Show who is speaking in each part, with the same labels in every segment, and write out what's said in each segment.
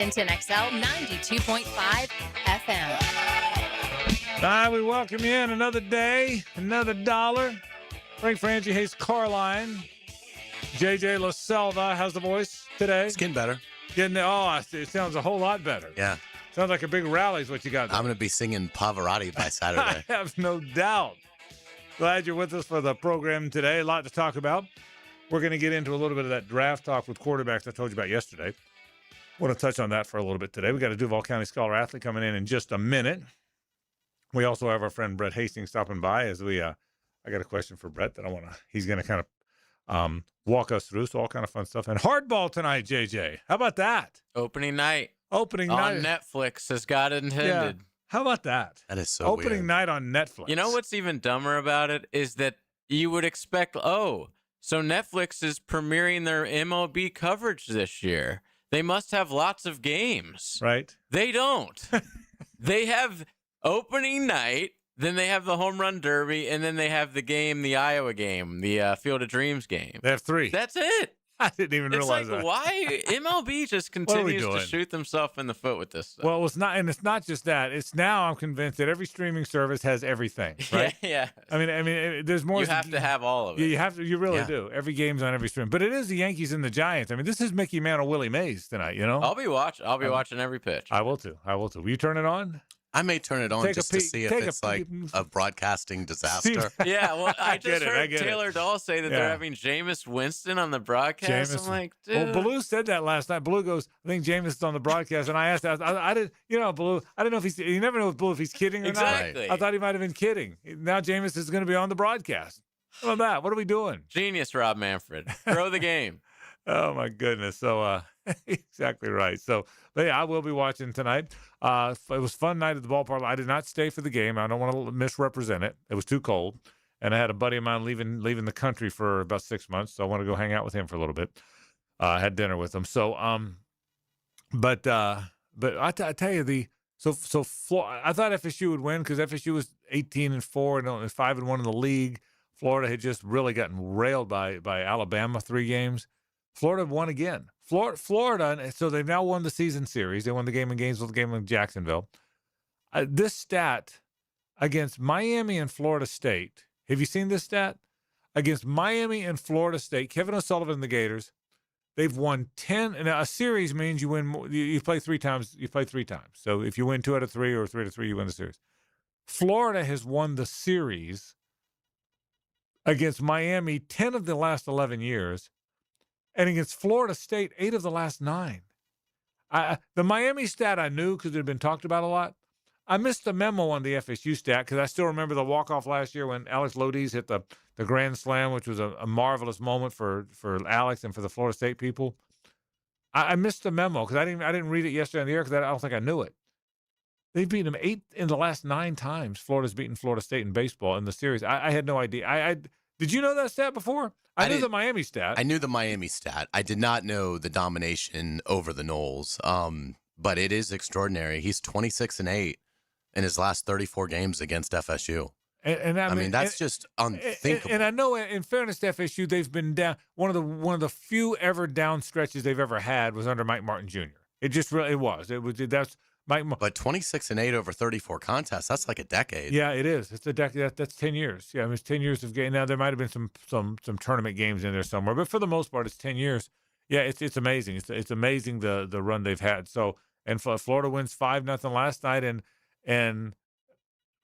Speaker 1: Into XL 92.5 FM.
Speaker 2: We welcome you in another day, another dollar. Frangie, Hayes, Carline, JJ LaSelva. How's the voice today?
Speaker 3: It's getting better.
Speaker 2: It sounds a whole lot better.
Speaker 3: Yeah.
Speaker 2: Sounds like a big rally is what you got there.
Speaker 3: I'm going to be singing Pavarotti by Saturday.
Speaker 2: I have no doubt. Glad you're with us for the program today. A lot to talk about. We're going to get into a little bit of that draft talk with quarterbacks I told you about yesterday. Want to touch on that for a little bit today. We got a Duval County Scholar athlete coming in just a minute. We also have our friend Brett Hastings stopping by as I got a question for Brett that he's going to kind of walk us through. So all kind of fun stuff. And hardball tonight, JJ. How about that?
Speaker 4: Opening night
Speaker 2: On
Speaker 4: Netflix, as God intended.
Speaker 2: Yeah. How about that?
Speaker 3: That is so
Speaker 2: Opening
Speaker 3: weird.
Speaker 2: night on Netflix.
Speaker 4: You know what's even dumber about it is that you would expect, so Netflix is premiering their MLB coverage this year. They must have lots of games.
Speaker 2: Right.
Speaker 4: They don't. They have opening night, then they have the home run derby, and then they have the Iowa game, the Field of Dreams game.
Speaker 2: They have 3.
Speaker 4: That's it.
Speaker 2: I didn't even realize
Speaker 4: that.
Speaker 2: that.
Speaker 4: Why MLB just continues to shoot themselves in the foot with this stuff?
Speaker 2: Well, it's not just that. It's now I'm convinced that every streaming service has everything, right?
Speaker 4: Yeah.
Speaker 2: I mean, there's more.
Speaker 4: You have to have all of it.
Speaker 2: You have to. You really do. Every game's on every stream. But it is the Yankees and the Giants. I mean, this is Mickey Mantle, Willie Mays tonight. You know.
Speaker 4: I'll be watching every pitch.
Speaker 2: I will too. Will you turn it on?
Speaker 3: I may turn it on to see if it's like a broadcasting disaster.
Speaker 4: Yeah, well, I just heard
Speaker 2: get
Speaker 4: Taylor Dahl say that they're having Jameis Winston on the broadcast. I'm like, dude.
Speaker 2: Well, Blue said that last night. Blue goes, I think Jameis's on the broadcast. And I asked, I didn't, Blue, I don't know if you never know with Blue if he's kidding or
Speaker 4: exactly.
Speaker 2: not. I thought he might have been kidding. Now Jameis is going to be on the broadcast. How about that? What are we doing?
Speaker 4: Genius, Rob Manfred. Throw the game.
Speaker 2: Oh, my goodness. So, exactly right. So, but yeah, I will be watching tonight. It was a fun night at the ballpark. I did not stay for the game. I don't want to misrepresent it. It was too cold. And I had a buddy of mine leaving the country for about 6 months. So I want to go hang out with him for a little bit. I had dinner with him. So, but I tell you I thought FSU would win because FSU was 18-4 and 5-1 in the league. Florida had just really gotten railed by Alabama 3 games. Florida won again. Florida, so they've now won the season series. They won the game in Gainesville, the game in Jacksonville. This stat against Miami and Florida State. Have you seen this stat? Against Miami and Florida State, Kevin O'Sullivan and the Gators, they've won 10. And a series means you win more. You play 3 times. You play 3 times. So if you win 2 out of 3 or 3 out of 3, you win the series. Florida has won the series against Miami 10 of the last 11 years. And against Florida State, 8 of the last 9. The Miami stat I knew because it had been talked about a lot. I missed the memo on the FSU stat because I still remember the walk-off last year when Alex Lodiz hit the grand slam, which was a marvelous moment for Alex and for the Florida State people. I missed the memo because I didn't read it yesterday on the air because I don't think I knew it. They've beaten them 8 in the last 9 times. Florida's beaten Florida State in baseball in the series. I had no idea. Did you know that stat before? I knew the Miami stat.
Speaker 3: I knew the Miami stat. I did not know the domination over the Noles. But it is extraordinary. He's 26-8 in his last 34 games against FSU.
Speaker 2: And I mean
Speaker 3: that's just unthinkable.
Speaker 2: And I know, in fairness to FSU, they've been down. One of the few ever down stretches they've ever had was under Mike Martin Jr. It just really that's Mike.
Speaker 3: But 26-8 over 34 contests, that's like a decade.
Speaker 2: Yeah, it is. It's a decade. That's 10 years. Yeah, I mean, it's 10 years of game. Now there might have been some tournament games in there somewhere, but for the most part, it's 10 years. Yeah, it's amazing. It's amazing the run they've had. So, and Florida wins 5-0 last night, and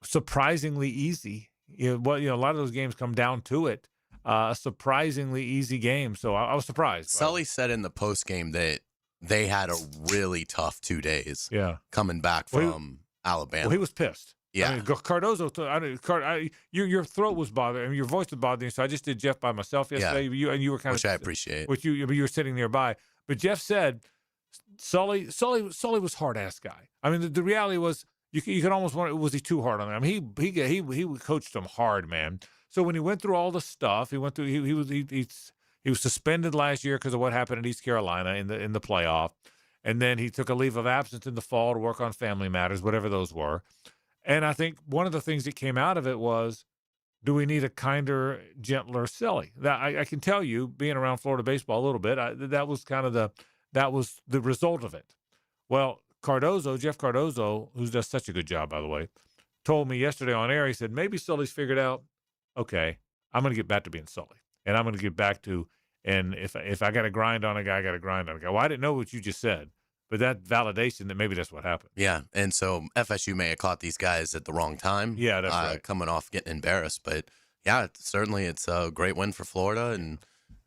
Speaker 2: surprisingly easy. A lot of those games come down to it. A surprisingly easy game. So I was surprised.
Speaker 3: Sully said in the post game that they had a really tough 2 days.
Speaker 2: Yeah,
Speaker 3: coming back from Alabama.
Speaker 2: Well, he was pissed.
Speaker 3: Yeah,
Speaker 2: I mean, Cardozo. Your throat was bothering. I mean, your voice was bothering you. So I just did Jeff by myself yesterday.
Speaker 3: Yeah.
Speaker 2: You were kind
Speaker 3: which I appreciate.
Speaker 2: Which you were sitting nearby. But Jeff said Sully was hard-ass guy. I mean, the reality was you could almost wonder, was he too hard on him? I mean, he coached him hard, man. So when he went through all the stuff, he was suspended last year because of what happened at East Carolina in the playoff, and then he took a leave of absence in the fall to work on family matters, whatever those were. And I think one of the things that came out of it was, do we need a kinder, gentler Sully? That I can tell you, being around Florida baseball a little bit, that was the result of it. Well, Jeff Cardozo, who does such a good job, by the way, told me yesterday on air, he said, maybe Sully's figured out, okay, I'm going to get back to being Sully. And I'm going to get back to, and if I got to grind on a guy, I got to grind on a guy. Well, I didn't know what you just said, but that validation that maybe that's what happened.
Speaker 3: Yeah, and so FSU may have caught these guys at the wrong time.
Speaker 2: Yeah, that's right.
Speaker 3: Coming off getting embarrassed. But, yeah, certainly it's a great win for Florida, and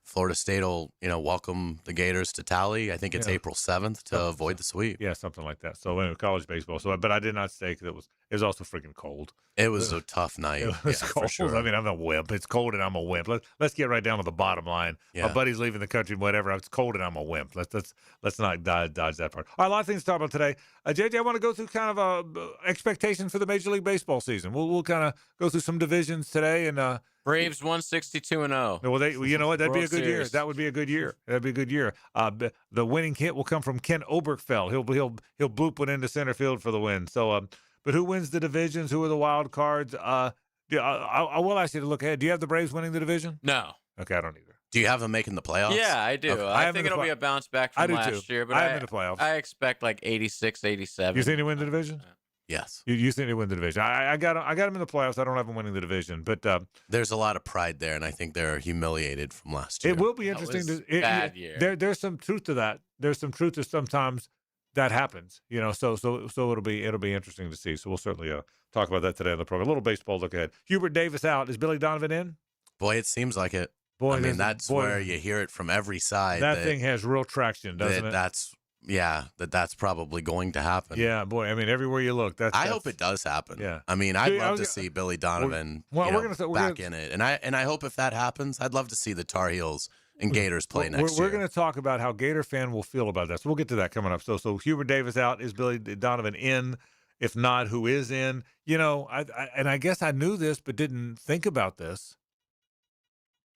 Speaker 3: Florida State will, welcome the Gators to Tally. I think it's April 7th to avoid the sweep.
Speaker 2: Yeah, something like that. So anyway, college baseball. So, but I did not stay because it was also freaking cold.
Speaker 3: It was a tough night.
Speaker 2: It was cold.
Speaker 3: For sure.
Speaker 2: I mean, I'm a wimp. It's cold and I'm a wimp. Let's get right down to the bottom line.
Speaker 3: Yeah.
Speaker 2: My buddy's leaving the country, whatever. It's cold and I'm a wimp. Let's not dodge that part. All right, a lot of things to talk about today. JJ, I want to go through kind of expectation for the Major League Baseball season. We'll kind of go through some divisions today and.
Speaker 4: Braves 162-0.
Speaker 2: Well, you know what? That'd be a good year.
Speaker 4: Series.
Speaker 2: That would be a good year. That'd be a good year. The winning hit will come from Ken Oberkfell. He'll bloop one into center field for the win. So, but who wins the divisions? Who are the wild cards? I will ask you to look ahead. Do you have the Braves winning the division?
Speaker 4: No.
Speaker 2: Okay, I don't either.
Speaker 3: Do you have them making the playoffs?
Speaker 4: Yeah, I do.
Speaker 2: Okay.
Speaker 4: I think it'll be a bounce back from last year. But
Speaker 2: I have in the playoffs.
Speaker 4: I expect like 86, 87.
Speaker 2: You think they win the division?
Speaker 3: Yes.
Speaker 2: You think they win the division? I got them in the playoffs. I don't have them winning the division, but
Speaker 3: there's a lot of pride there, and I think they're humiliated from last year.
Speaker 2: It will be interesting.
Speaker 4: Bad year.
Speaker 2: There's some truth to that. There's some truth to sometimes that happens. So it'll be interesting to see. So we'll certainly talk about that today on the program. A little baseball look ahead. Hubert Davis out. Is Billy Donovan in?
Speaker 3: Boy, it seems like it.
Speaker 2: Boy,
Speaker 3: I mean, that's where you hear it from every side.
Speaker 2: That thing has real traction, doesn't it?
Speaker 3: That's probably going to happen.
Speaker 2: Yeah, boy. I mean, everywhere you look, I
Speaker 3: hope it does happen.
Speaker 2: Yeah.
Speaker 3: I mean, I'd love to see Billy Donovan back in it, and I hope if that happens, I'd love to see the Tar Heels and Gators play next year.
Speaker 2: We're going to talk about how Gator fan will feel about that. So we'll get to that coming up. So Hubert Davis out. Is Billy Donovan in? If not, who is in? I guess I knew this but didn't think about this.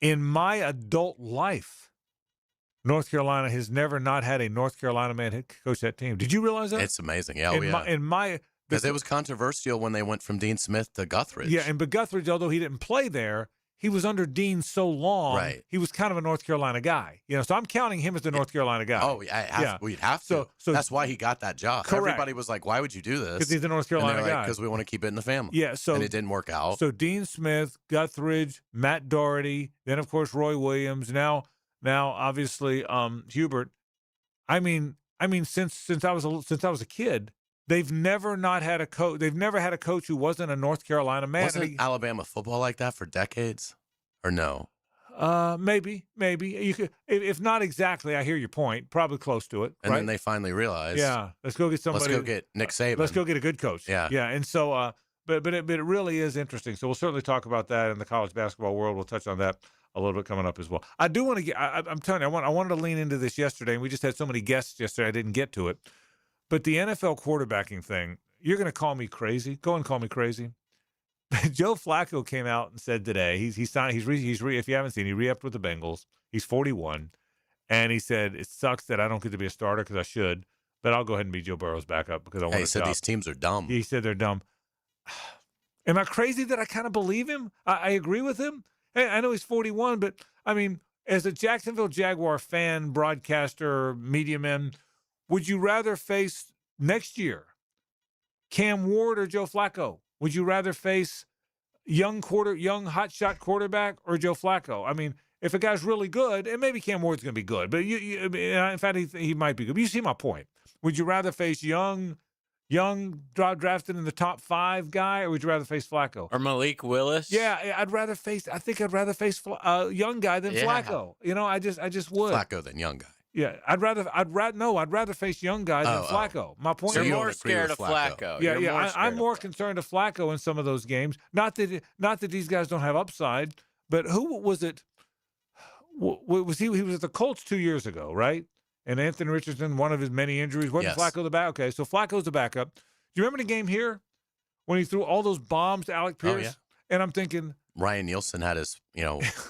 Speaker 2: In my adult life, North Carolina has never not had a North Carolina man head coach that team. Did you realize that?
Speaker 3: It's amazing. Yeah, because
Speaker 2: because
Speaker 3: it was controversial when they went from Dean Smith to Guthridge.
Speaker 2: Yeah, but Guthridge, although he didn't play there, he was under Dean so long.
Speaker 3: Right.
Speaker 2: He was kind of a North Carolina guy. So I'm counting him as the North Carolina guy.
Speaker 3: Oh, we'd have to.
Speaker 2: So
Speaker 3: that's why he got that job.
Speaker 2: Correct.
Speaker 3: Everybody was like, "Why would you do this?"
Speaker 2: Because he's the North Carolina guy.
Speaker 3: Because we want to keep it in the family.
Speaker 2: Yeah. So
Speaker 3: and it didn't work out.
Speaker 2: So Dean Smith, Guthridge, Matt Doherty, then of course Roy Williams. Now obviously Hubert. I mean since I was a kid, they've never not had a coach. They've never had a coach who wasn't a North Carolina man.
Speaker 3: Wasn't Alabama football like that for decades, or no?
Speaker 2: Maybe you could. If not exactly, I hear your point. Probably close to it.
Speaker 3: And
Speaker 2: right?
Speaker 3: then they finally realized,
Speaker 2: yeah, let's go get somebody.
Speaker 3: Let's go get Nick Saban.
Speaker 2: Let's go get a good coach.
Speaker 3: Yeah.
Speaker 2: And so, but it really is interesting. So we'll certainly talk about that in the college basketball world. We'll touch on that a little bit coming up as well. I do want to get. I'm telling you, I wanted to lean into this yesterday, and we just had so many guests yesterday. I didn't get to it. But the NFL quarterbacking thing, you're going to call me crazy. Go and call me crazy. Joe Flacco came out and said today he signed. If you haven't seen, he re-upped with the Bengals. He's 41, and he said it sucks that I don't get to be a starter because I should, but I'll go ahead and be Joe Burrow's backup because I want.
Speaker 3: He said these teams are dumb.
Speaker 2: He said they're dumb. Am I crazy that I kind of believe him? I agree with him. Hey, I know he's 41, but I mean, as a Jacksonville Jaguar fan, broadcaster, media man, would you rather face next year Cam Ward or Joe Flacco? Would you rather face young hotshot quarterback or Joe Flacco? I mean, if a guy's really good, and maybe Cam Ward's going to be good, but in fact, he might be good. But you see my point. Would you rather face young drafted in the top 5 guy, or would you rather face Flacco
Speaker 4: or Malik Willis?
Speaker 2: Yeah, I'd rather face young guy than Flacco. I just would.
Speaker 3: Flacco than young guy.
Speaker 2: Yeah, I'd rather face young guys than Flacco. My point.
Speaker 4: So
Speaker 2: is,
Speaker 4: you're more scared of Flacco.
Speaker 2: Yeah, I'm more concerned of Flacco in some of those games. Not that these guys don't have upside, but who was it? Was he? He was at the Colts 2 years ago, right? And Anthony Richardson, one of his many injuries, wasn't Flacco the back? Okay, so Flacco's the backup. Do you remember the game here when he threw all those bombs to Alec Pierce?
Speaker 3: Oh, yeah.
Speaker 2: And I'm thinking,
Speaker 3: Ryan Nielsen had his,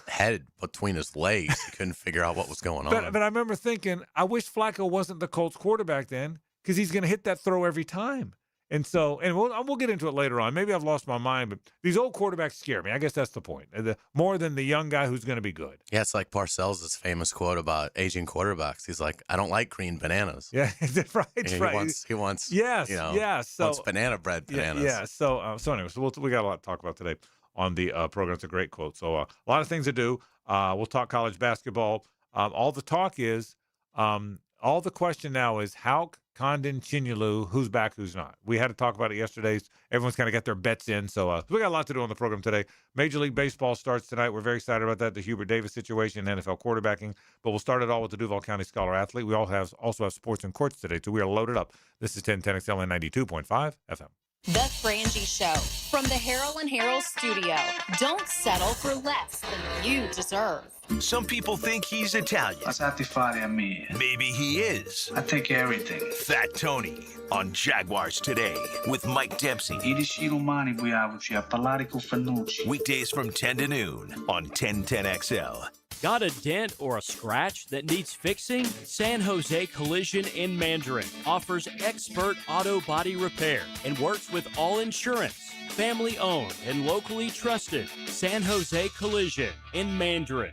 Speaker 3: head between his legs. He couldn't figure out what was going on.
Speaker 2: But I remember thinking, I wish Flacco wasn't the Colts quarterback then, because he's going to hit that throw every time. And so, and we'll get into it later on. Maybe I've lost my mind, but these old quarterbacks scare me. I guess that's the point. More than the young guy who's going to be good.
Speaker 3: Yeah, it's like Parcells' famous quote about aging quarterbacks. He's like, I don't like green bananas.
Speaker 2: Yeah, right.
Speaker 3: Yeah,
Speaker 2: Right.
Speaker 3: He wants
Speaker 2: yes,
Speaker 3: you know,
Speaker 2: yes. So,
Speaker 3: wants banana bread bananas.
Speaker 2: Yeah. So anyway, we got a lot to talk about today on the program. It's a great quote. So a lot of things to do. We'll talk college basketball. All the talk is, all the question now is how Condon Chinyalu, who's back, who's not. We had to talk about it yesterday. Everyone's kind of got their bets in. So we got a lot to do on the program today. Major League Baseball starts tonight. We're very excited about that. The Hubert Davis situation, NFL quarterbacking. But we'll start it all with the Duval County Scholar Athlete. We also have sports and courts today. So we are loaded up. This is 1010XL and 92.5 FM.
Speaker 1: The Frangie Show from the Harrell and Harrell studio. Don't settle for less than you deserve.
Speaker 5: Some people think he's Italian.
Speaker 6: Passati fare a me.
Speaker 5: Maybe he is.
Speaker 6: I take everything.
Speaker 5: Fat Tony on Jaguars Today with Mike Dempsey.
Speaker 6: I esseri umani vuoi a parlare con Fannucci.
Speaker 5: Weekdays from 10 to noon on 1010XL.
Speaker 7: Got a dent or a scratch that needs fixing? San Jose Collision in Mandarin offers expert auto body repair and works with all insurance. Family owned and locally trusted. San Jose Collision in Mandarin.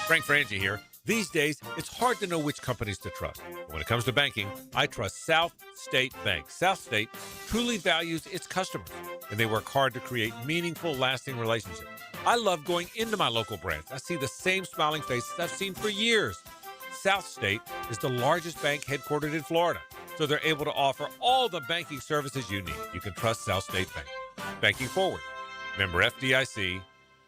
Speaker 8: Frank Frangie here. These days, it's hard to know which companies to trust. When it comes to banking, I trust South State Bank. South State truly values its customers, and they work hard to create meaningful, lasting relationships. I love going into my local branch. I see the same smiling faces I've seen for years. South State is the largest bank headquartered in Florida, so they're able to offer all the banking services you need. You can trust South State Bank. Banking forward. Member FDIC,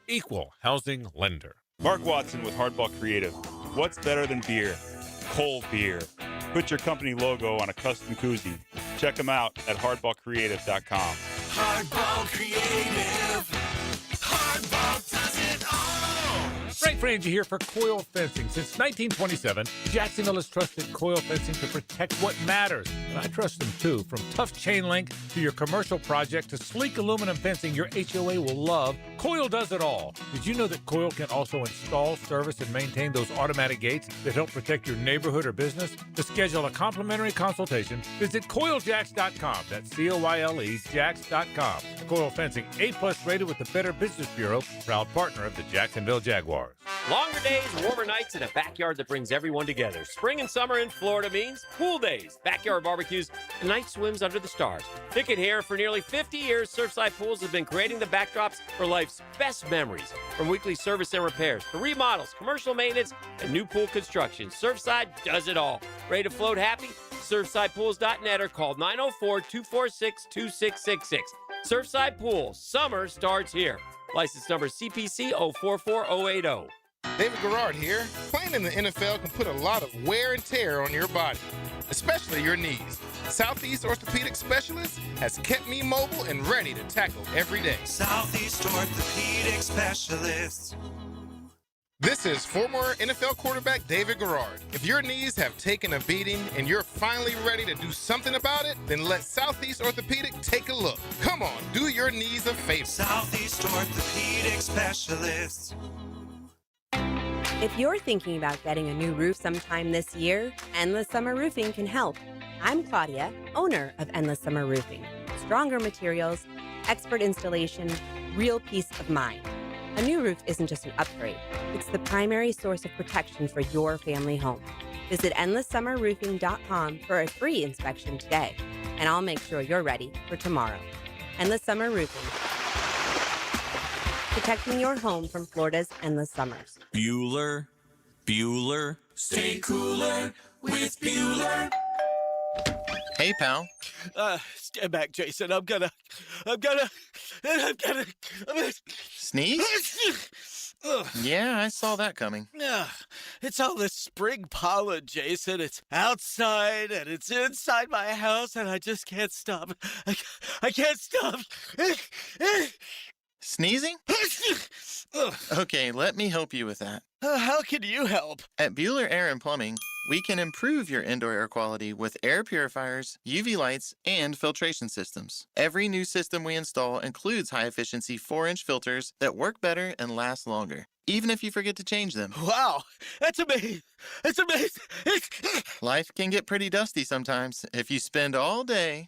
Speaker 8: equal housing lender.
Speaker 9: Mark Watson with Hardball Creative. What's better than beer? Cold beer. Put your company logo on a custom koozie. Check them out at hardballcreative.com.
Speaker 5: Hardball Creative. Hardball does it all.
Speaker 2: Frank Frangie here for Coil Fencing. Since 1927, Jacksonville has trusted Coil Fencing to protect what matters. And I trust them too. From tough chain link to your commercial project to sleek aluminum fencing your HOA will love, Coil does it all. Did you know that Coil can also install, service, and maintain those automatic gates that help protect your neighborhood or business? To schedule a complimentary consultation, visit CoilJacks.com. That's COYLE Jacks.com. Coil Fencing, A+ rated with the Better Business Bureau, proud partner of the Jacksonville Jaguars.
Speaker 10: Longer days, warmer nights, and a backyard that brings everyone together. Spring and summer in Florida means pool days, backyard barbecues, and night swims under the stars. Pick it here. For nearly 50 years, Surfside Pools have been creating the backdrops for life's best memories. From weekly service and repairs to remodels, commercial maintenance, and new pool construction, Surfside does it all. Ready to float happy? SurfsidePools.net or call 904-246-2666. Surfside Pools. Summer starts here. License number CPC 044080.
Speaker 11: David Garrard here. Playing in the NFL can put a lot of wear and tear on your body, especially your knees. Southeast Orthopedic Specialist has kept me mobile and ready to tackle every day.
Speaker 5: Southeast Orthopedic Specialists.
Speaker 11: This is former NFL quarterback David Garrard. If your knees have taken a beating and you're finally ready to do something about it, then let Southeast Orthopedic take a look. Come on, do your knees a favor.
Speaker 5: Southeast Orthopedic Specialists.
Speaker 12: If you're thinking about getting a new roof sometime this year, Endless Summer Roofing can help. I'm Claudia, owner of Endless Summer Roofing. Stronger materials, expert installation, real peace of mind. A new roof isn't just an upgrade. It's the primary source of protection for your family home. Visit EndlessSummerRoofing.com for a free inspection today, and I'll make sure you're ready for tomorrow. Endless Summer Roofing. Protecting your home from Florida's endless summers.
Speaker 5: Bueller. Stay cooler with Bueller.
Speaker 3: Hey, pal.
Speaker 10: Stand back, Jason. I'm gonna
Speaker 3: Sneeze? Yeah, I saw that coming.
Speaker 10: It's all this spring pollen, Jason. It's outside and it's inside my house, and I just can't stop. I can't stop.
Speaker 3: Sneezing? Okay, let me help you with that.
Speaker 10: How can you help?
Speaker 3: At Bueller Air and Plumbing, we can improve your indoor air quality with air purifiers, UV lights, and filtration systems. Every new system we install includes high-efficiency 4-inch filters that work better and last longer.
Speaker 13: even if you forget to change them.
Speaker 14: Wow, that's amazing. That's amazing.
Speaker 13: Life can get pretty dusty sometimes. If you spend all day,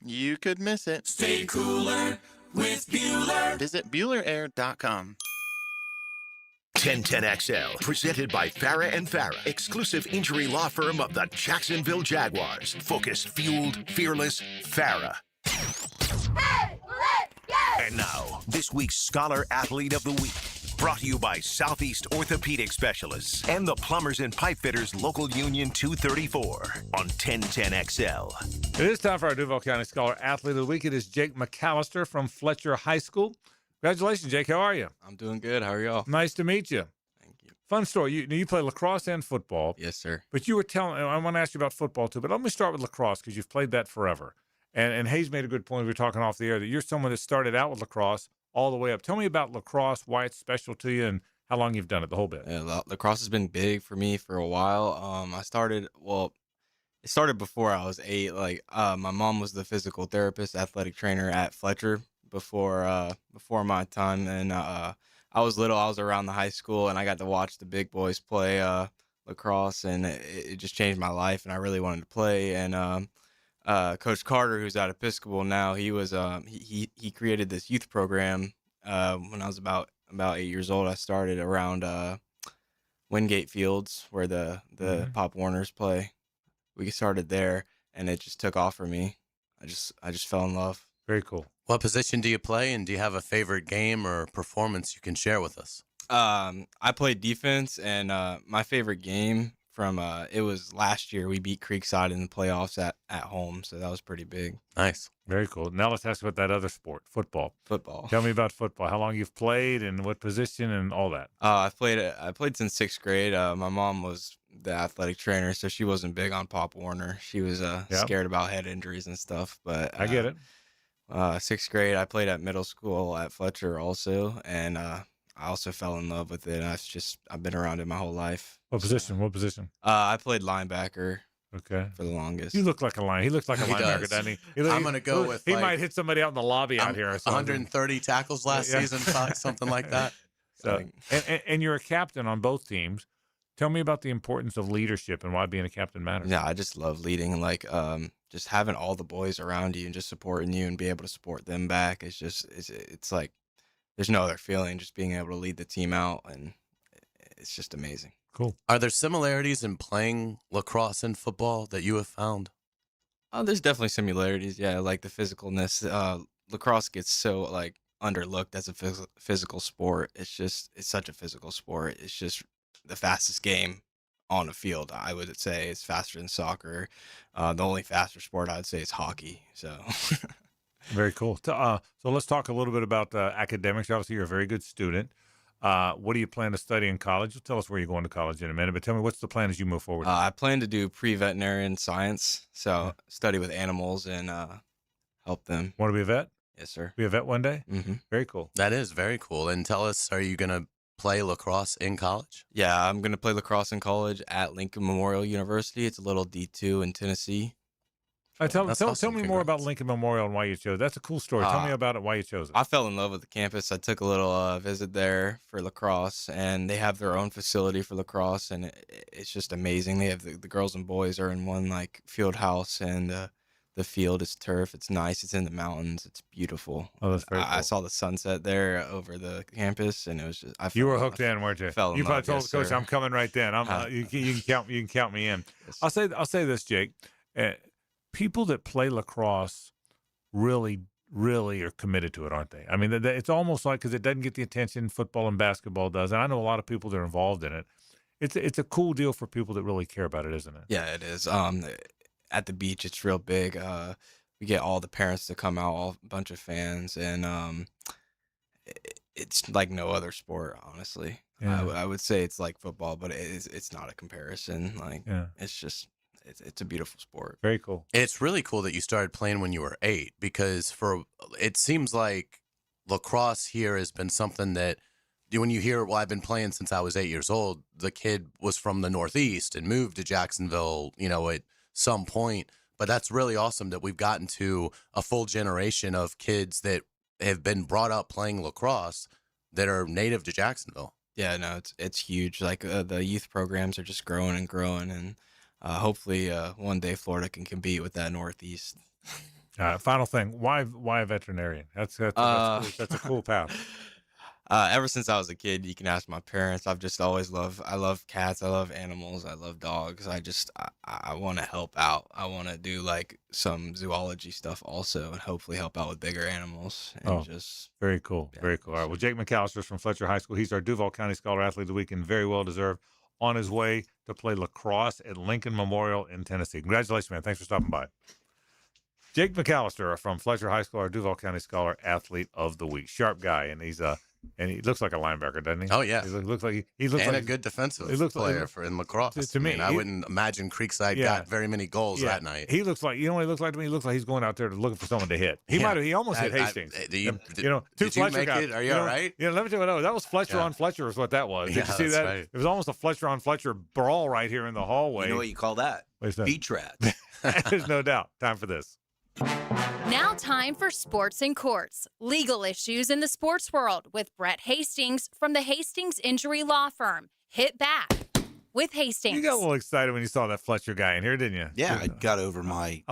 Speaker 13: you could miss it.
Speaker 5: Stay cooler with Bueller.
Speaker 13: Visit BuellerAir.com.
Speaker 5: 1010XL, presented by Farah and Farah, exclusive injury law firm of the Jacksonville Jaguars. Focused, fueled, fearless, Farah.
Speaker 15: Hey, let's go!
Speaker 5: And now, this week's Scholar Athlete of the Week. Brought to you by Southeast Orthopedic Specialists and the Plumbers and Pipe Fitters Local Union 234 on 1010XL.
Speaker 2: It is time for our Duval County Scholar Athlete of the Week. It is Jake McAllister from Fletcher High School. Congratulations, Jake. How are you?
Speaker 16: I'm doing good. How are y'all?
Speaker 2: Nice to meet you.
Speaker 16: Thank you.
Speaker 2: Fun story. You play lacrosse and football.
Speaker 16: Yes, sir.
Speaker 2: But you were telling, I want to ask you about football too, but let me start with lacrosse because you've played that forever. And Hayes made a good point. We were talking off the air that you're someone that started out with lacrosse all the way up. Tell me about lacrosse, why it's special to you, and how long you've done it, the whole bit.
Speaker 16: Yeah, lacrosse has been big for me for a while. It started before I was 8. My mom was the physical therapist, athletic trainer at Fletcher before my time. And I was little. I was around the high school, and I got to watch the big boys play lacrosse, and it just changed my life, and I really wanted to play. And Coach Carter, who's at Episcopal now, he was he created this youth program when I was about 8 years old. I started around Wingate Fields where the Pop Warners play. We started there, and it just took off for me. I just fell in love.
Speaker 2: Very cool.
Speaker 3: What position do you play, and do you have a favorite game or performance you can share with us?
Speaker 16: I played defense, and my favorite game from it was last year. We beat Creekside in the playoffs at home, so that was pretty big.
Speaker 3: Nice.
Speaker 2: Very cool. Now let's ask about that other sport, football.
Speaker 16: Football.
Speaker 2: Tell me about football. How long you've played and what position and all that.
Speaker 16: I played since 6th grade. My mom was the athletic trainer, so she wasn't big on Pop Warner. She was scared about head injuries and stuff. But
Speaker 2: I get it.
Speaker 16: 6th grade, I played at middle school at Fletcher also, and I also fell in love with it. I've been around it my whole life.
Speaker 2: What position? What position?
Speaker 16: I played linebacker.
Speaker 2: Okay.
Speaker 16: For the longest.
Speaker 2: You look like a linebacker. He looks like a linebacker, doesn't he?
Speaker 3: I'm going to go with
Speaker 2: he might hit somebody out in the lobby out here. Or
Speaker 3: 130 tackles last season, something like that.
Speaker 2: So, and you're a captain on both teams. Tell me about the importance of leadership and why being a captain matters.
Speaker 16: Yeah, I just love leading. Just having all the boys around you and just supporting you and be able to support them back. It's like there's no other feeling just being able to lead the team out, and it's just amazing.
Speaker 2: Cool.
Speaker 3: Are there similarities in playing lacrosse and football that you have found?
Speaker 16: There's definitely similarities. Yeah, like the physicalness. Lacrosse gets so underlooked as a physical sport. It's such a physical sport. It's just the fastest game on the field. I would say it's faster than soccer. The only faster sport I would say is hockey. So.
Speaker 2: Very cool. So let's talk a little bit about academics. Obviously, you're a very good student. What do you plan to study in college? You'll tell us where you're going to college in a minute, but tell me what's the plan as you move forward?
Speaker 16: I plan to do pre-veterinarian science, so study with animals and help them.
Speaker 2: Want to be a vet?
Speaker 16: Yes, sir.
Speaker 2: Be a vet one day?
Speaker 16: Mm-hmm.
Speaker 2: Very cool.
Speaker 3: That is very cool. And tell us, are you going to play lacrosse in college?
Speaker 16: Yeah, I'm going to play lacrosse in college at Lincoln Memorial University. It's a little D2 in Tennessee.
Speaker 2: Tell me more about Lincoln Memorial and why you chose it. That's a cool story. Tell me about it, why you chose it.
Speaker 16: I fell in love with the campus. I took a little visit there for lacrosse, and they have their own facility for lacrosse, and it's just amazing. They have the girls and boys are in one field house, and the field is turf. It's nice. It's in the mountains. It's beautiful.
Speaker 2: Oh, that's very cool.
Speaker 16: I saw the sunset there over the campus, and it was just.
Speaker 2: You were hooked in, weren't you?
Speaker 16: You probably
Speaker 2: told Coach, "I'm coming right then." You can count me in. I'll say this, Jake. People that play lacrosse really are committed to it, aren't they? I mean, it's almost like because it doesn't get the attention football and basketball does. And I know a lot of people that are involved in it. It's a cool deal for people that really care about it, isn't it?
Speaker 16: Yeah, it is. At the beach, it's real big. We get all the parents to come out, a bunch of fans, and it's like no other sport, honestly.
Speaker 2: Yeah.
Speaker 16: I would say it's like football, but it's not a comparison. It's just. It's a beautiful sport.
Speaker 2: Very cool.
Speaker 3: It's really cool that you started playing when you were 8 because it seems like lacrosse here has been something that when you hear, well, I've been playing since I was 8 years old. The kid was from the Northeast and moved to Jacksonville, at some point. But that's really awesome that we've gotten to a full generation of kids that have been brought up playing lacrosse that are native to Jacksonville.
Speaker 16: Yeah, no, it's huge. Like the youth programs are just growing and growing, and hopefully one day Florida can compete with that Northeast.
Speaker 2: Final thing, why a veterinarian? That's cool. That's a cool path.
Speaker 16: Ever since I was a kid, you can ask my parents. I've just always I love cats. I love animals. I love dogs. I want to help out. I want to do like some zoology stuff also, and hopefully help out with bigger animals. And
Speaker 2: very cool.
Speaker 16: Yeah,
Speaker 2: very cool. All right. Well, Jake McAllister's from Fletcher High School. He's our Duval County Scholar Athlete of the Week and very well deserved. On his way to play lacrosse at Lincoln Memorial in Tennessee. Congratulations, man. Thanks for stopping by. Jake McAllister from Fletcher High School, our Duval County Scholar Athlete of the Week. Sharp guy, and he looks like a linebacker, doesn't he?
Speaker 3: Oh yeah,
Speaker 2: he looks like a
Speaker 3: good defensive
Speaker 2: player
Speaker 3: in lacrosse.
Speaker 2: To me,
Speaker 3: I wouldn't imagine Creekside got very many goals that night.
Speaker 2: He looks like, you know what he looks like to me? He looks like he's going out there looking for someone to hit. He almost hit Hastings.
Speaker 3: Did
Speaker 2: Fletcher
Speaker 3: make it? Are you all right?
Speaker 2: Let me tell you what, that was Fletcher on Fletcher is what that was. Did you see that? Right. It was almost a Fletcher on Fletcher brawl right here in the hallway.
Speaker 17: You know what you call that? Beach rat.
Speaker 2: There's no doubt. Time for this.
Speaker 1: Now time for Sports in Courts, legal issues in the sports world with Brett Hastings from the Hastings Injury Law Firm. Hit back with Hastings.
Speaker 2: You got a little excited when you saw that Fletcher guy in here, didn't you?
Speaker 17: Yeah, I got over my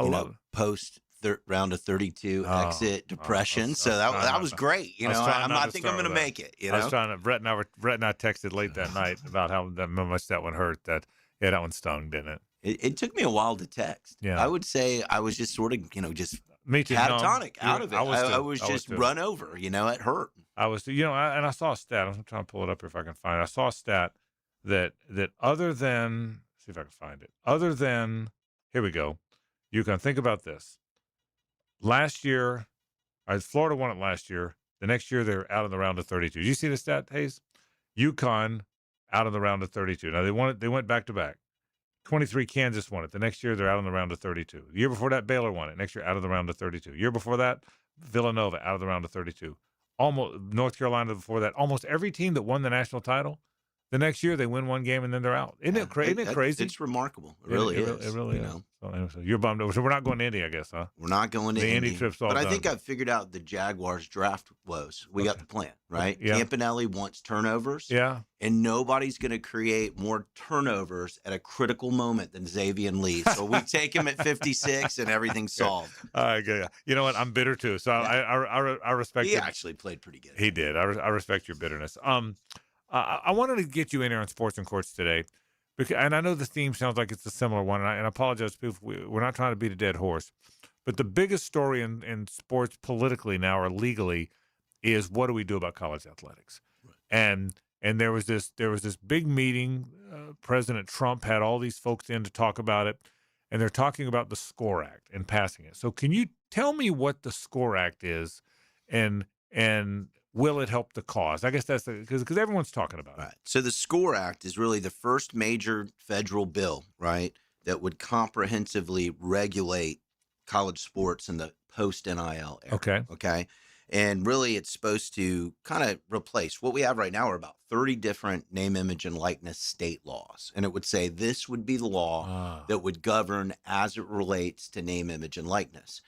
Speaker 17: post round of 32 exit depression. So that was great. I think I'm going to make it.
Speaker 2: I was trying to. Brett and I texted late that night about how much that one hurt. That one stung, didn't it?
Speaker 17: It took me a while to text.
Speaker 2: Yeah.
Speaker 17: I would say I was just sort of, just
Speaker 2: me too,
Speaker 17: catatonic out of it. I was just run over, it hurt.
Speaker 2: I was, and I saw a stat. I'm trying to pull it up here if I can find it. I saw a stat that other than, see if I can find it. Other than, here we go. You can think about this. Last year, Florida won it last year. The next year, they're out of the round of 32. Did you see the stat, Hayes? UConn out of the round of 32. Now, they went back to back. 23, Kansas won it. The next year, they're out in the round of 32. The year before that, Baylor won it. Next year, out of the round of 32. Year before that, Villanova out of the round of 32. Almost North Carolina before that. Almost every team that won the national title, the next year they win one game and then they're out. Isn't it crazy?
Speaker 17: It's remarkable. It really is.
Speaker 2: It really is. So you're bummed over. So we're not going to Indy, I guess, huh?
Speaker 17: We're not going to
Speaker 2: the
Speaker 17: Indy.
Speaker 2: Trip's all done.
Speaker 17: I think I've figured out the Jaguars draft woes. We got the plan, right?
Speaker 2: Yeah.
Speaker 17: Campanelli wants turnovers.
Speaker 2: Yeah.
Speaker 17: And nobody's going to create more turnovers at a critical moment than Xavier Lee. So we take him at 56 and everything's solved.
Speaker 2: All right, good. You know what? I'm bitter too. So I respect
Speaker 17: He actually played pretty good.
Speaker 2: He did. I respect your bitterness. I wanted to get you in here on Sports and Courts today, and I know the theme sounds like it's a similar one, and I apologize to people. We're not trying to beat a dead horse, but the biggest story in sports politically now or legally is what do we do about college athletics? Right. And there was this big meeting. President Trump had all these folks in to talk about it, and they're talking about the SCORE Act and passing it. So can you tell me what the SCORE Act is, and will it help the cause? I guess that's because everyone's talking about it.
Speaker 17: Right. So the SCORE Act is really the first major federal bill, right, that would comprehensively regulate college sports in the post-NIL era. Okay. And really it's supposed to kind of replace what we have right now are about 30 different name, image, and likeness state laws. And it would say this would be the law that would govern as it relates to name, image, and likeness.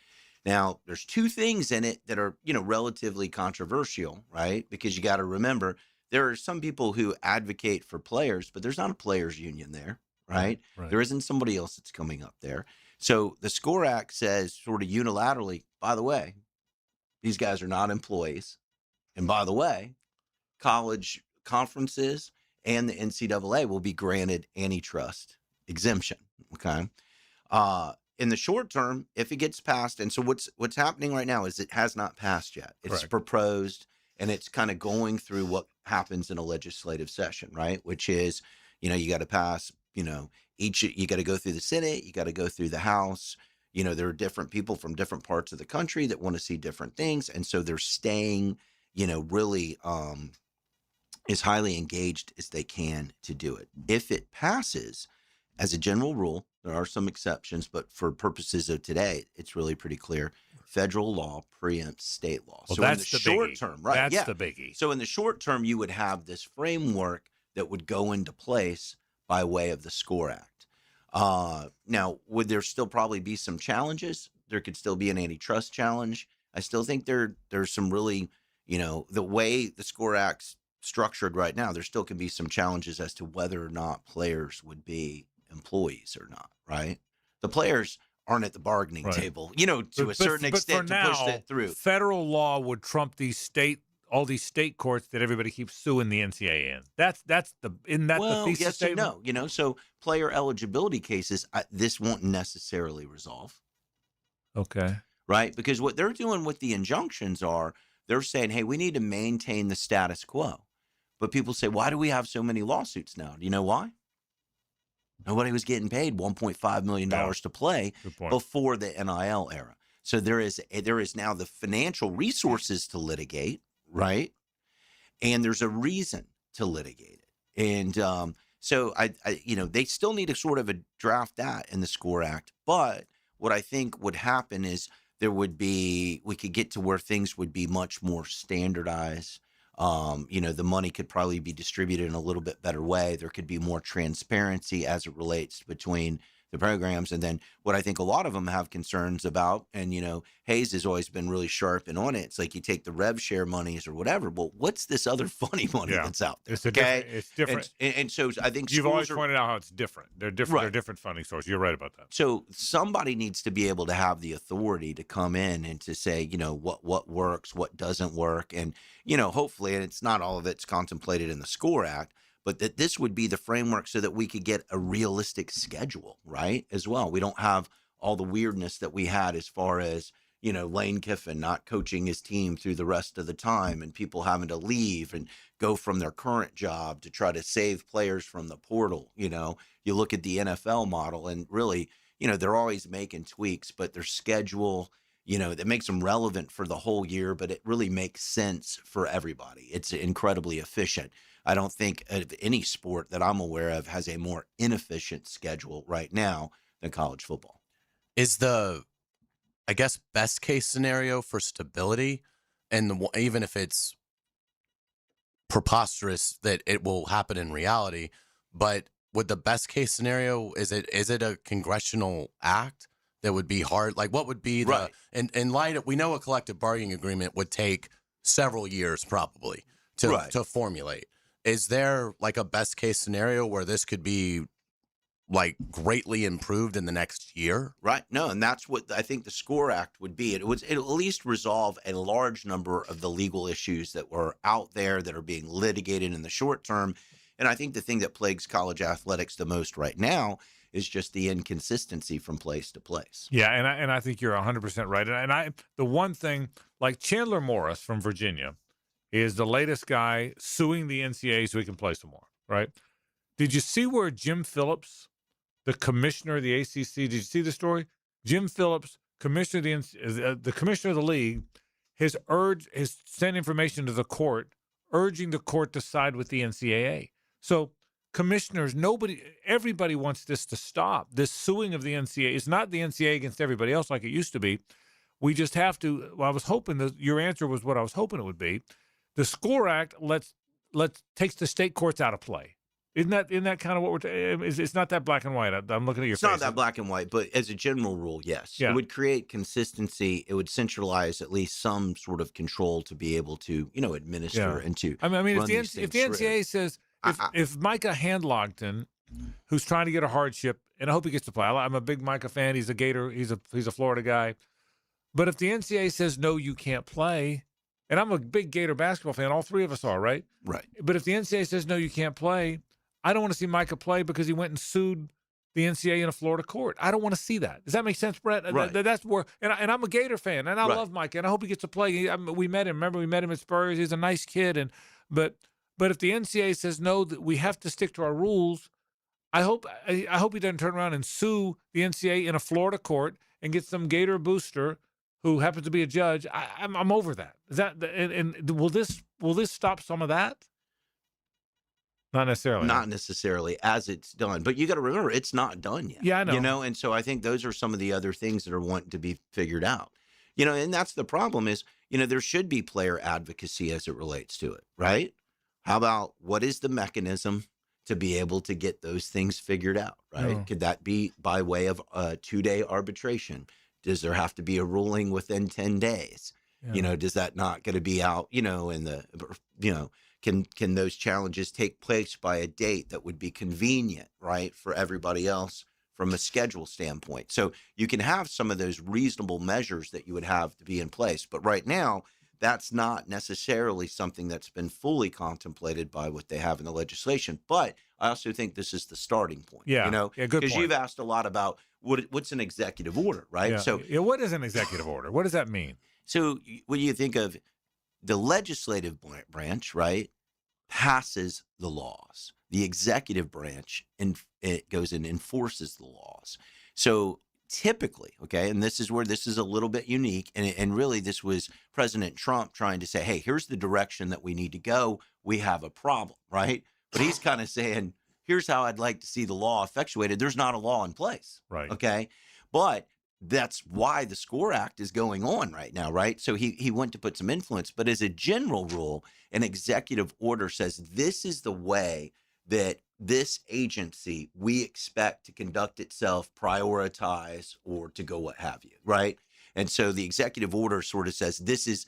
Speaker 17: Now, there's two things in it that are, relatively controversial, right? Because you got to remember, there are some people who advocate for players, but there's not a players union there, right? There isn't somebody else that's coming up there. So the SCORE Act says sort of unilaterally, by the way, these guys are not employees. And by the way, college conferences and the NCAA will be granted antitrust exemption, okay? In the short term, if it gets passed, and so what's happening right now is it has not passed yet. It's proposed, and it's kind of going through what happens in a legislative session, right? Which is, you got to pass, you got to go through the Senate, you got to go through the House. There are different people from different parts of the country that want to see different things, and so they're staying, really as highly engaged as they can to do it. If it passes, as a general rule, there are some exceptions, but for purposes of today, it's really pretty clear. Federal law preempts state law.
Speaker 2: Well,
Speaker 17: so
Speaker 2: that's
Speaker 17: in the short term, right?
Speaker 2: That's the biggie.
Speaker 17: So in the short term, you would have this framework that would go into place by way of the SCORE Act. Now, would there still probably be some challenges? There could still be an antitrust challenge. I still think there's some really, the way the SCORE Act's structured right now, there still can be some challenges as to whether or not players would be employees or not, right? The players aren't at the bargaining table, to a certain extent to push that through.
Speaker 2: Federal law would trump all these state courts that everybody keeps suing the NCAA in. Isn't that the thesis
Speaker 17: yes
Speaker 2: statement?
Speaker 17: and no. So player eligibility cases, this won't necessarily resolve.
Speaker 2: Okay.
Speaker 17: Right? Because what they're doing with the injunctions they're saying, hey, we need to maintain the status quo. But people say, why do we have so many lawsuits now? Do you know why? Nobody was getting paid $1.5 million to play before the NIL era. So there is now the financial resources to litigate, right? And there's a reason to litigate it. And so they still need to sort of draft that in the SCORE Act. But what I think would happen is we could get to where things would be much more standardized. The money could probably be distributed in a little bit better way. There could be more transparency as it relates between the programs. And then what I think a lot of them have concerns about, and, Hayes has always been really sharp and on it. It's like you take the rev share monies or whatever. Well, what's this other funny money that's out there?
Speaker 2: It's different.
Speaker 17: And so I think
Speaker 2: you've always pointed out how it's different. They're different. They're different funding sources. You're right about that.
Speaker 17: So somebody needs to be able to have the authority to come in and to say, what works, what doesn't work. And, hopefully, and it's not all of it's contemplated in the SCORE Act, but that this would be the framework so that we could get a realistic schedule, right, as well. We don't have all the weirdness that we had as far as, Lane Kiffin not coaching his team through the rest of the time and people having to leave and go from their current job to try to save players from the portal. You look at the NFL model and really, they're always making tweaks, but their schedule, that makes them relevant for the whole year, but it really makes sense for everybody. It's incredibly efficient. I don't think any sport that I'm aware of has a more inefficient schedule right now than college football.
Speaker 3: Is the, best case scenario for stability, and even if it's preposterous that it will happen in reality, but would the best case scenario, is it a congressional act that would be hard? Like, what would be the, in light of, we know a collective bargaining agreement would take several years probably to formulate. Is there like a best case scenario where this could be like greatly improved in the next year?
Speaker 17: Right. No, and that's what I think the SCORE Act would be. It'll at least resolve a large number of the legal issues that were out there that are being litigated in the short term. And I think the thing that plagues college athletics the most right now is just the inconsistency from place to place.
Speaker 2: Yeah, and I think you're 100% right. And the one thing, like Chandler Morris from Virginia is the latest guy suing the NCAA so he can play some more, right? Did you see where Jim Phillips, the commissioner of the ACC, did you see the story? Jim Phillips, commissioner of the commissioner of the league, has sent information to the court, urging the court to side with the NCAA. So commissioners, everybody wants this to stop. This suing of the NCAA. It's not the NCAA against everybody else like it used to be. We just have to. Well, I was hoping that your answer was what I was hoping it would be. The SCORE Act takes the state courts out of play. Isn't that kind of what we're? It's not that black and white. I'm looking at your face.
Speaker 17: It's not that black and white, but as a general rule, yes, it would create consistency. It would centralize at least some sort of control to be able to, administer and to.
Speaker 2: I mean, if the NCAA says if Micah Handlogton, who's trying to get a hardship, and I hope he gets to play. I'm a big Micah fan. He's a Gator. He's a Florida guy. But if the NCAA says no, you can't play. And I'm a big Gator basketball fan. All three of us are, right?
Speaker 17: Right.
Speaker 2: But if the NCAA says no, you can't play, I don't want to see Micah play because he went and sued the NCAA in a Florida court. I don't want to see that. Does that make sense, Brett?
Speaker 17: Right.
Speaker 2: That's where, and I'm a Gator fan, and I love Micah, and I hope he gets to play. We met him. Remember, we met him at Spurs. He's a nice kid, but if the NCAA says no, that we have to stick to our rules, I hope he doesn't turn around and sue the NCAA in a Florida court and get some Gator booster who happens to be a judge. I'm over that. Is that and will this stop some of that? Not necessarily.
Speaker 17: Not necessarily as it's done. But you got to remember, it's not done yet.
Speaker 2: Yeah, I know.
Speaker 17: And so I think those are some of the other things that are wanting to be figured out. And that's the problem is, there should be player advocacy as it relates to it, right? How about what is the mechanism to be able to get those things figured out, right?
Speaker 2: Oh.
Speaker 17: Could that be by way of a 2-day arbitration? Does there have to be a ruling within 10 days? You know, does that not going to be out, you know, in the, you know, can those challenges take place by a date that would be convenient, right, for everybody else from a schedule standpoint? So you can have some of those reasonable measures that you would have to be in place. But right now, that's not necessarily something that's been fully contemplated by what they have in the legislation. But I also think this is the starting point.
Speaker 2: Yeah.
Speaker 17: You know,
Speaker 2: Yeah, good
Speaker 17: because
Speaker 2: point.
Speaker 17: you've asked a lot about what's an executive order, right?
Speaker 2: Yeah.
Speaker 17: So
Speaker 2: yeah, what is an executive order? What does that mean?
Speaker 17: So when you think of the legislative branch, right, passes the laws. The executive branch, it goes and enforces the laws. So typically, okay, and this is where this is a little bit unique, and really this was President Trump trying to say, hey, here's the direction that we need to go. We have a problem, right? But he's kind of saying, here's how I'd like to see the law effectuated. There's not a law in place,
Speaker 2: right?
Speaker 17: Okay, but that's why the SCORE Act is going on right now, right? So he went to put some influence. But as a general rule, an executive order says this is the way that this agency we expect to conduct itself, prioritize, or to go what have you, right? And so the executive order sort of says this is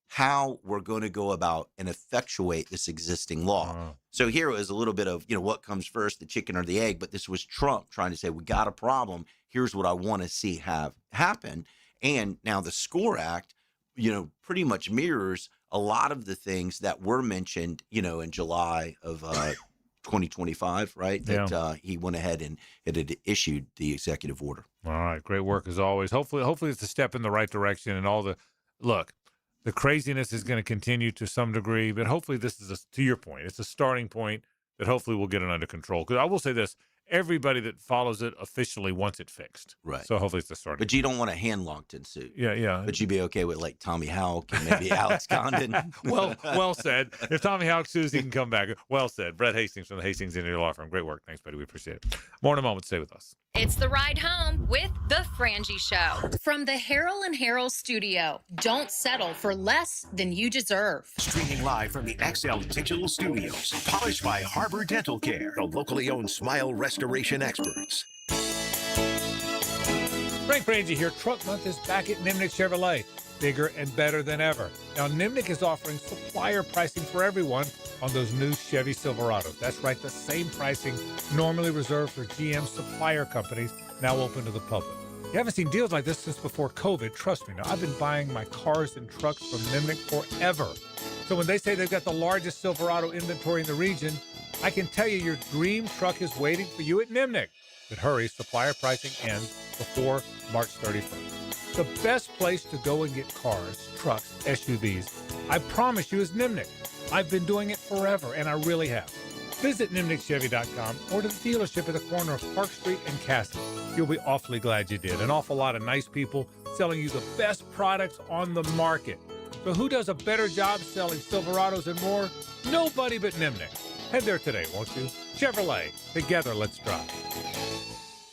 Speaker 17: how we're going to go about and effectuate this existing law. So here it was a little bit of, you know, what comes first, the chicken or the egg, but this was Trump trying to say, we got a problem. Here's what I want to see have happen. And now the SCORE Act, you know, pretty much mirrors a lot of the things that were mentioned, you know, in July of 2025, right? That he went ahead and it had issued the executive order.
Speaker 2: All right. Great work as always. Hopefully it's a step in the right direction, and all the look. The craziness is going to continue to some degree, but hopefully this is, to your point, it's a starting point that hopefully we'll get it under control. Because I will say this, everybody that follows it officially wants it fixed.
Speaker 17: Right.
Speaker 2: So hopefully it's the starting
Speaker 17: But you don't want a hand Longton suit.
Speaker 2: Yeah.
Speaker 17: But you'd be okay with like Tommy Houck and maybe Alex Condon.
Speaker 2: Well said. If Tommy Houck sues, he can come back. Well said. Brett Hastings from the Hastings Engineering Law Firm. Great work. Thanks, buddy. We appreciate it. More in a moment. Stay with us.
Speaker 1: It's the ride home with the Frangie Show from the Harrell and Harrell studio. Don't settle for less than you deserve.
Speaker 5: Streaming live from the XL Digital Studios. Polished by Harbor Dental Care, the locally owned smile restoration experts.
Speaker 2: Frank Frangie here. Truck Month is back at Nimnik Chevrolet. Bigger and better than ever. Now, Nimnik is offering supplier pricing for everyone on those new Chevy Silverados. That's right, the same pricing normally reserved for GM supplier companies, now open to the public. You haven't seen deals like this since before COVID. Trust me. Now, I've been buying my cars and trucks from Nimnik forever. So when they say they've got the largest Silverado inventory in the region, I can tell you your dream truck is waiting for you at Nimnik. But hurry, supplier pricing ends before March 31st. The best place to go and get cars, trucks, SUVs, I promise you, is Nimnik. I've been doing it forever, and I really have. Visit NimnikChevy.com or to the dealership at the corner of Park Street and Cassidy. You'll be awfully glad you did. An awful lot of nice people selling you the best products on the market. So who does a better job selling Silverados and more? Nobody but Nimnik. Head there today, won't you? Chevrolet. Together, let's drive.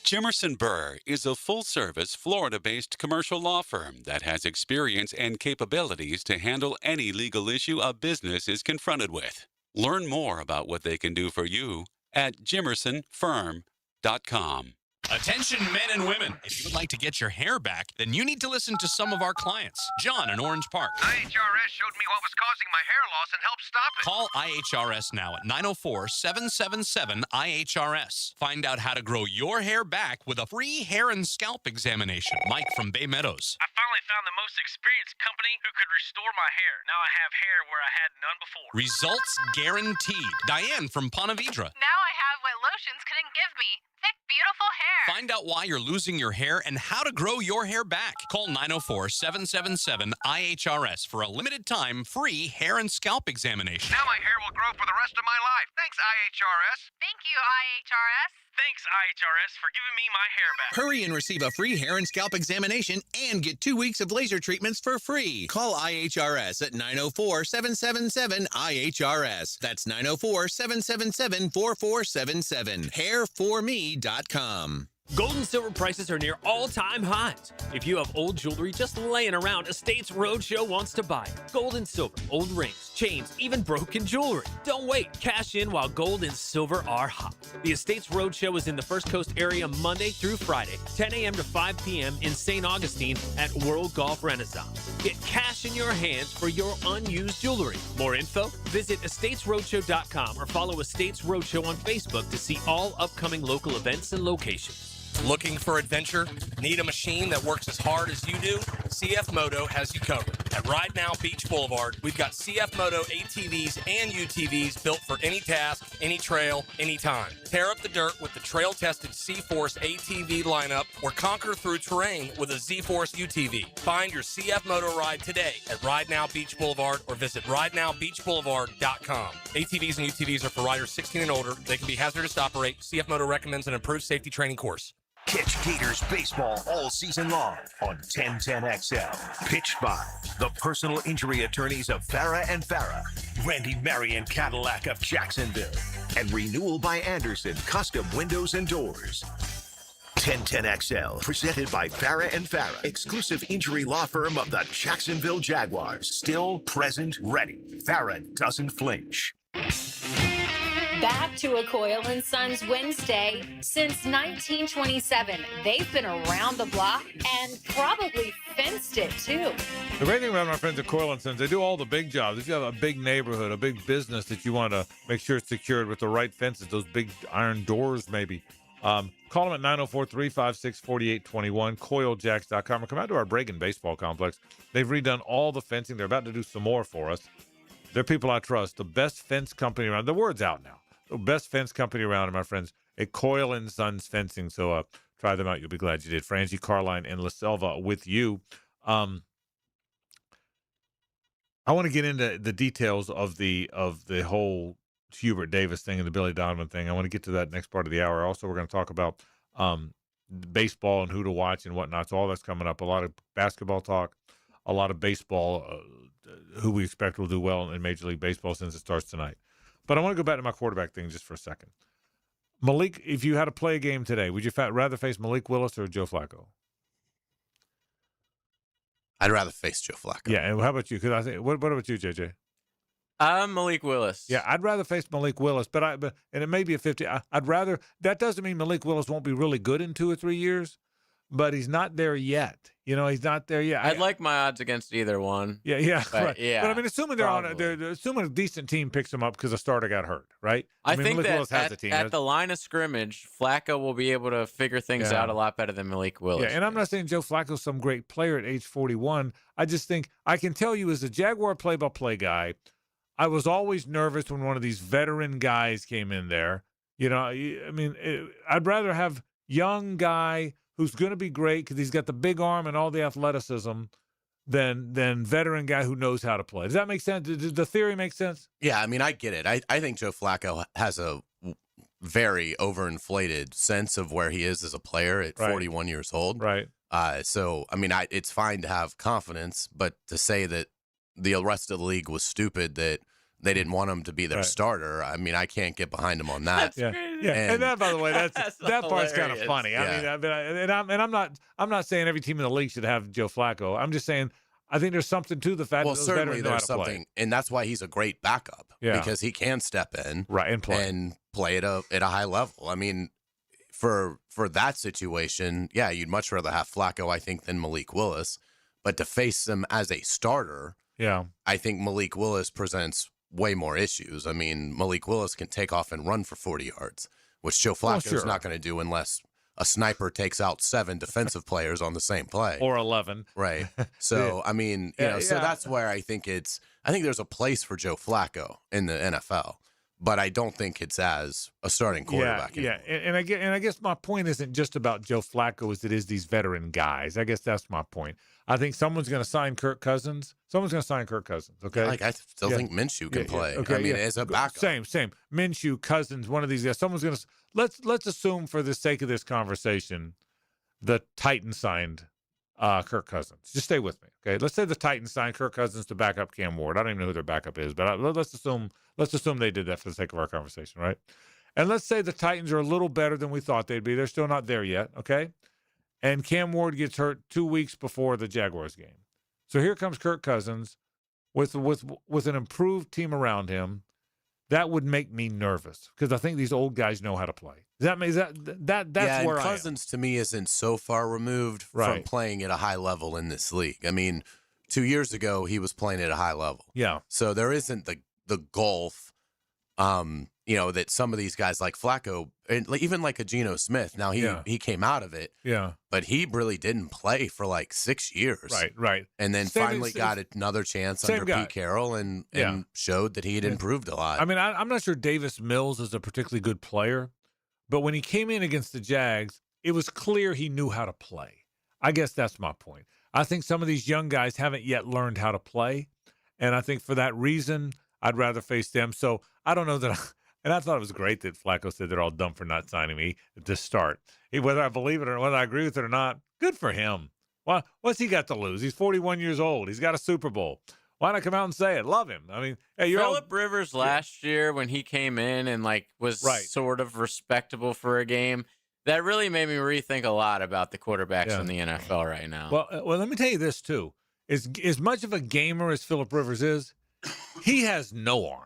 Speaker 18: Jimerson Burr is a full-service, Florida-based commercial law firm that has experience and capabilities to handle any legal issue a business is confronted with. Learn more about what they can do for you at jimersonfirm.com.
Speaker 19: Attention men and women, if you would like to get your hair back, then you need to listen to some of our clients. John in Orange Park.
Speaker 20: IHRS showed me what was causing my hair loss and helped stop it.
Speaker 19: Call IHRS now at 904-777-IHRS. Find out how to grow your hair back with a free hair and scalp examination. Mike from Bay Meadows.
Speaker 20: I finally found the most experienced company who could restore my hair. Now I have hair where I had none before.
Speaker 19: Results guaranteed. Diane from Ponte Vedra.
Speaker 21: Now I have what lotions couldn't give me. Thick, beautiful hair.
Speaker 19: Find out why you're losing your hair and how to grow your hair back. Call 904-777-IHRS for a limited time free hair and scalp examination.
Speaker 20: Now my hair will grow for the rest of my life. Thanks, IHRS.
Speaker 21: Thank you, IHRS.
Speaker 20: Thanks, IHRS, for giving me my hair back.
Speaker 19: Hurry and receive a free hair and scalp examination and get 2 weeks of laser treatments for free. Call IHRS at 904-777-IHRS. That's 904-777-4477. Hairforme.com.
Speaker 10: Gold and silver prices are near all-time highs. If you have old jewelry just laying around, Estates Roadshow wants to buy it. Gold and silver, old rings, chains, even broken jewelry. Don't wait. Cash in while gold and silver are hot. The Estates Roadshow is in the First Coast area Monday through Friday, 10 a.m. to 5 p.m. in St. Augustine at World Golf Renaissance. Get cash in your hands for your unused jewelry. More info? Visit estatesroadshow.com or follow Estates Roadshow on Facebook to see all upcoming local events and locations.
Speaker 4: Looking for adventure? Need a machine that works as hard as you do? CF Moto has you covered. At Ride Now Beach Boulevard, we've got CF Moto ATVs and UTVs built for any task, any trail, anytime. Tear up the dirt with the trail-tested C-Force ATV lineup or conquer through terrain with a Z-Force UTV. Find your CF Moto ride today at Ride Now Beach Boulevard or visit ridenowbeachboulevard.com. ATVs and UTVs are for riders 16 and older. They can be hazardous to operate. CF Moto recommends an improved safety training course.
Speaker 5: Catch Gators baseball all season long on 1010XL. Pitched by the personal injury attorneys of Farah and Farah, Randy Marion Cadillac of Jacksonville, and Renewal by Anderson Custom Windows and Doors. 1010XL, presented by Farah and Farah, exclusive injury law firm of the Jacksonville Jaguars. Still present, ready. Farah doesn't flinch.
Speaker 1: Back to a Coyle & Sons Wednesday. Since 1927, they've been around the block and probably fenced it, too.
Speaker 2: The great thing about my friends at Coyle & Sons, they do all the big jobs. If you have a big neighborhood, a big business that you want to make sure it's secured with the right fences, those big iron doors maybe, call them at 904-356-4821, CoyleJacks.com, or come out to our Bregan Baseball Complex. They've redone all the fencing. They're about to do some more for us. They're people I trust. The best fence company around. The word's out now. The best fence company around, my friends, at Coyle & Sons Fencing. So try them out. You'll be glad you did. Frangie, Carline, and La Selva with you. I want to get into the details of the whole Hubert Davis thing and the Billy Donovan thing. I want to get to that next part of the hour. Also, we're going to talk about baseball and who to watch and whatnot. So all that's coming up. A lot of basketball talk, a lot of baseball, who we expect will do well in Major League Baseball since it starts tonight. But I want to go back to my quarterback thing just for a second. Malik, if you had to play a game today, would you rather face Malik Willis or Joe Flacco?
Speaker 3: I'd rather face Joe Flacco.
Speaker 2: Yeah, and how about you? Because I think, what about you, JJ?
Speaker 16: Malik Willis.
Speaker 2: Yeah, I'd rather face Malik Willis, but and it may be a 50. I'd rather. That doesn't mean Malik Willis won't be really good in 2 or 3 years, but he's not there yet. He's not there yet.
Speaker 16: I'd like my odds against either one.
Speaker 2: Yeah,
Speaker 16: but,
Speaker 2: right.
Speaker 16: Yeah,
Speaker 2: but I mean, assuming they're assuming a decent team picks them up because a starter got hurt, right?
Speaker 16: I
Speaker 2: mean,
Speaker 16: think
Speaker 2: Malik
Speaker 16: that
Speaker 2: Willis has a team.
Speaker 16: at the line of scrimmage, Flacco will be able to figure things out a lot better than Malik Willis.
Speaker 2: Yeah, and I'm not saying Joe Flacco's some great player at age 41. I just think I can tell you as a Jaguar play-by-play guy, I was always nervous when one of these veteran guys came in there. I mean, I'd rather have young guy who's going to be great because he's got the big arm and all the athleticism than veteran guy who knows how to play. Does that make sense? Does the theory make sense?
Speaker 3: Yeah, I mean, I get it. I think Joe Flacco has a very overinflated sense of where he is as a player at 41 years old.
Speaker 2: Right.
Speaker 3: So, I mean, it's fine to have confidence, but to say that the rest of the league was stupid that they didn't want him to be their starter. I mean, I can't get behind him on that.
Speaker 2: Yeah. And that, by the way, that part's kind of funny.
Speaker 3: Yeah.
Speaker 2: I mean, I'm not saying every team in the league should have Joe Flacco. I'm just saying I think there's something to the fact that those veterans know how to play.
Speaker 3: And that's why he's a great backup.
Speaker 2: Yeah.
Speaker 3: Because he can step in
Speaker 2: and
Speaker 3: play at a high level. I mean, for that situation, yeah, you'd much rather have Flacco, I think, than Malik Willis. But to face him as a starter, I think Malik Willis presents way more issues. I mean, Malik Willis can take off and run for 40 yards, which Joe Flacco's not going to do unless a sniper takes out 7 defensive players on the same play.
Speaker 2: Or 11.
Speaker 3: Right. So, I mean, so that's where I think there's a place for Joe Flacco in the NFL, but I don't think it's as a starting quarterback anymore.
Speaker 2: And I guess my point isn't just about Joe Flacco as it is these veteran guys. I guess that's my point. I think someone's going to sign Kirk Cousins. Okay.
Speaker 3: I still think Minshew can play.
Speaker 2: Okay.
Speaker 3: I mean, as a backup.
Speaker 2: Same. Minshew, Cousins, one of these guys. Someone's going to let's assume for the sake of this conversation, the Titans signed Kirk Cousins. Just stay with me, okay? Let's say the Titans signed Kirk Cousins to back up Cam Ward. I don't even know who their backup is, but let's assume they did that for the sake of our conversation, right? And let's say the Titans are a little better than we thought they'd be. They're still not there yet, okay? And Cam Ward gets hurt 2 weeks before the Jaguars game. So here comes Kirk Cousins with an improved team around him. That would make me nervous because I think these old guys know how to play. That's where I am.
Speaker 3: Cousins to me isn't so far removed from playing at a high level in this league. I mean, 2 years ago he was playing at a high level.
Speaker 2: Yeah.
Speaker 3: So there isn't the gulf, that some of these guys like Flacco, and even like a Geno Smith. Now he came out of it.
Speaker 2: Yeah.
Speaker 3: But he really didn't play for like 6 years.
Speaker 2: Right.
Speaker 3: And then finally got another chance under Pete Carroll and showed that he had improved a lot.
Speaker 2: I mean, I'm not sure Davis Mills is a particularly good player, but when he came in against the Jags, it was clear he knew how to play. I guess that's my point. I think some of these young guys haven't yet learned how to play, and I think for that reason, I'd rather face them. So I don't know that and I thought it was great that Flacco said they're all dumb for not signing me at this start. Whether I believe it or whether I agree with it or not, good for him. Well, what's he got to lose? He's 41 years old. He's got a Super Bowl. Why not come out and say it? Love him. I mean, hey,
Speaker 6: Phillip Rivers last year when he came in and was sort of respectable for a game, that really made me rethink a lot about the quarterbacks in the NFL right now.
Speaker 2: Well, let me tell you this too. As much of a gamer as Phillip Rivers is, he has no arm.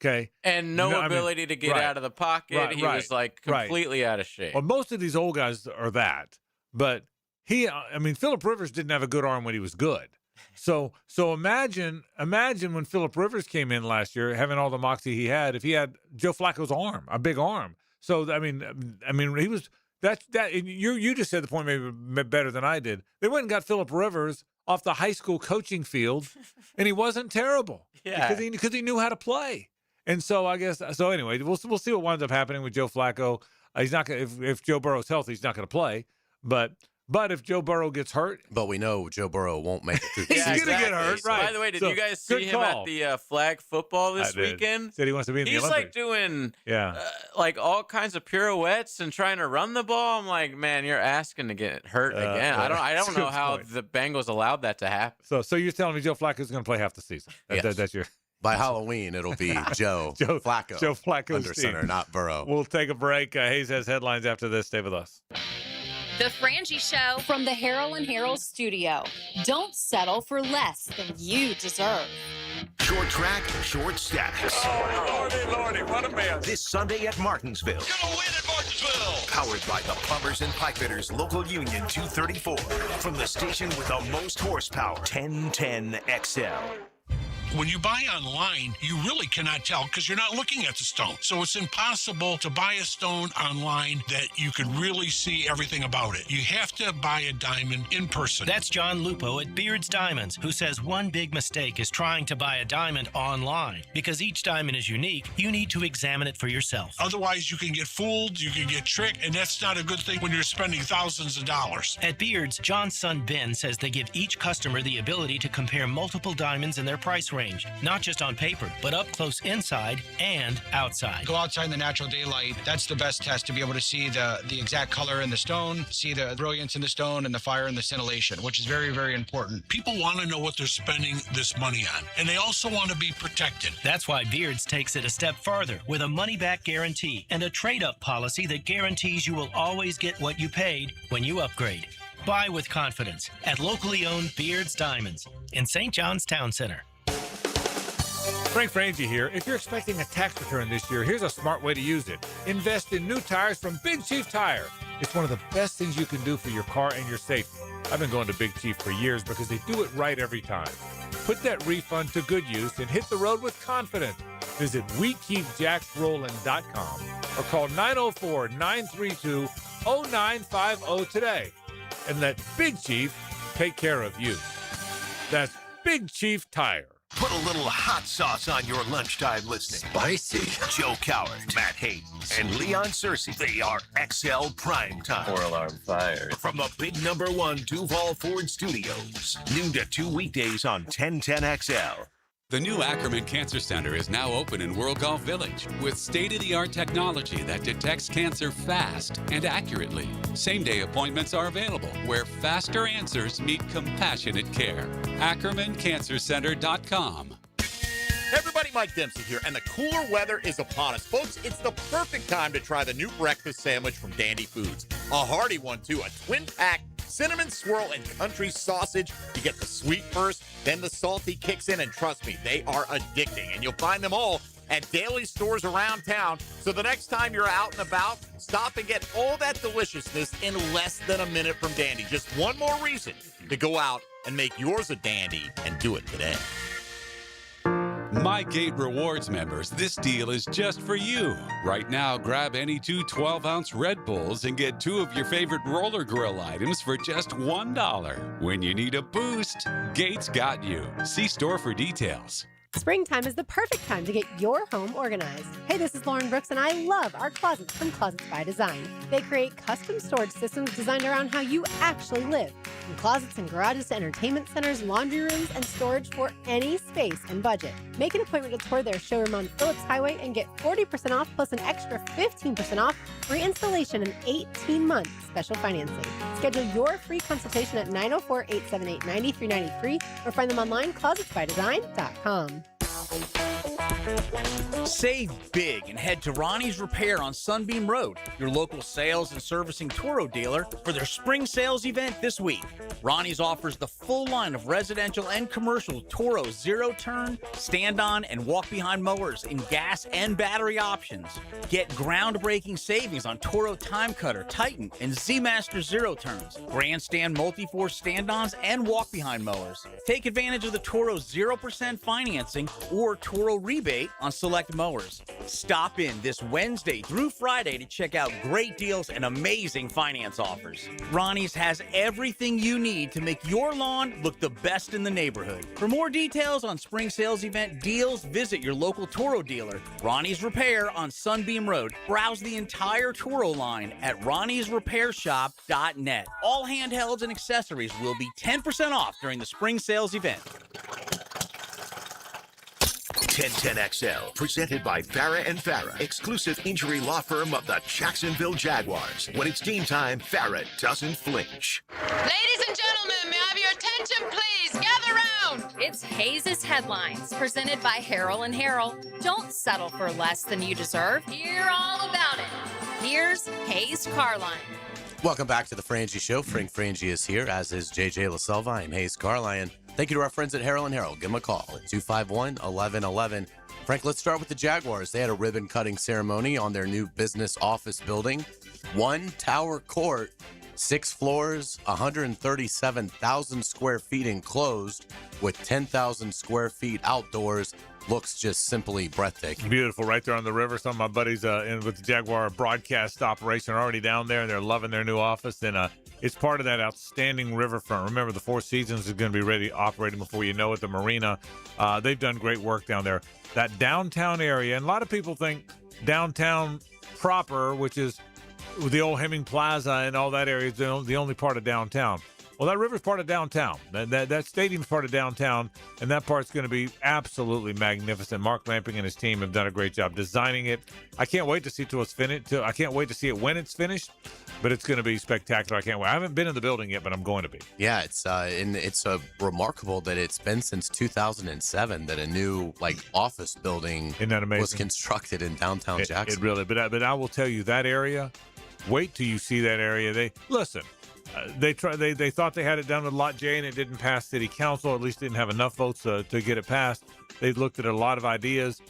Speaker 2: Okay.
Speaker 6: And no ability to get out of the pocket. He was completely out of shape.
Speaker 2: Well, most of these old guys are that. But Phillip Rivers didn't have a good arm when he was good. So imagine when Phillip Rivers came in last year, having all the moxie he had, if he had Joe Flacco's arm, a big arm. So he was that you just said the point maybe better than I did. They went and got Phillip Rivers off the high school coaching field, and he wasn't terrible.
Speaker 6: Yeah.
Speaker 2: Because he knew how to play. And so I guess anyway, we'll see what winds up happening with Joe Flacco. He's not gonna, if Joe Burrow's healthy, he's not going to play. But if Joe Burrow gets hurt,
Speaker 3: but we know Joe Burrow won't make it through the
Speaker 2: he's
Speaker 3: season.
Speaker 2: going to get hurt. Right.
Speaker 6: By the way, did you guys see him at the flag football this weekend?
Speaker 2: Said he wants to be in the Olympics.
Speaker 6: He's doing all kinds of pirouettes and trying to run the ball. I'm like, man, you're asking to get hurt again. I don't know how the Bengals allowed that to happen.
Speaker 2: So you're telling me Joe Flacco's going to play half the season? That's your.
Speaker 3: By Halloween, it'll be Joe Flacco.
Speaker 2: Joe Flacco's
Speaker 3: under center, not Burrow.
Speaker 2: We'll take a break. Hayes has headlines after this. Stay with us.
Speaker 1: The Frangie Show from the Harold and Harold studio. Don't settle for less than you deserve.
Speaker 5: Short track, short stacks.
Speaker 2: Oh, Lordy, what a mess.
Speaker 5: This Sunday at Martinsville.
Speaker 20: Gonna win at Martinsville.
Speaker 5: Powered by the Plumbers and Pipefitters Local Union 234. From the station with the most horsepower, 1010 XL.
Speaker 22: When you buy online, you really cannot tell because you're not looking at the stone. So it's impossible to buy a stone online that you could really see everything about it. You have to buy a diamond in person.
Speaker 23: That's John Lupo at Beard's Diamonds, who says one big mistake is trying to buy a diamond online. Because each diamond is unique, you need to examine it for yourself.
Speaker 22: Otherwise, you can get fooled, you can get tricked, and that's not a good thing when you're spending thousands of dollars.
Speaker 23: At Beard's, John's son Ben says they give each customer the ability to compare multiple diamonds in their price range, not just on paper, but up close inside and outside.
Speaker 24: Go outside in the natural daylight. That's the best test to be able to see the exact color in the stone, see the brilliance in the stone, and the fire and the scintillation, which is very, very important.
Speaker 22: People want to know what they're spending this money on, and they also want to be protected.
Speaker 23: That's why Beard's takes it a step farther with a money-back guarantee and a trade-up policy that guarantees you will always get what you paid when you upgrade. Buy with confidence at locally owned Beard's Diamonds in St. John's Town Center.
Speaker 2: Frank Frangie here. If you're expecting a tax return this year, here's a smart way to use it. Invest in new tires from Big Chief Tire. It's one of the best things you can do for your car and your safety. I've been going to Big Chief for years because they do it right every time. Put that refund to good use and hit the road with confidence. Visit WeKeepJacksRollin.com or call 904-932-0950 today and let Big Chief take care of you. That's Big Chief Tire.
Speaker 5: Put a little hot sauce on your lunchtime listening.
Speaker 17: Spicy.
Speaker 5: Joe Coward, Matt Hayden, and Leon Searcy. They are XL Prime Time.
Speaker 10: 4-alarm fire.
Speaker 5: From the big #1 Duval Ford Studios. Noon to 2 weekdays on 1010 XL.
Speaker 18: The new Ackerman Cancer Center is now open in World Golf Village with state-of-the-art technology that detects cancer fast and accurately. Same-day appointments are available where faster answers meet compassionate care. AckermanCancerCenter.com.
Speaker 7: Everybody, Mike Dempsey here, and the cooler weather is upon us. Folks, it's the perfect time to try the new breakfast sandwich from Dandy Foods. A hearty one, too. A twin-pack cinnamon swirl and country sausage. You get the sweet first, then the salty kicks in, and trust me, they are addicting. And you'll find them all at daily stores around town. So the next time you're out and about, stop and get all that deliciousness in less than a minute from Dandy. Just one more reason to go out and make yours a Dandy, and do it today.
Speaker 18: My Gate Rewards members, this deal is just for you. Right now, grab any 2 12-ounce Red Bulls and get 2 of your favorite roller grill items for just $1. When you need a boost, Gates got you. See store for details.
Speaker 8: Springtime is the perfect time to get your home organized. Hey, this is Lauren Brooks, and I love our closets from Closets by Design. They create custom storage systems designed around how you actually live. From closets and garages to entertainment centers, laundry rooms, and storage for any space and budget. Make an appointment to tour their showroom on Phillips Highway and get 40% off plus an extra 15% off free installation and 18 months special financing. Schedule your free consultation at 904-878-9393 or find them online, closetsbydesign.com.
Speaker 9: Save big and head to Ronnie's Repair on Sunbeam Road, your local sales and servicing Toro dealer, for their spring sales event this week. Ronnie's offers the full line of residential and commercial Toro zero-turn, stand-on, and walk-behind mowers in gas and battery options. Get groundbreaking savings on Toro Time Cutter, Titan, and Z-Master zero-turns, Grandstand multi-force stand-ons, and walk-behind mowers. Take advantage of the Toro 0% financing or Toro rebate on select mowers. Stop in this Wednesday through Friday to check out great deals and amazing finance offers. Ronnie's has everything you need to make your lawn look the best in the neighborhood. For more details on spring sales event deals, visit your local Toro dealer. Ronnie's Repair on Sunbeam Road. Browse the entire Toro line at ronniesrepairshop.net. All handhelds and accessories will be 10% off during the spring sales event.
Speaker 5: 1010XL, presented by Farah and Farah, exclusive injury law firm of the Jacksonville Jaguars. When it's team time, Farah doesn't flinch.
Speaker 1: Ladies and gentlemen, may I have your attention, please? Gather round. It's Hayes' Headlines, presented by Harrell and Harrell. Don't settle for less than you deserve. Hear all about it. Here's Hayes Carline.
Speaker 3: Welcome back to the Frangie Show. Frangie is here, as is JJ LaSelva. I'm Hayes Carline. Thank you to our friends at Harrell & Harrell. Give them a call at 251-1111. Frank, let's start with the Jaguars. They had a ribbon-cutting ceremony on their new business office building. 1 tower court, 6 floors, 137,000 square feet enclosed with 10,000 square feet outdoors. Looks just simply breathtaking.
Speaker 2: Beautiful, right there on the river. Some of my buddies with the Jaguar broadcast operation are already down there, and they're loving their new office. And it's part of that outstanding riverfront. Remember, the Four Seasons is going to be ready operating before you know it. The marina, they've done great work down there. That downtown area, and a lot of people think downtown proper, which is the old Hemming Plaza and all that area, is the only part of downtown. Well, that river's part of downtown. That stadium's part of downtown, and that part's going to be absolutely magnificent. Mark Lamping and his team have done a great job designing it. I can't wait to see it till it's finished. I can't wait to see it when it's finished, but it's going to be spectacular. I can't wait. I haven't been in the building yet, but I'm going to be.
Speaker 3: Yeah, it's remarkable that it's been since 2007 that a new office building was constructed in downtown Jackson.
Speaker 2: It really, but I will tell you, that area. Wait till you see that area. They thought they had it done with Lot J, and it didn't pass city council, or at least didn't have enough votes to get it passed. They looked at a lot of ideas.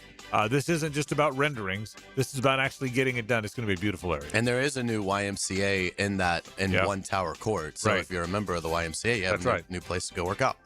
Speaker 2: This isn't just about renderings. This is about actually getting it done. It's going to be a beautiful area.
Speaker 3: And there is a new YMCA in 1 tower court. So if you're a member of the YMCA, you have a new place to go work out.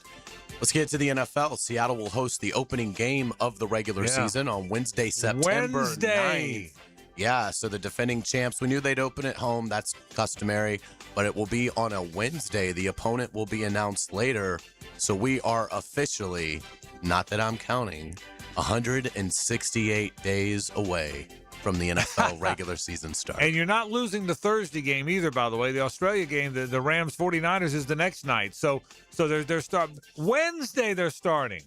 Speaker 3: Let's get to the NFL. Seattle will host the opening game of the regular season on Wednesday, September 9th. Yeah, so the defending champs, we knew they'd open at home. That's customary, but it will be on a Wednesday. The opponent will be announced later. So we are officially, not that I'm counting, 168 days away from the NFL regular season start.
Speaker 2: And you're not losing the Thursday game either, by the way. The Australia game, the Rams 49ers is the next night. So they're starting Wednesday. They're starting.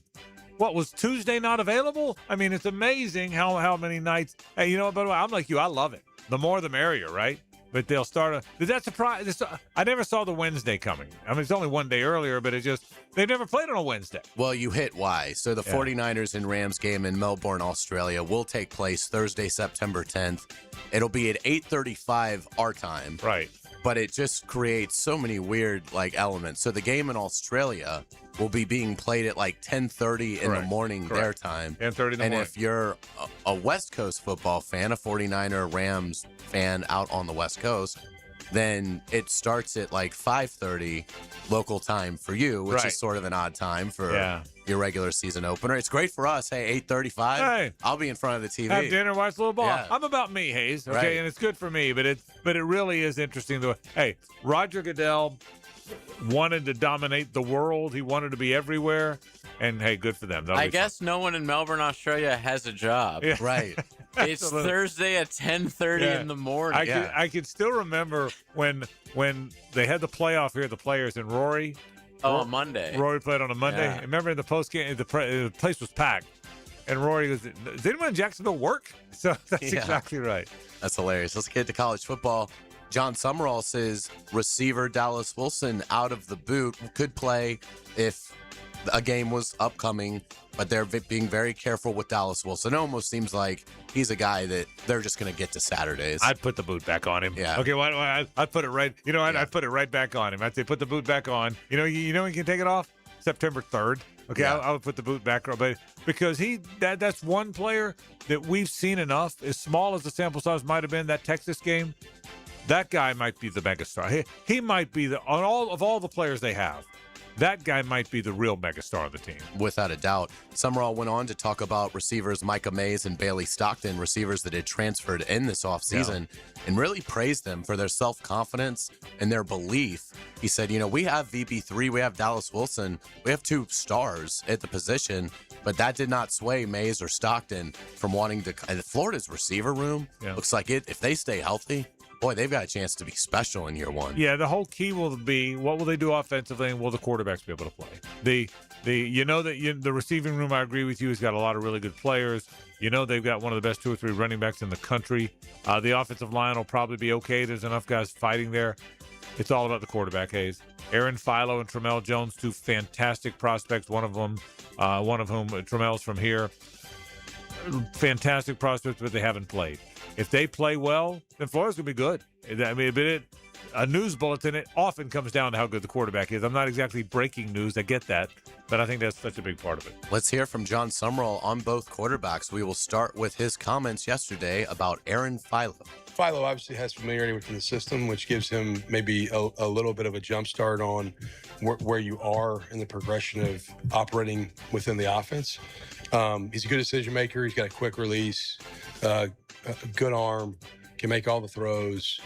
Speaker 2: What, was Tuesday not available? I mean, it's amazing how many nights. Hey, you know what, by the way, I'm like you. I love it. The more the merrier, right? but they'll start. Did that surprise? I never saw the Wednesday coming. I mean, it's only one day earlier, but they've never played on a Wednesday.
Speaker 3: Well, you hit why. So the 49ers and Rams game in Melbourne, Australia will take place Thursday, September 10th. It'll be at 8:35 our time.
Speaker 2: Right.
Speaker 3: But it just creates so many weird elements. So the game in Australia will be being played at 10:30 in the morning their time.
Speaker 2: 10:30 in the morning.
Speaker 3: And if you're a West Coast football fan, a 49er Rams fan out on the West Coast, then it starts at 5:30 local time for you, which is sort of an odd time for your regular season opener. It's great for us. Hey, 8:35.
Speaker 2: Hey,
Speaker 3: I'll be in front of the TV.
Speaker 2: Have dinner, watch a little ball.
Speaker 3: Yeah.
Speaker 2: I'm about me, Hayes. Okay,
Speaker 3: Right.
Speaker 2: and it's good for me, but it really is interesting. Hey, Roger Goodell wanted to dominate the world. He wanted to be everywhere, and hey, good for them.
Speaker 6: I guess no one in Melbourne, Australia, has a job.
Speaker 2: Yeah.
Speaker 3: Right.
Speaker 6: It's
Speaker 2: Absolutely.
Speaker 6: Thursday at 10:30 in the morning.
Speaker 2: I could still remember when they had the playoff here, the players, and Rory.
Speaker 6: On Monday.
Speaker 2: Rory played on a Monday.
Speaker 6: Yeah.
Speaker 2: Remember in the post game, the place was packed, and Rory goes, "Does anyone in Jacksonville work?" So that's exactly right.
Speaker 3: That's hilarious. Let's get to college football. John Summerall says receiver Dallas Wilson out of the boot could play if a game was upcoming, but they're being very careful with Dallas Wilson. It almost seems like he's a guy that they're just going to get to Saturdays.
Speaker 2: I'd put the boot back on him.
Speaker 3: Yeah.
Speaker 2: Okay. I'd put it right. I'd put it right back on him. I'd say put the boot back on. You know when you can take it off? September 3rd. Okay.
Speaker 3: Yeah.
Speaker 2: I would put the boot back on, but because that's one player that we've seen enough. As small as the sample size might have been, that Texas game, that guy might be the megastar. He might be on all the players they have. That guy might be the real megastar of the team.
Speaker 3: Without a doubt. Summerall went on to talk about receivers Micah Mays and Bailey Stockton, receivers that had transferred in this offseason, and really praised them for their self-confidence and their belief. He said, we have VB3, we have Dallas Wilson, we have 2 stars at the position, but that did not sway Mays or Stockton from wanting to. And Florida's receiver room looks like if they stay healthy, boy, they've got a chance to be special in year one.
Speaker 2: Yeah, the whole key will be what will they do offensively, and will the quarterbacks be able to play? The receiving room, I agree with you, has got a lot of really good players. They've got one of the best 2 or 3 running backs in the country. The offensive line will probably be okay. There's enough guys fighting there. It's all about the quarterback, Hayes. Aaron Philo and Tramel Jones, 2 fantastic prospects. One of whom, Tramel's from here. Fantastic prospects, but they haven't played. If they play well, then Florida's going to be good. I mean, a news bulletin, it often comes down to how good the quarterback is. I'm not exactly breaking news. I get that, but I think that's such a big part of it.
Speaker 3: Let's hear from John Summerall on both quarterbacks. We will start with his comments yesterday about Aaron Philo.
Speaker 11: Philo obviously has familiarity within the system, which gives him maybe a little bit of a jump start on where you are in the progression of operating within the offense. He's a good decision maker. He's got a quick release, a good arm, can make all the throws,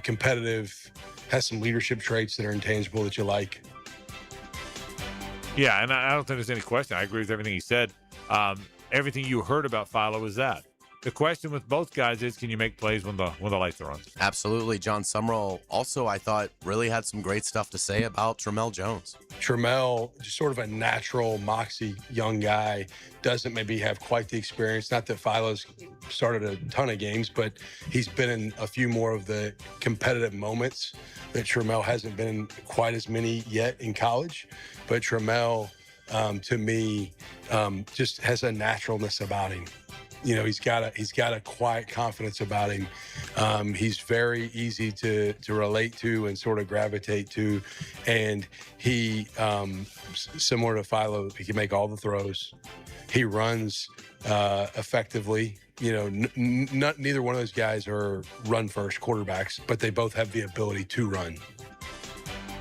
Speaker 11: competitive, has some leadership traits that are intangible that you like.
Speaker 2: Yeah, and I don't think there's any question. I agree with everything he said. Everything you heard about Philo is that. The question with both guys is, can you make plays when the lights are on?
Speaker 3: Absolutely. John Summerall also, I thought, really had some great stuff to say about Tramel Jones.
Speaker 11: Tramel, just sort of a natural, moxie young guy, doesn't maybe have quite the experience. Not that Philo's started a ton of games, but he's been in a few more of the competitive moments that Tramel hasn't been in quite as many yet in college. But Tramel, to me, just has a naturalness about him. He's got a quiet confidence about him. He's very easy to relate to and sort of gravitate to. And he, similar to Philo, he can make all the throws. He runs effectively. Neither one of those guys are run-first quarterbacks, but they both have the ability to run.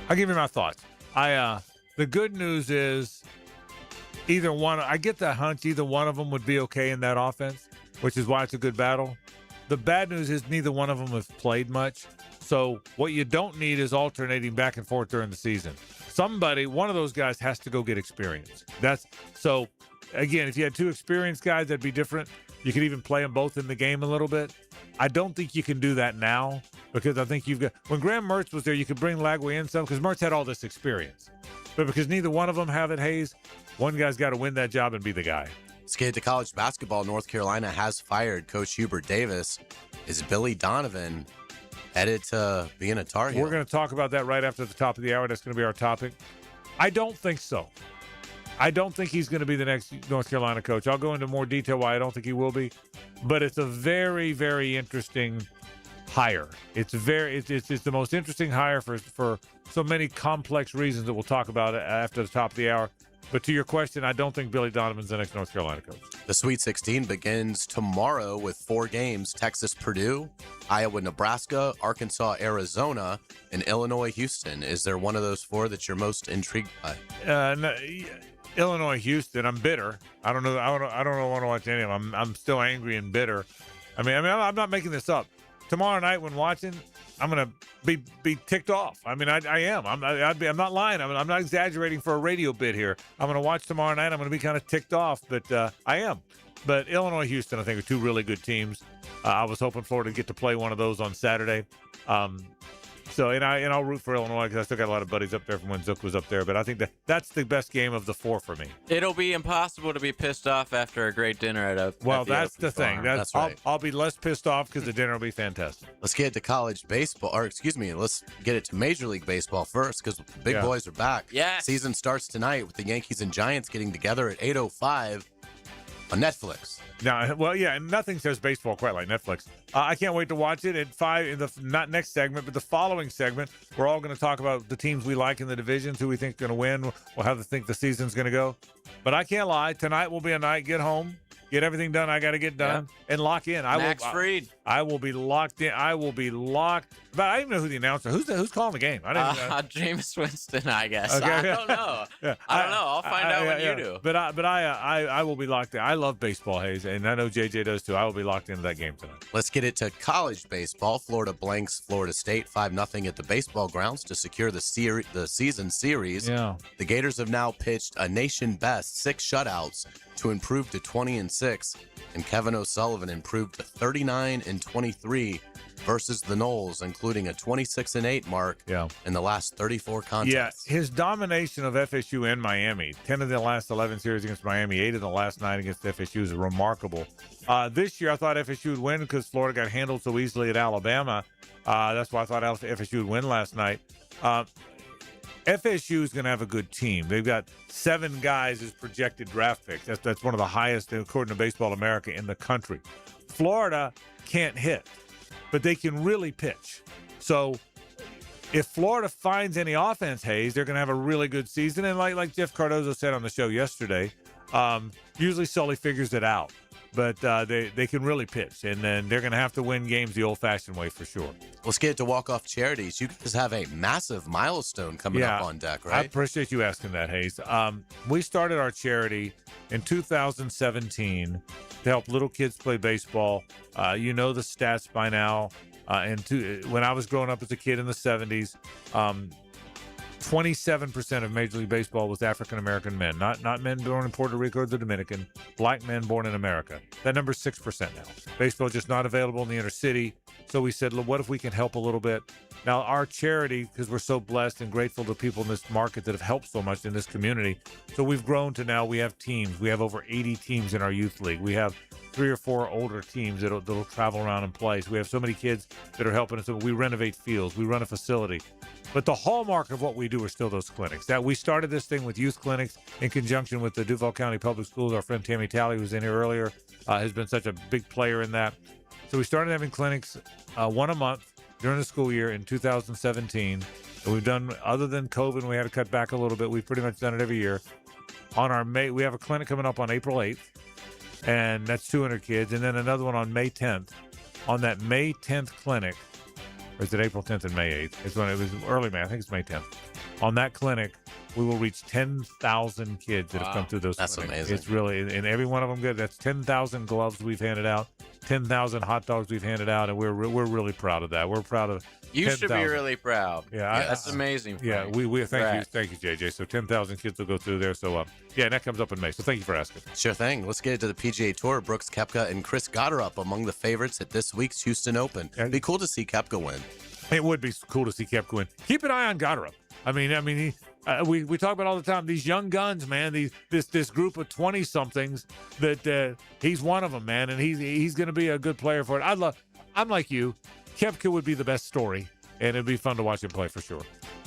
Speaker 2: I'll give you my thoughts. The good news is, either one, I get the hunch either one of them would be okay in that offense, which is why it's a good battle. The bad news is neither one of them have played much. So what you don't need is alternating back and forth during the season. One of those guys has to go get experience. So again, if you had 2 experienced guys, that'd be different. You could even play them both in the game a little bit. I don't think you can do that now, because I think when Graham Mertz was there, you could bring Lagway in some, because Mertz had all this experience. But because neither one of them have it, Hayes, one guy's got to win that job and be the guy.
Speaker 3: Let's get to college basketball. North Carolina has fired Coach Hubert Davis. Is Billy Donovan headed to being a Tar Heel.
Speaker 2: We're going to talk about that right after the top of the hour. That's going to be our topic. I don't think so. I don't think he's going to be the next North Carolina coach. I'll go into more detail why I don't think he will be, but it's a very, very interesting hire. It's the most interesting hire for so many complex reasons that we'll talk about after the top of the hour. But to your question, I don't think Billy Donovan's the next North Carolina coach.
Speaker 3: The Sweet 16 begins tomorrow with 4 games: Texas, Purdue, Iowa, Nebraska, Arkansas, Arizona, and Illinois, Houston. Is there one of those 4 that you're most intrigued by?
Speaker 2: No, Illinois, Houston. I'm bitter. I don't know. I don't want to watch any of them. I'm still angry and bitter. I mean, I'm not making this up. Tomorrow night when watching, I'm gonna be ticked off. I mean, I am. I'm not lying. I'm not exaggerating for a radio bit here. I'm gonna watch tomorrow night. I'm gonna be kind of ticked off, but I am. But Illinois, Houston, I think are 2 really good teams. I was hoping Florida to get to play one of those on Saturday. So I'll root for Illinois because I still got a lot of buddies up there from when Zook was up there. But I think that's the best game of the 4 for me.
Speaker 6: It'll be impossible to be pissed off after a great dinner at a.
Speaker 2: Well, that's the thing.
Speaker 3: That's right.
Speaker 2: I'll be less pissed off because the dinner will be fantastic.
Speaker 3: Let's get to college baseball, let's get it to Major League Baseball first because the big boys are back.
Speaker 6: Yes.
Speaker 3: Season starts tonight with the Yankees and Giants getting together at 8:05 on Netflix.
Speaker 2: Now, well, yeah, and nothing says baseball quite like Netflix. I can't wait to watch it at 5 in the not next segment, but the following segment. We're all going to talk about the teams we like in the divisions, who we think is going to win, or how we think the season's going to go. But I can't lie. Tonight will be a night. Get home, get everything done I got to get done, and lock in.
Speaker 6: Max Fried.
Speaker 2: I will be locked in. I will be locked. But I don't even know who the announcer. Who's calling the game? I didn't.
Speaker 6: Jameis Winston, I guess.
Speaker 2: Okay.
Speaker 6: I don't know.
Speaker 2: Yeah.
Speaker 6: I don't know. I'll find out when you do.
Speaker 2: But I will be locked in. I love baseball, Hayes, and I know JJ does too. I will be locked into that game tonight.
Speaker 3: Let's get it to college baseball. Florida blanks Florida State 5-0 at the baseball grounds to secure the season series.
Speaker 2: Yeah.
Speaker 3: The Gators have now pitched a nation best 6 shutouts to improve to 20-6, and Kevin O'Sullivan improved to 39-23 versus the Noles, including a 26-8 mark in the last 34 contests.
Speaker 2: Yeah, his domination of FSU and Miami, 10 of the last 11 series against Miami, 8 of the last 9 against FSU is remarkable. This year, I thought FSU would win because Florida got handled so easily at Alabama. That's why I thought FSU would win last night. FSU is going to have a good team. They've got 7 guys as projected draft picks. That's one of the highest, according to Baseball America, in the country. Florida can't hit, but they can really pitch. So if Florida finds any offense, Hayes, they're going to have a really good season. And like Jeff Cardozo said on the show yesterday, usually Sully figures it out. But they can really pitch, and then they're going to have to win games the old-fashioned way for sure.
Speaker 3: Let's get to walk-off charities. You guys have a massive milestone coming up on deck, right?
Speaker 2: I appreciate you asking that, Hayes. We started our charity in 2017 to help little kids play baseball. You know the stats by now. When I was growing up as a kid in the 70s, 27% of Major League Baseball was African-American men, not men born in Puerto Rico or the Dominican, black men born in America. That number's 6% now. Baseball just not available in the inner city. So we said, look, what if we can help a little bit? Now, our charity, because we're so blessed and grateful to people in this market that have helped so much in this community, so we've grown to now we have teams. We have over 80 teams in our youth league. We have 3 or 4 older teams that'll travel around and play. So we have so many kids that are helping us. We renovate fields. We run a facility. But the hallmark of what we do are still those clinics. That we started this thing with youth clinics in conjunction with the Duval County Public Schools. Our friend Tammy Talley, who was in here earlier, has been such a big player in that. So we started having clinics one a month during the school year in 2017. And we've done, other than COVID, we had to cut back a little bit. We've pretty much done it every year. We have a clinic coming up on April 8th, and that's 200 kids. And then another one on May 10th. On that May 10th clinic, or is it April 10th and May 8th? It's when it was early May. I think it's May 10th. On that clinic, we will reach 10,000 kids that have come through those clinics.
Speaker 3: That's amazing.
Speaker 2: It's really, and every one of them good. That's 10,000 gloves we've handed out, 10,000 hot dogs we've handed out, and we're really proud of that. We're proud of
Speaker 6: You should be really proud.
Speaker 2: Yeah,
Speaker 6: that's amazing.
Speaker 2: Yeah, we thank you, JJ. So 10,000 kids will go through there. So and that comes up in May. So thank you for asking.
Speaker 3: Sure thing. Let's get into the PGA Tour. Brooks Koepka and Chris Gotterup among the favorites at this week's Houston Open. It'd be cool to see Koepka win.
Speaker 2: It would be cool to see Koepka win. Keep an eye on Gotterup. I mean, we talk about all the time these young guns, man. This group of 20-somethings that he's one of them, man, and he's going to be a good player for it. I'm like you. Koepka would be the best story, and it'd be fun to watch him play for sure.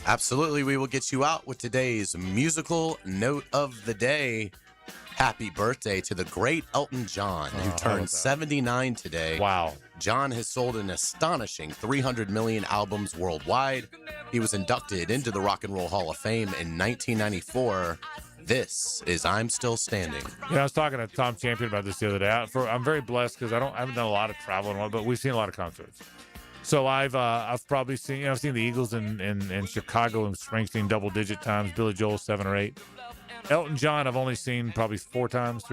Speaker 3: Absolutely. We will get you out with today's musical note of the day. Happy birthday to the great Elton John, who turned 79 today.
Speaker 2: Wow.
Speaker 3: John has sold an astonishing 300 million albums worldwide. He was inducted into the Rock and Roll Hall of Fame in 1994. This is I'm Still Standing.
Speaker 2: Yeah, I was talking to Tom Champion about this the other day. I'm very blessed because I haven't done a lot of travel, but we've seen a lot of concerts. So I've probably seen, I've seen the Eagles in Chicago and Springsteen double-digit times, Billy Joel 7 or 8. Elton John I've only seen probably 4 times.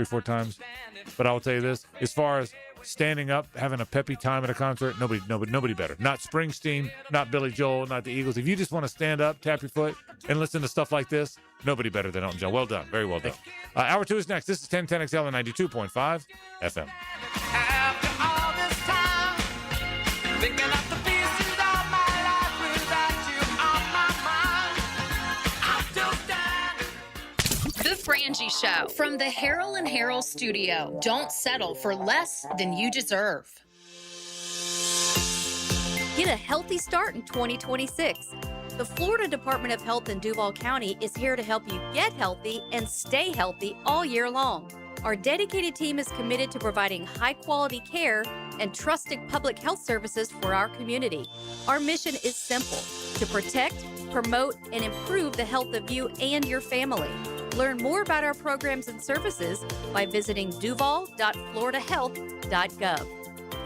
Speaker 2: But I will tell you this, as far as standing up, having a peppy time at a concert, nobody better. Not Springsteen, not Billy Joel, not the Eagles. If you just want to stand up, tap your foot, and listen to stuff like this, nobody better than Elton John. Well done. Very well done. Hour 2 is next. This is 1010XL and 92.5 FM.
Speaker 1: The Frangie Show from the Harold and Harold studio. Don't settle for less than you deserve.
Speaker 12: Get a healthy start in 2026. The Florida Department of Health in Duval County is here to help you get healthy and stay healthy all year long. Our dedicated team is committed to providing high-quality care and trusted public health services for our community. Our mission is simple: to protect, promote, and improve the health of you and your family. Learn more about our programs and services by visiting duval.floridahealth.gov.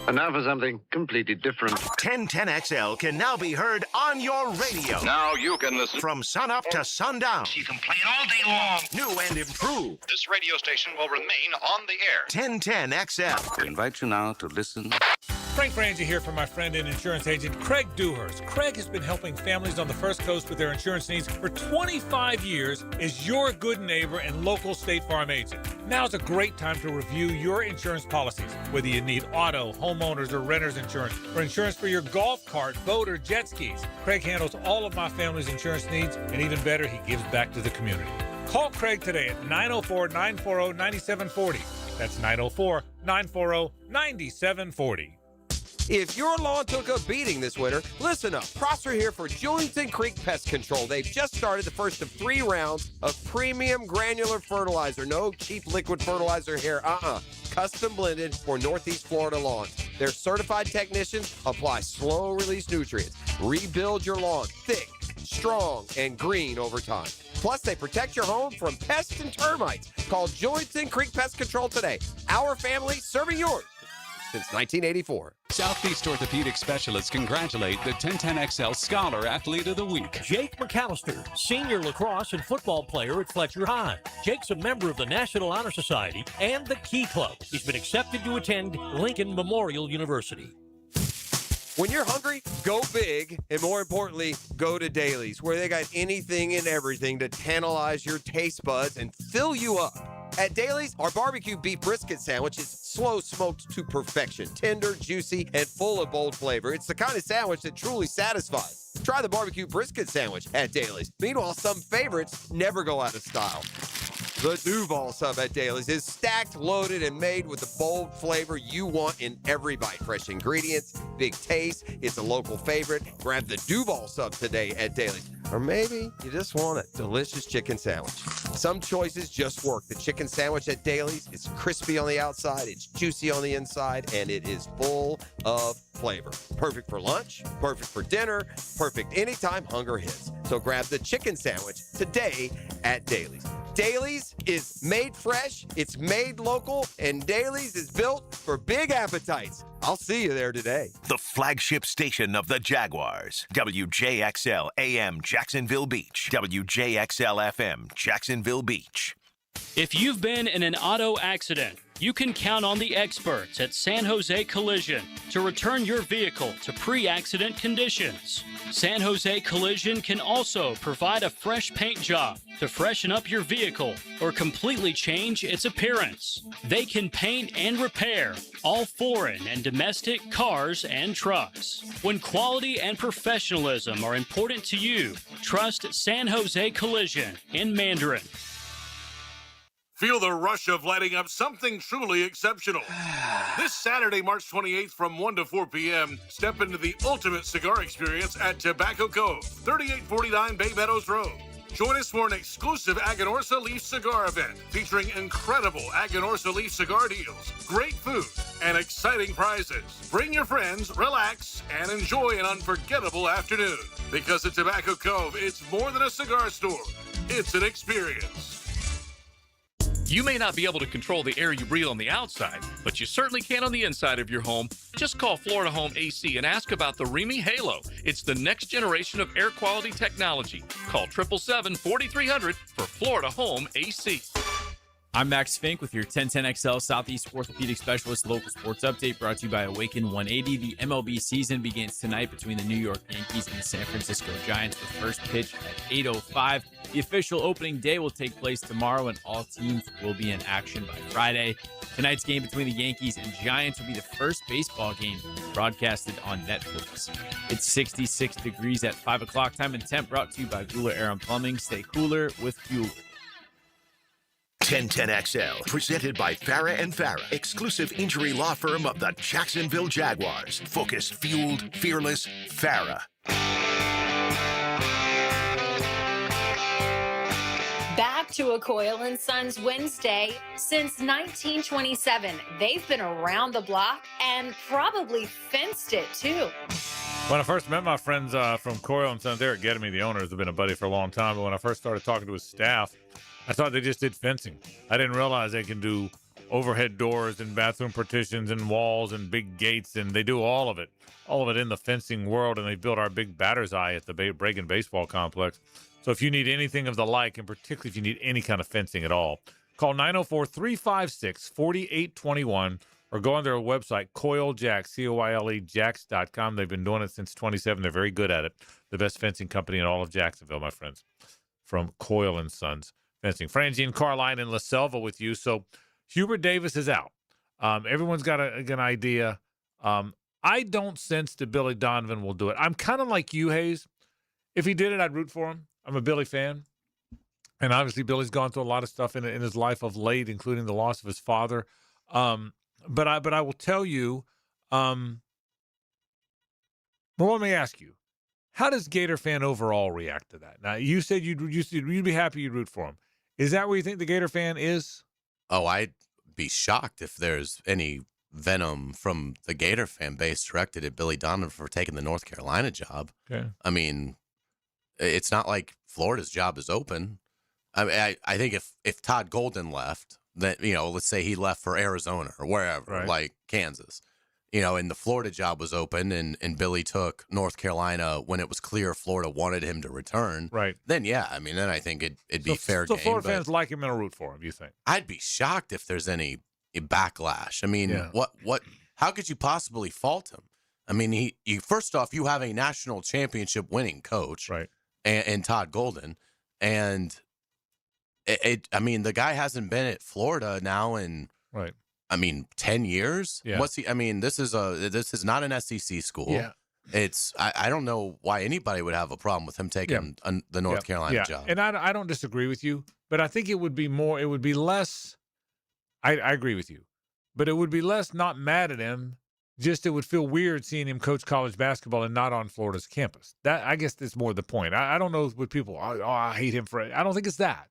Speaker 13: And now for something completely different.
Speaker 5: 1010XL can now be heard on your radio.
Speaker 13: Now you can listen
Speaker 5: from sunup to sundown.
Speaker 20: You can play it all day long.
Speaker 5: New and improved.
Speaker 20: This radio station will remain on the air.
Speaker 5: 1010XL.
Speaker 13: I invite you now to listen.
Speaker 2: Frank Frangie here from my friend and insurance agent Craig Dewhurst. Craig has been helping families on the First Coast with their insurance needs for 25 years as your good neighbor and local State Farm agent. Now's a great time to review your insurance policies, whether you need auto, homeowners, or renter's insurance, or insurance for your golf cart, boat, or jet skis. Craig handles all of my family's insurance needs, and even better, he gives back to the community. Call Craig today at 904-940-9740. That's 904-940-9740.
Speaker 14: If your lawn took a beating this winter, listen up. Prosser here for Julington Creek Pest Control. They've just started the first of 3 rounds of premium granular fertilizer. No cheap liquid fertilizer here. Custom blended for Northeast Florida lawns. Their certified technicians apply slow-release nutrients. Rebuild your lawn thick, strong, and green over time. Plus, they protect your home from pests and termites. Call Julington Creek Pest Control today. Our family serving yours since 1984.
Speaker 18: Southeast Orthopedic Specialists congratulate the 1010XL Scholar Athlete of the Week.
Speaker 15: Jake McAllister, senior lacrosse and football player at Fletcher High. Jake's a member of the National Honor Society and the Key Club. He's been accepted to attend Lincoln Memorial University.
Speaker 14: When you're hungry, go big, and more importantly, go to Dailies, where they got anything and everything to tantalize your taste buds and fill you up. At Dailies, our barbecue beef brisket sandwich is slow smoked to perfection, tender, juicy, and full of bold flavor. It's the kind of sandwich that truly satisfies. Try the barbecue brisket sandwich at Dailies. Meanwhile, some favorites never go out of style. The Duval sub at Dailies is stacked, loaded, and made with the bold flavor you want in every bite. Fresh ingredients, big taste. It's a local favorite. Grab the Duval sub today at Dailies. Or maybe you just want a delicious chicken sandwich. Some choices just work. The chicken sandwich at Dailies is crispy on the outside, it's juicy on the inside, and it is full of flavor. Perfect for lunch, perfect for dinner, perfect anytime hunger hits. So grab the chicken sandwich today at Dailies. Dailies is made fresh, it's made local, and Dailies is built for big appetites. I'll see you there today.
Speaker 5: The flagship station of the Jaguars. WJXL AM Jacksonville Beach. WJXL FM Jacksonville Beach.
Speaker 25: If you've been in an auto accident, you can count on the experts at San Jose Collision to return your vehicle to pre-accident conditions. San Jose Collision can also provide a fresh paint job to freshen up your vehicle or completely change its appearance. They can paint and repair all foreign and domestic cars and trucks. When quality and professionalism are important to you, trust San Jose Collision in Mandarin.
Speaker 26: Feel the rush of lighting up something truly exceptional.
Speaker 4: This Saturday, March 28th from 1 to 4 p.m., step into the ultimate cigar experience at Tobacco Cove, 3849 Bay Meadows Road. Join us for an exclusive Aganorsa Leaf Cigar event featuring incredible Aganorsa Leaf cigar deals, great food, and exciting prizes. Bring your friends, relax, and enjoy an unforgettable afternoon. Because at Tobacco Cove, it's more than a cigar store. It's an experience.
Speaker 16: You may not be able to control the air you breathe on the outside, but you certainly can on the inside of your home. Just call Florida Home AC and ask about the Remy Halo. It's the next generation of air quality technology. Call 777-4300 for Florida Home AC.
Speaker 19: I'm Max Fink with your 1010XL Southeast Orthopedic Specialist local sports update brought to you by Awaken 180. The MLB season begins tonight between the New York Yankees and the San Francisco Giants with first pitch at 8:05. The official opening day will take place tomorrow, and all teams will be in action by Friday. Tonight's game between the Yankees and Giants will be the first baseball game broadcasted on Netflix. It's 66 degrees at 5 o'clock. Time and temp brought to you by Gula Air and Plumbing. Stay cooler with fuel.
Speaker 5: 1010XL, presented by Farah and Farah, exclusive injury law firm of the Jacksonville Jaguars. Focused, fueled, fearless, Farah.
Speaker 1: Back to a Coyle & Sons Wednesday. Since 1927, they've been around the block and probably fenced it too.
Speaker 2: When I first met my friends from Coyle & Sons, Eric Gedemy, the owners, have been a buddy for a long time. But when I first started talking to his staff, I thought they just did fencing. I didn't realize they can do overhead doors and bathroom partitions and walls and big gates, and they do all of it in the fencing world. And they built our big batter's eye at the Bregan Baseball Complex. So if you need anything of the like, and particularly if you need any kind of fencing at all, call 904-356-4821 or go on their website, CoyleJacks, C-O-I-L-E, jacks.com. They've been doing it since 27. They're very good at it. The best fencing company in all of Jacksonville, my friends, from Coyle & Sons Fencing. Frangie and Carline in La Selva with you. So Hubert Davis is out. Everyone's got an idea. I don't sense that Billy Donovan will do it. I'm kind of like you, Hayes. If he did it, I'd root for him. I'm a Billy fan. And obviously, Billy's gone through a lot of stuff in his life of late, including the loss of his father. But I will tell you, well, let me ask you, how does Gator fan overall react to that? Now, you said you'd be happy you'd root for him. Is that where you think the Gator fan is?
Speaker 3: Oh, I'd be shocked if there's any venom from the Gator fan base directed at Billy Donovan for taking the North Carolina job.
Speaker 2: Okay.
Speaker 3: I mean, it's not like Florida's job is open. I mean, I think if Todd Golden left, then, let's say he left for Arizona or wherever,
Speaker 2: right,
Speaker 3: like Kansas, and the Florida job was open and Billy took North Carolina when it was clear Florida wanted him to return.
Speaker 2: Right.
Speaker 3: Then, yeah, I mean, then I think it'd be fair game.
Speaker 2: So Florida fans like him and root for him, you think?
Speaker 3: I'd be shocked if there's any backlash. I mean, how could you possibly fault him? I mean, first off, you have a national championship winning coach.
Speaker 2: Right.
Speaker 3: And Todd Golden. And I mean, the guy hasn't been at Florida now in,
Speaker 2: right,
Speaker 3: 10 years.
Speaker 2: Yeah.
Speaker 3: What's he? I mean, this is not an SEC school.
Speaker 2: Yeah.
Speaker 3: It's I don't know why anybody would have a problem with him taking the North Carolina job.
Speaker 2: And I don't disagree with you, but I think it would be less. I agree with you, but it would be less not mad at him. Just it would feel weird seeing him coach college basketball and not on Florida's campus. That, I guess, that's more the point. I don't know what people. I hate him for it. I don't think it's that.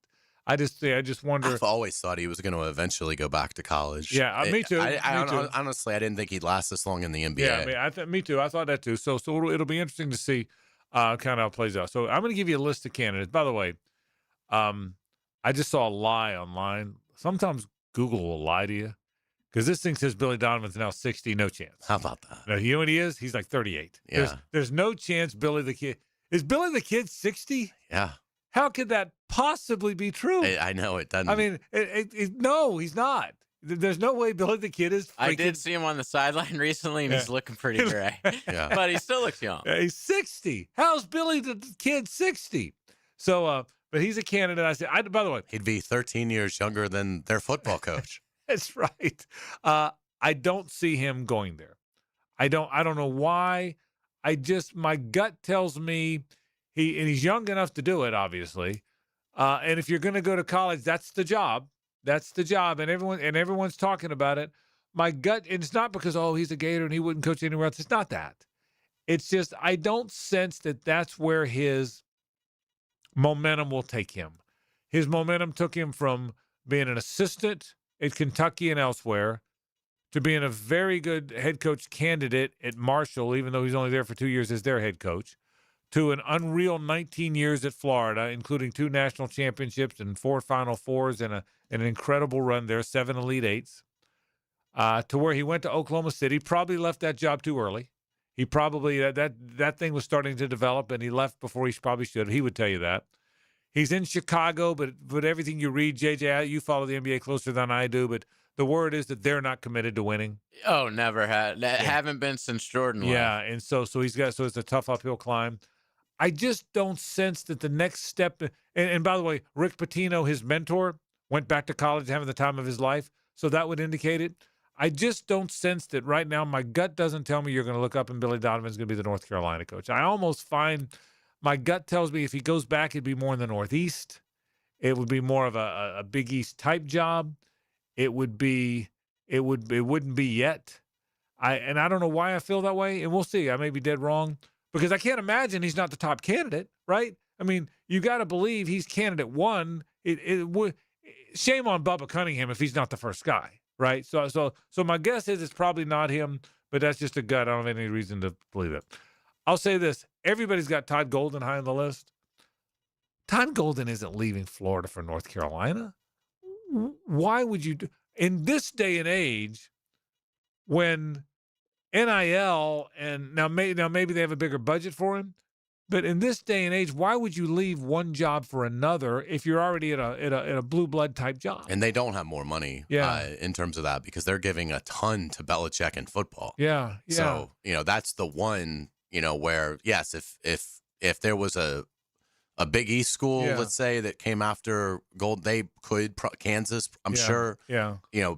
Speaker 2: I just wonder.
Speaker 3: I've always thought he was going to eventually go back to college.
Speaker 2: Yeah, me too.
Speaker 3: Me too. Honestly, I didn't think he'd last this long in the NBA.
Speaker 2: Yeah, me too. I thought that too. So it'll be interesting to see kind of how it plays out. So I'm going to give you a list of candidates. By the way, I just saw a lie online. Sometimes Google will lie to you because this thing says Billy Donovan's now 60. No chance.
Speaker 3: How about that?
Speaker 2: Now, you know what he is? He's like 38.
Speaker 3: Yeah.
Speaker 2: There's no chance Billy the Kid. Is Billy the Kid 60?
Speaker 3: Yeah.
Speaker 2: How could that possibly be true?
Speaker 3: I know it doesn't.
Speaker 2: I mean, no, he's not. There's no way Billy the Kid is freaking...
Speaker 6: I did see him on the sideline recently, and he's looking pretty gray.
Speaker 3: Yeah.
Speaker 6: But he still looks young.
Speaker 2: Yeah, he's 60. How's Billy the Kid 60? So, but he's a candidate. I said, by the way...
Speaker 3: He'd be 13 years younger than their football coach.
Speaker 2: That's right. I don't see him going there. I don't know why. My gut tells me he's young enough to do it, obviously. And if you're going to go to college, that's the job. That's the job. And everyone's talking about it. my gut, and it's not because, he's a Gator and he wouldn't coach anywhere else. It's not that. It's just I don't sense that that's where his momentum will take him. His momentum took him from being an assistant at Kentucky and elsewhere to being a very good head coach candidate at Marshall, even though he's only there for 2 years as their head coach, to an unreal 19 years at Florida, including 2 national championships and 4 Final Fours and an incredible run there, 7 Elite Eights, to where he went to Oklahoma City, probably left that job too early. He probably, that thing was starting to develop, and he left before he probably should have. He would tell you that. He's in Chicago, but everything you read, JJ, you follow the NBA closer than I do, but the word is that they're not committed to winning.
Speaker 6: Oh, never had. Haven't been since Jordan left.
Speaker 2: Yeah, and so it's a tough uphill climb. I just don't sense that the next step, and by the way, Rick Pitino, his mentor, went back to college having the time of his life, so that would indicate it. I just don't sense that right now. My gut doesn't tell me you're going to look up and Billy Donovan's going to be the North Carolina coach. I almost find my gut tells me if he goes back, it'd be more in the Northeast. It would be more of a Big East type job. It wouldn't be yet. I don't know why I feel that way, and we'll see. I may be dead wrong because I can't imagine he's not the top candidate, right? I mean, you got to believe he's candidate one. It would shame on Bubba Cunningham if he's not the first guy. Right, so my guess is it's probably not him, but that's just a gut. I don't have any reason to believe it. I'll say this: everybody's got Todd Golden high on the list. Todd Golden isn't leaving Florida for North Carolina. Why would you in this day and age, when NIL and now maybe they have a bigger budget for him, but in this day and age, why would you leave one job for another if you're already at a blue blood type job?
Speaker 3: And they don't have more money in terms of that because they're giving a ton to Belichick in football.
Speaker 2: Yeah.
Speaker 3: So, that's the one, where, yes, if there was a Big East school, let's say, that came after Gold, they could, Kansas, I'm sure,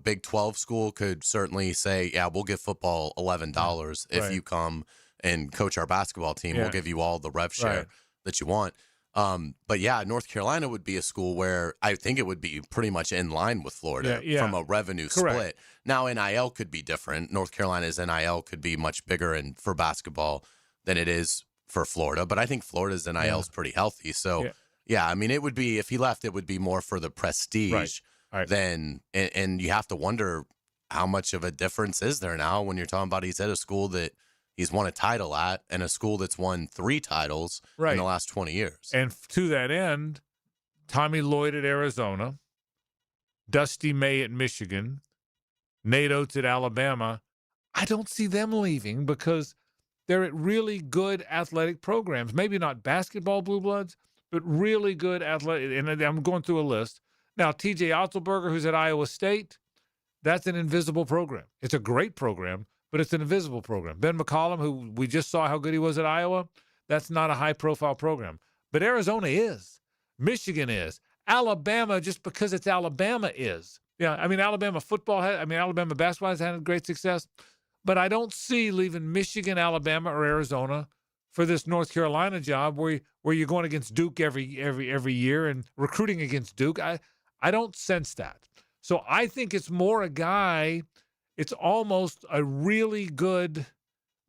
Speaker 3: Big 12 school could certainly say, we'll give football $11 if you come and coach our basketball team. We'll give you all the rev share that you want. But North Carolina would be a school where I think it would be pretty much in line with Florida from a revenue split. Now, NIL could be different. North Carolina's NIL could be much bigger for basketball than it is for Florida. But I think Florida's NIL is pretty healthy. So, I mean, it would be, if he left, it would be more for the prestige than, and you have to wonder how much of a difference is there now when you're talking about he's at a school that he's won a title at and a school that's won 3 titles in the last 20 years.
Speaker 2: And to that end, Tommy Lloyd at Arizona, Dusty May at Michigan, Nate Oates at Alabama, I don't see them leaving because they're at really good athletic programs. Maybe not basketball blue bloods, but really good athletic. And I'm going through a list. Now, TJ Otzelberger, who's at Iowa State, that's an invisible program. It's a great program, but it's an invisible program. Ben McCollum, who we just saw how good he was at Iowa, that's not a high-profile program. But Arizona is. Michigan is. Alabama, just because it's Alabama, is. Yeah, I mean, Alabama basketball has had great success, but I don't see leaving Michigan, Alabama, or Arizona for this North Carolina job where you're going against Duke every year and recruiting against Duke. I don't sense that. So I think it's more a guy. It's almost a really good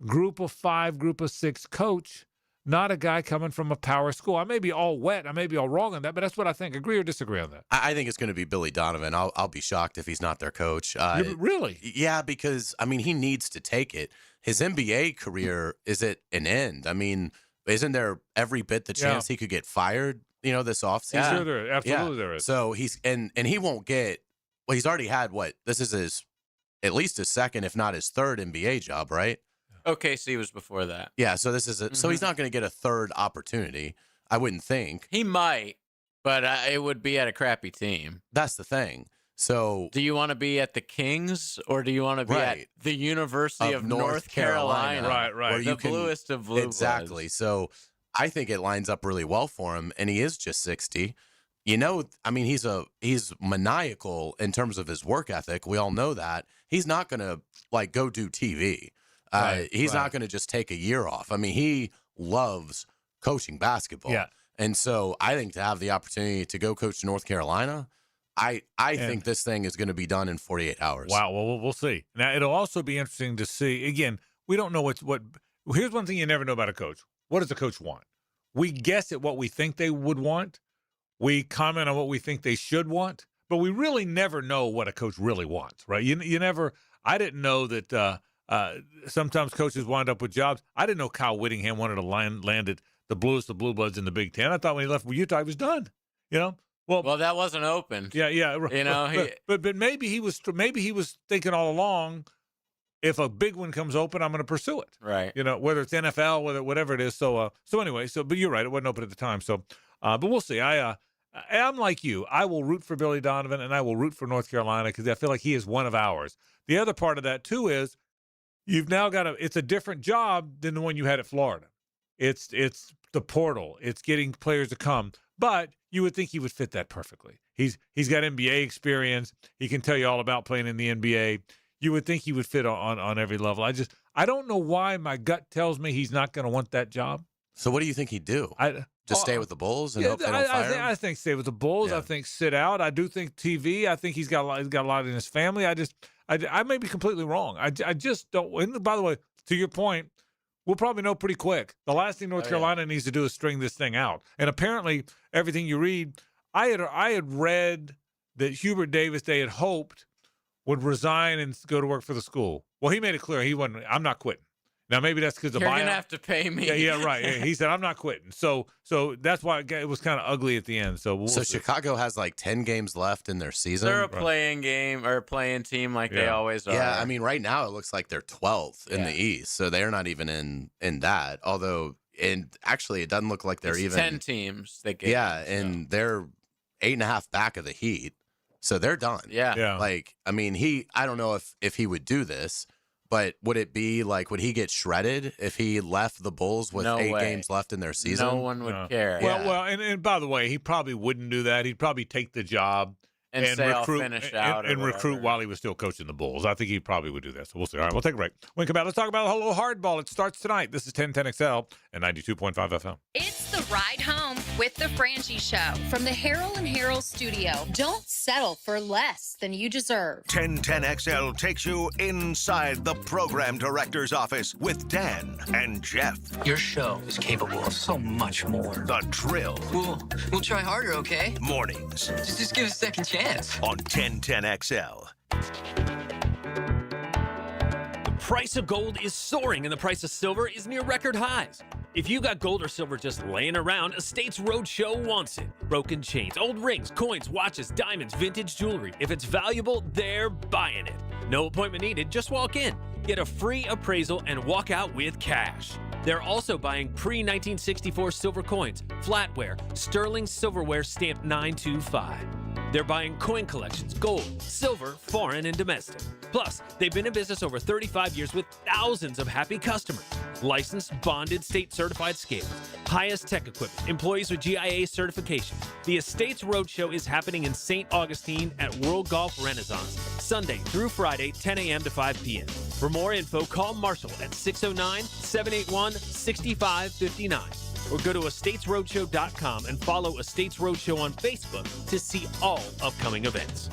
Speaker 2: group of 5, group of 6 coach, not a guy coming from a power school. I may be all wet. I may be all wrong on that, but that's what I think. Agree or disagree on that?
Speaker 3: I think it's going to be Billy Donovan. I'll be shocked if he's not their coach.
Speaker 2: Really?
Speaker 3: Yeah, because, I mean, he needs to take it. His NBA career is at an end. I mean, isn't there every bit the chance he could get fired, this offseason?
Speaker 2: Yeah. Sure, there is. Absolutely there is.
Speaker 3: So he's and he won't get – well, he's already had this is his – at least his second, if not his third NBA job, right?
Speaker 6: OKC was before that.
Speaker 3: Yeah, so this is so he's not going to get a third opportunity, I wouldn't think.
Speaker 6: He might, but it would be at a crappy team.
Speaker 3: That's the thing. So,
Speaker 6: do you want to be at the Kings or do you want to be at the University of North Carolina?
Speaker 2: Right.
Speaker 6: The bluest of blue.
Speaker 3: Exactly.
Speaker 6: Bloods.
Speaker 3: So, I think it lines up really well for him, and he is just 60. I mean, he's maniacal in terms of his work ethic. We all know that. He's not going to go do TV. He's not going to just take a year off. I mean, he loves coaching basketball.
Speaker 2: Yeah.
Speaker 3: And so I think to have the opportunity to go coach North Carolina, I think this thing is going to be done in 48 hours.
Speaker 2: Wow. Well, we'll see. Now, it'll also be interesting to see. Again, we don't know what. Here's one thing you never know about a coach. What does a coach want? We guess at what we think they would want. We comment on what we think they should want, but we really never know what a coach really wants, right? You never. I didn't know that sometimes coaches wind up with jobs. I didn't know Kyle Whittingham wanted to land at the bluest of blue bloods in the Big Ten. I thought when he left Utah, he was done. Well,
Speaker 6: that wasn't open.
Speaker 2: Yeah. But maybe he was thinking all along, if a big one comes open, I'm going to pursue it.
Speaker 6: Right.
Speaker 2: Whether it's NFL, whatever it is. So anyway, but you're right, it wasn't open at the time. So, but we'll see. I'm like you. I will root for Billy Donovan, and I will root for North Carolina because I feel like he is one of ours. The other part of that too is you've now got it's a different job than the one you had at Florida. It's the portal. It's getting players to come. But you would think he would fit that perfectly. He's got NBA experience. He can tell you all about playing in the NBA. You would think he would fit on every level. I don't know why my gut tells me he's not going to want that job.
Speaker 3: So what do you think he'd do? Just stay with the Bulls and hope they don't fire him?
Speaker 2: I think stay with the Bulls. Yeah. I think sit out. I do think TV. I think he's got a lot in his family. I may be completely wrong. I just don't. And by the way, to your point, we'll probably know pretty quick. The last thing North Carolina needs to do is string this thing out. And apparently, everything you read, I had read that Hubert Davis, they had hoped, would resign and go to work for the school. Well, he made it clear he wasn't. I'm not quitting. Now, maybe that's because the buyout.
Speaker 6: You're going to have to pay me.
Speaker 2: Yeah, right. He said, I'm not quitting. So that's why it was kind of ugly at the end. So
Speaker 3: Chicago has like 10 games left in their season.
Speaker 6: They're a playing game or a playing team like they always are.
Speaker 3: Yeah, I mean, right now it looks like they're 12th in the East. So they're not even in that. Although, and actually, it doesn't look like they're even
Speaker 6: 10 teams.
Speaker 3: And they're 8.5 back of the Heat. So they're done.
Speaker 6: Yeah.
Speaker 3: Like, I mean, I don't know if he would do this. But would it be like, would he get shredded if he left the Bulls with 8 games left in their season?
Speaker 6: No one would care.
Speaker 2: Well, and by the way, he probably wouldn't do that. He'd probably take the job
Speaker 6: and say,
Speaker 2: recruit,
Speaker 6: I'll finish out
Speaker 2: and recruit while he was still coaching the Bulls. I think he probably would do that. So we'll see. All right, we'll take a break. When we come back, let's talk about a little hardball. It starts tonight. This is 1010XL and 92.5 FM.
Speaker 1: It's the ride home with the Frangie Show from the Harold and Harold studio. Don't settle for less than you deserve.
Speaker 5: 1010XL takes you inside the program director's office with Dan and Jeff.
Speaker 17: Your show is capable of so much more.
Speaker 5: The Drill.
Speaker 17: We'll try harder, okay?
Speaker 5: Mornings.
Speaker 17: Just give us a second chance.
Speaker 5: On 1010XL.
Speaker 15: The price of gold is soaring and the price of silver is near record highs. If you got gold or silver just laying around, Estates Roadshow wants it. Broken chains, old rings, coins, watches, diamonds, vintage jewelry. If it's valuable, they're buying it. No appointment needed, just walk in. Get a free appraisal and walk out with cash. They're also buying pre-1964 silver coins, flatware, sterling silverware stamped 925. They're buying coin collections, gold, silver, foreign, and domestic. Plus, they've been in business over 35 years with thousands of happy customers. Licensed, bonded, state-certified scales, highest tech equipment, employees with GIA certification. The Estates Roadshow is happening in St. Augustine at World Golf Renaissance, Sunday through Friday, 10 a.m. to 5 p.m. For more info, call Marshall at 609-781-6559. Or go to estatesroadshow.com and follow Estates Roadshow on Facebook to see all upcoming events.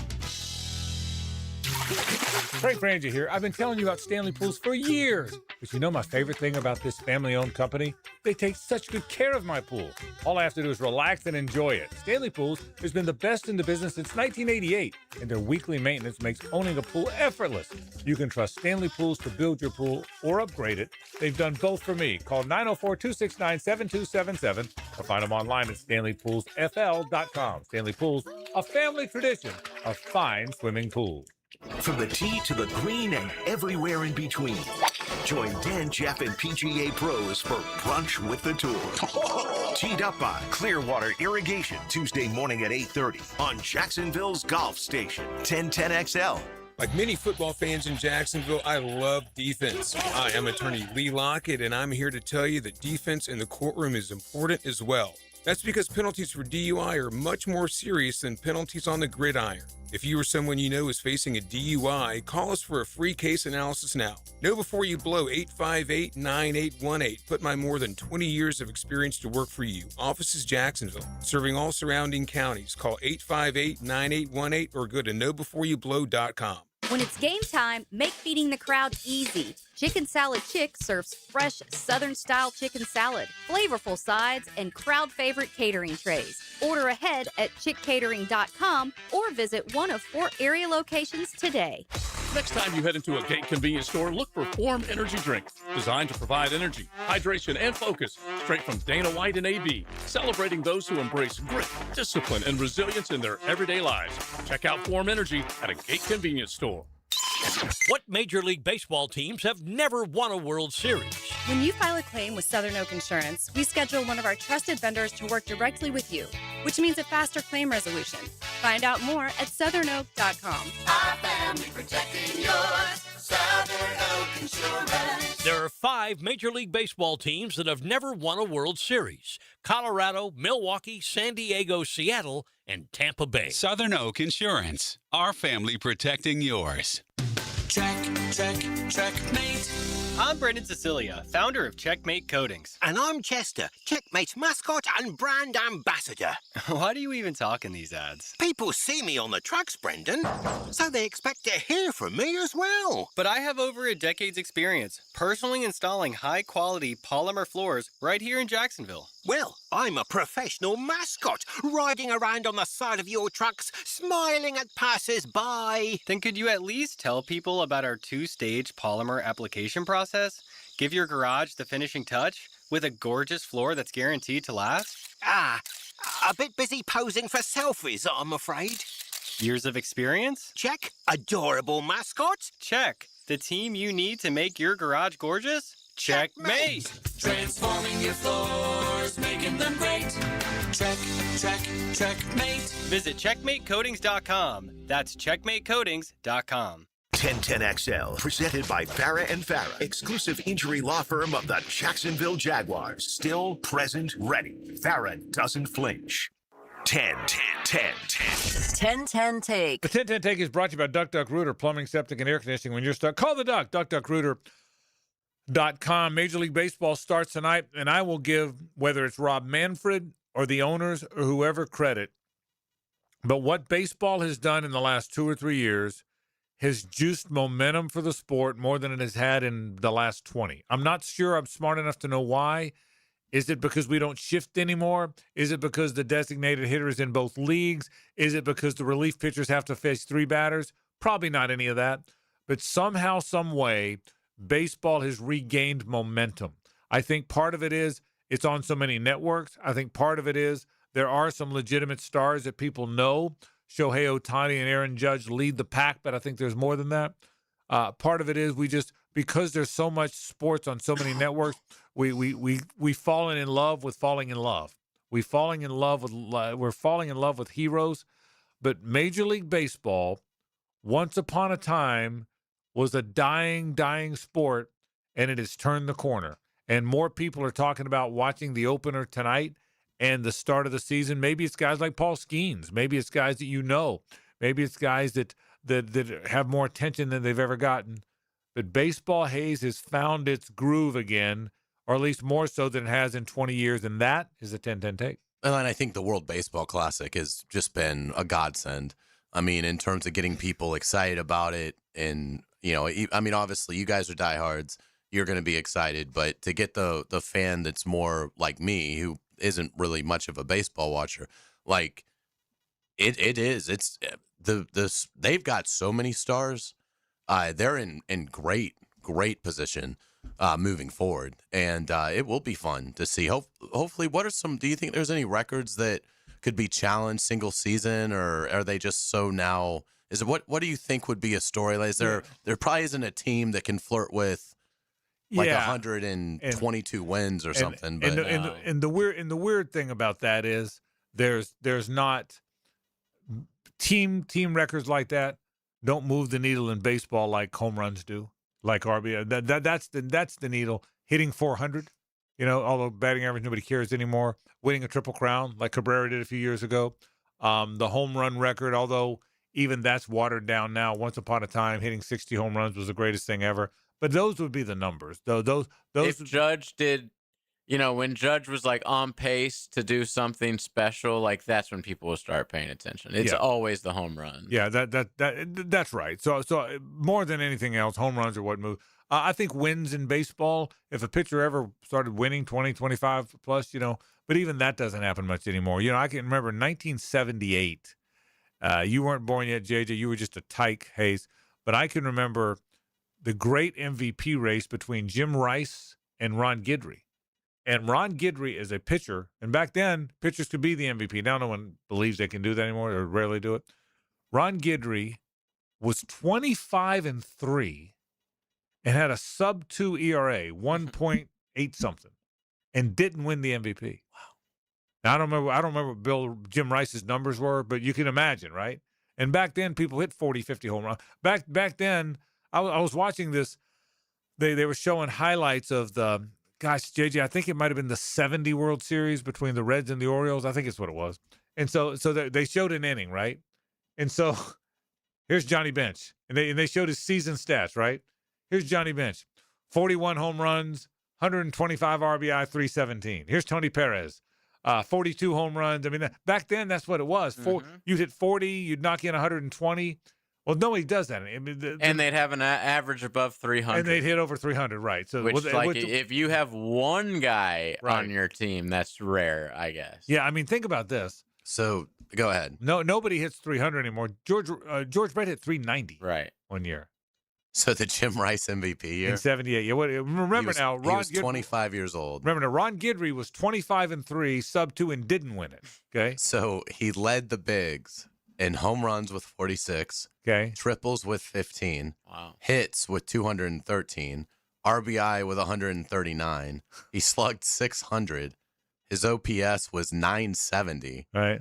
Speaker 2: Frank Frangie here. I've been telling you about Stanley Pools for years. But you know my favorite thing about this family-owned company? They take such good care of my pool. All I have to do is relax and enjoy it. Stanley Pools has been the best in the business since 1988, and their weekly maintenance makes owning a pool effortless. You can trust Stanley Pools to build your pool or upgrade it. They've done both for me. Call 904-269-7277 or find them online at StanleyPoolsFL.com. Stanley Pools, a family tradition of fine swimming pools.
Speaker 5: From the tee to the green and everywhere in between. Join Dan, Jeff, and PGA pros for Brunch with the Tour. Teed up by Clearwater Irrigation, Tuesday morning at 8:30 on Jacksonville's Golf Station, 1010XL.
Speaker 21: Like many football fans in Jacksonville, I love defense. Hi, I'm attorney Lee Lockett, and I'm here to tell you that defense in the courtroom is important as well. That's because penalties for DUI are much more serious than penalties on the gridiron. If you or someone you know is facing a DUI, call us for a free case analysis now. Know before you blow 858-9818. Put my more than 20 years of experience to work for you. Office is Jacksonville, serving all surrounding counties. Call 858-9818 or go to knowbeforeyoublow.com.
Speaker 12: When it's game time, make feeding the crowd easy. Chicken Salad Chick serves fresh Southern-style chicken salad, flavorful sides, and crowd-favorite catering trays. Order ahead at chickcatering.com or visit one of 4 area locations today.
Speaker 16: Next time you head into a Gate convenience store, look for Form Energy Drink, designed to provide energy, hydration, and focus, straight from Dana White and AB, celebrating those who embrace grit, discipline, and resilience in their everyday lives. Check out Form Energy at a Gate convenience store.
Speaker 7: What Major League Baseball teams have never won a World Series?
Speaker 10: When you file a claim with Southern Oak Insurance, we schedule one of our trusted vendors to work directly with you, which means a faster claim resolution. Find out more at southernoak.com.
Speaker 22: Our family protecting yours, Southern Oak Insurance.
Speaker 7: There are 5 Major League Baseball teams that have never won a World Series: Colorado, Milwaukee, San Diego, Seattle, and Tampa Bay.
Speaker 18: Southern Oak Insurance. Our family protecting yours.
Speaker 23: Checkmate. I'm Brendan Cecilia, founder of Checkmate Coatings.
Speaker 24: And I'm Chester, Checkmate's mascot and brand ambassador.
Speaker 23: Why do you even talk in these ads?
Speaker 24: People see me on the trucks, Brendan, so they expect to hear from me as well.
Speaker 23: But I have over a decade's experience personally installing high-quality polymer floors right here in Jacksonville.
Speaker 24: Well, I'm a professional mascot, riding around on the side of your trucks, smiling at passers-by.
Speaker 23: Then could you at least tell people about our 2-stage polymer application process? Give your garage the finishing touch with a gorgeous floor that's guaranteed to last?
Speaker 24: A bit busy posing for selfies, I'm afraid.
Speaker 23: Years of experience?
Speaker 24: Check. Adorable mascot?
Speaker 23: Check. The team you need to make your garage gorgeous? Checkmate!
Speaker 22: Transforming your floors, making them great. Checkmate.
Speaker 23: Visit checkmatecoatings.com. That's checkmatecoatings.com.
Speaker 5: 1010XL, presented by Farah & Farah, exclusive injury law firm of the Jacksonville Jaguars. Still, present, ready. Farah doesn't flinch. 1010
Speaker 26: Take.
Speaker 2: The 1010 Take is brought to you by Duck Duck Rooter, plumbing, septic, and air conditioning. When you're stuck, call the Duck, duckduckrooter.com. Major League Baseball starts tonight, and I will give, whether it's Rob Manfred or the owners or whoever, credit. But what baseball has done in the last 2 or 3 years has juiced momentum for the sport more than it has had in the last 20. I'm not sure I'm smart enough to know why. Is it because we don't shift anymore? Is it because the designated hitter is in both leagues? Is it because the relief pitchers have to face 3 batters? Probably not any of that. But somehow, some way, baseball has regained momentum. I think part of it is it's on so many networks. I think part of it is there are some legitimate stars that people know. Shohei Ohtani and Aaron Judge lead the pack, but I think there's more than that. Part of it is because there's so much sports on so many networks, we've fallen in love with falling in love. We're falling in love with heroes. But Major League Baseball, once upon a time, was a dying sport, and it has turned the corner. And more people are talking about watching the opener tonight and the start of the season. Maybe it's guys like Paul Skeens. Maybe it's guys that you know. Maybe it's guys that have more attention than they've ever gotten. But baseball, Hayes, has found its groove again, or at least more so than it has in 20 years, and that is a 10-10 Take.
Speaker 3: And I think the World Baseball Classic has just been a godsend. I mean, in terms of getting people excited about it, and, obviously you guys are diehards. You're going to be excited, but to get the fan that's more like me, who isn't really much of a baseball watcher, like it's they've got so many stars. They're in great position moving forward, and it will be fun to see. Hopefully, do you think there's any records that could be challenged single season, or are they just so now? Is it what do you think would be a storyline? There probably isn't a team that can flirt with 122 wins or something. But
Speaker 2: the weird thing about that is there's not team records like that don't move the needle in baseball like home runs do, like RBI. That's the needle. Hitting 400, although batting average nobody cares anymore. Winning a Triple Crown like Cabrera did a few years ago. The home run record, although even that's watered down now. Once upon a time, hitting 60 home runs was the greatest thing ever. But those would be the numbers. Those.
Speaker 6: If Judge did, when Judge was like on pace to do something special, like that's when people will start paying attention. It's always the home run.
Speaker 2: Yeah, that's right. So more than anything else, home runs are what move. I think wins in baseball, if a pitcher ever started winning 20, 25 plus, but even that doesn't happen much anymore. I can remember 1978. You weren't born yet, JJ. You were just a tyke, Hayes. But I can remember the great MVP race between Jim Rice and Ron Guidry. And Ron Guidry is a pitcher. And back then, pitchers could be the MVP. Now no one believes they can do that anymore or rarely do it. Ron Guidry was 25-3 and had a sub-2 ERA, 1.8 something, and didn't win the MVP. Wow. Now, I don't remember what Jim Rice's numbers were, but you can imagine, right? And back then, people hit 40, 50 home runs. Back then, I was watching this. They were showing highlights of the, gosh, JJ, I think it might have been the 70 World Series between the Reds and the Orioles. I think it's what it was. And so they showed an inning, right? And so here's Johnny Bench. And they showed his season stats, right? Here's Johnny Bench. 41 home runs, 125 RBI, 317. Here's Tony Perez. 42 home runs. I mean, back then, that's what it was. You'd hit 40, you'd knock in 120. Well, nobody does that. I mean,
Speaker 6: and they'd have an average above 300.
Speaker 2: And they'd hit over 300, right. So,
Speaker 6: if you have one guy on your team, that's rare, I guess.
Speaker 2: Yeah, I mean, think about this.
Speaker 3: So, go ahead.
Speaker 2: No, nobody hits 300 anymore. George Brett hit 390 one year.
Speaker 3: So the Jim Rice MVP year?
Speaker 2: In 78. Yeah, remember
Speaker 3: he was 25 years old.
Speaker 2: Remember now, Ron Guidry was 25-3, sub-2, and didn't win it. Okay.
Speaker 3: So he led the bigs in home runs with 46.
Speaker 2: Okay.
Speaker 3: Triples with 15.
Speaker 6: Wow.
Speaker 3: Hits with 213. RBI with 139. He slugged 600. His OPS was 970.
Speaker 2: Right.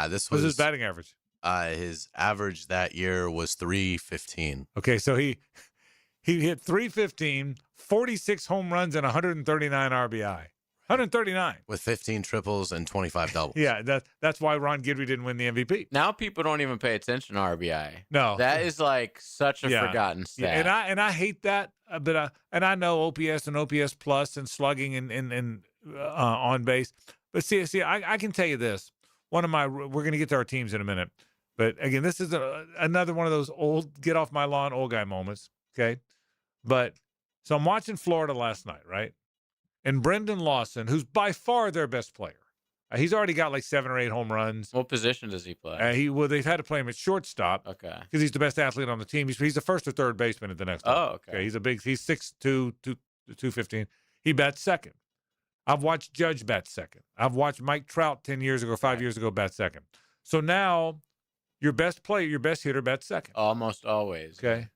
Speaker 3: This
Speaker 2: was his batting average.
Speaker 3: His average that year was 315.
Speaker 2: Okay, so he hit 315, 46 home runs, and 139 RBI. 139.
Speaker 3: With 15 triples and 25 doubles.
Speaker 2: Yeah, that's why Ron Guidry didn't win the MVP.
Speaker 6: Now people don't even pay attention to RBI.
Speaker 2: No.
Speaker 6: That is like such a forgotten stat.
Speaker 2: Yeah, and I hate that, but I know OPS and OPS plus and slugging and on base. But see, I can tell you this. We're going to get to our teams in a minute. But again, this is another one of those old get off my lawn old guy moments. Okay. But so I'm watching Florida last night, right? And Brendan Lawson, who's by far their best player, he's already got like 7 or 8 home runs.
Speaker 6: What position does he play?
Speaker 2: They've had to play him at shortstop.
Speaker 6: Okay.
Speaker 2: Because he's the best athlete on the team. He's the first or third baseman at the next level.
Speaker 6: Oh, okay.
Speaker 2: He's 6'2", 215. He bats second. I've watched Judge bat second. I've watched Mike Trout 10 years ago, 5 years ago, bat second. So now your best player, your best hitter bats second.
Speaker 6: Almost always.
Speaker 2: Okay.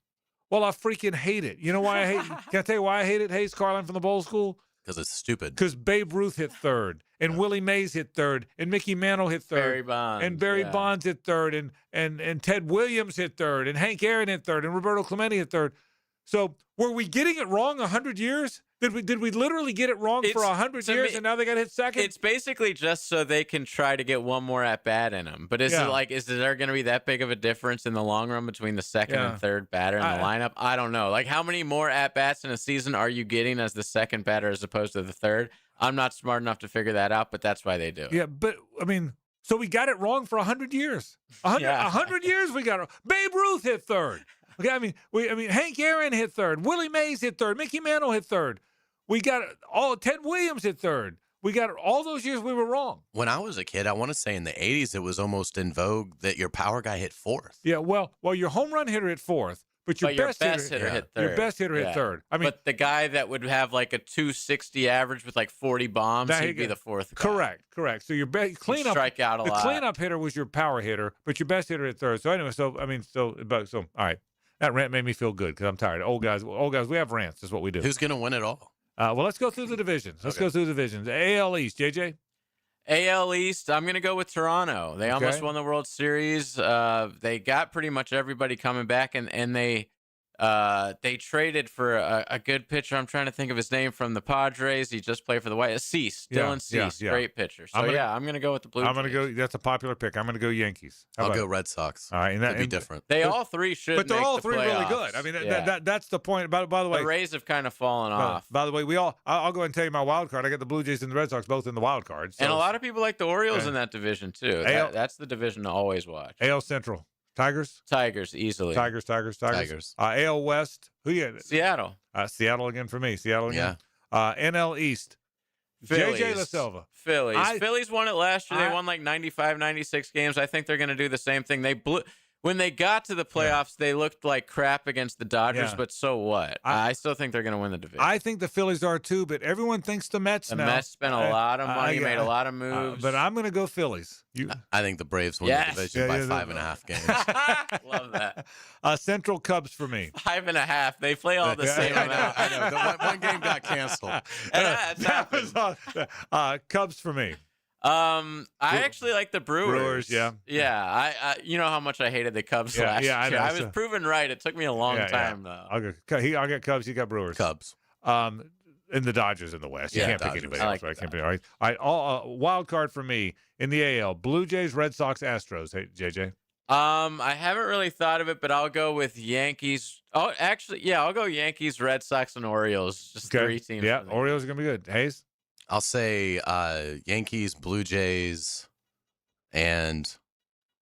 Speaker 2: Well, I freaking hate it. You know why I hate it? Can I tell you why I hate it, Hayes Carlin from the Bowl School?
Speaker 3: Because it's stupid.
Speaker 2: Because Babe Ruth hit third, and Willie Mays hit third, and Mickey Mantle hit third.
Speaker 6: Barry Bonds.
Speaker 2: And Barry Bonds hit third, and Ted Williams hit third, and Hank Aaron hit third, and Roberto Clemente hit third. So were we getting it wrong 100 years? Did we literally get it wrong for 100 years, and now they got hit second?
Speaker 6: It's basically just so they can try to get one more at bat in them. But is there going to be that big of a difference in the long run between the second and third batter in the lineup? I don't know. Like, how many more at bats in a season are you getting as the second batter as opposed to the third? I'm not smart enough to figure that out, but that's why they do it.
Speaker 2: Yeah, but I mean, so we got it wrong for 100 years. 100 years we got it. Babe Ruth hit third. Okay, I mean, Hank Aaron hit third. Willie Mays hit third. Mickey Mantle hit third. We got Ted Williams hit third. We got all those years we were wrong.
Speaker 3: When I was a kid, I want to say in the 80s, it was almost in vogue that your power guy hit fourth.
Speaker 2: Yeah, well, your home run hitter hit fourth, but your best hitter hit third. Your best hitter hit third. I mean,
Speaker 6: but the guy that would have like a 260 average with like 40 bombs, he'd be the fourth guy.
Speaker 2: Correct. So your cleanup
Speaker 6: strike out a lot.
Speaker 2: The cleanup hitter was your power hitter, but your best hitter hit third. So anyway, so all right. That rant made me feel good because I'm tired. Old guys, we have rants. That's what we do.
Speaker 3: Who's going to win it all?
Speaker 2: Well, let's go through the divisions. Let's go through the divisions. AL East, JJ?
Speaker 6: AL East, I'm going to go with Toronto. They almost won the World Series. They got pretty much everybody coming back, and they They traded for a good pitcher. I'm trying to think of his name from the Padres. He just played for the White Cease. Dylan Cease, great pitcher. So I'm gonna go with the Blue Jays.
Speaker 2: I'm gonna go. That's a popular pick. I'm gonna go Yankees.
Speaker 3: I'll go Red Sox.
Speaker 2: All right, and that
Speaker 3: could be different.
Speaker 6: They all three should.
Speaker 2: But they're
Speaker 6: make
Speaker 2: all
Speaker 6: the
Speaker 2: three really
Speaker 6: playoffs.
Speaker 2: good. I mean, that's the point. By the way,
Speaker 6: the Rays have kind of fallen off.
Speaker 2: By the way, I'll go ahead and tell you my wild card. I got the Blue Jays and the Red Sox both in the wild card. So
Speaker 6: And a lot of people like the Orioles in that division too. That's the division to always watch.
Speaker 2: AL Central. Tigers
Speaker 6: easily.
Speaker 2: Tigers. AL West. Who you got?
Speaker 6: Seattle.
Speaker 2: Seattle again for me. Seattle again. NL East.
Speaker 6: Phillies.
Speaker 2: JJ La Silva.
Speaker 6: Phillies won it last year. They won like 95, 96 games. I think they're going to do the same thing. When they got to the playoffs, they looked like crap against the Dodgers, but so what? I still think they're going to win the division.
Speaker 2: I think the Phillies are too, but everyone thinks the Mets now.
Speaker 6: The Mets spent a lot of money, made a lot of moves.
Speaker 2: But I'm going to go Phillies.
Speaker 3: I think the Braves win the division by 5.5 games.
Speaker 6: Love that.
Speaker 2: Central Cubs for me.
Speaker 6: 5.5. They play all the same amount.
Speaker 3: I know. One game got canceled.
Speaker 2: Cubs for me.
Speaker 6: I actually like the Brewers.
Speaker 2: Yeah.
Speaker 6: I you know how much I hated the Cubs last year. I was proven right. It took me a long time though.
Speaker 2: I'll get Cubs. You got Brewers.
Speaker 3: Cubs.
Speaker 2: And the Dodgers in the West. You can't pick anybody else. Right? Can't pick, all right. Wild card for me in the AL: Blue Jays, Red Sox, Astros. Hey, JJ.
Speaker 6: I haven't really thought of it, but I'll go with Yankees. Oh, actually, I'll go Yankees, Red Sox, and Orioles. Just three teams.
Speaker 2: Yeah, Orioles are gonna be good. Hayes.
Speaker 3: I'll say Yankees, Blue Jays, and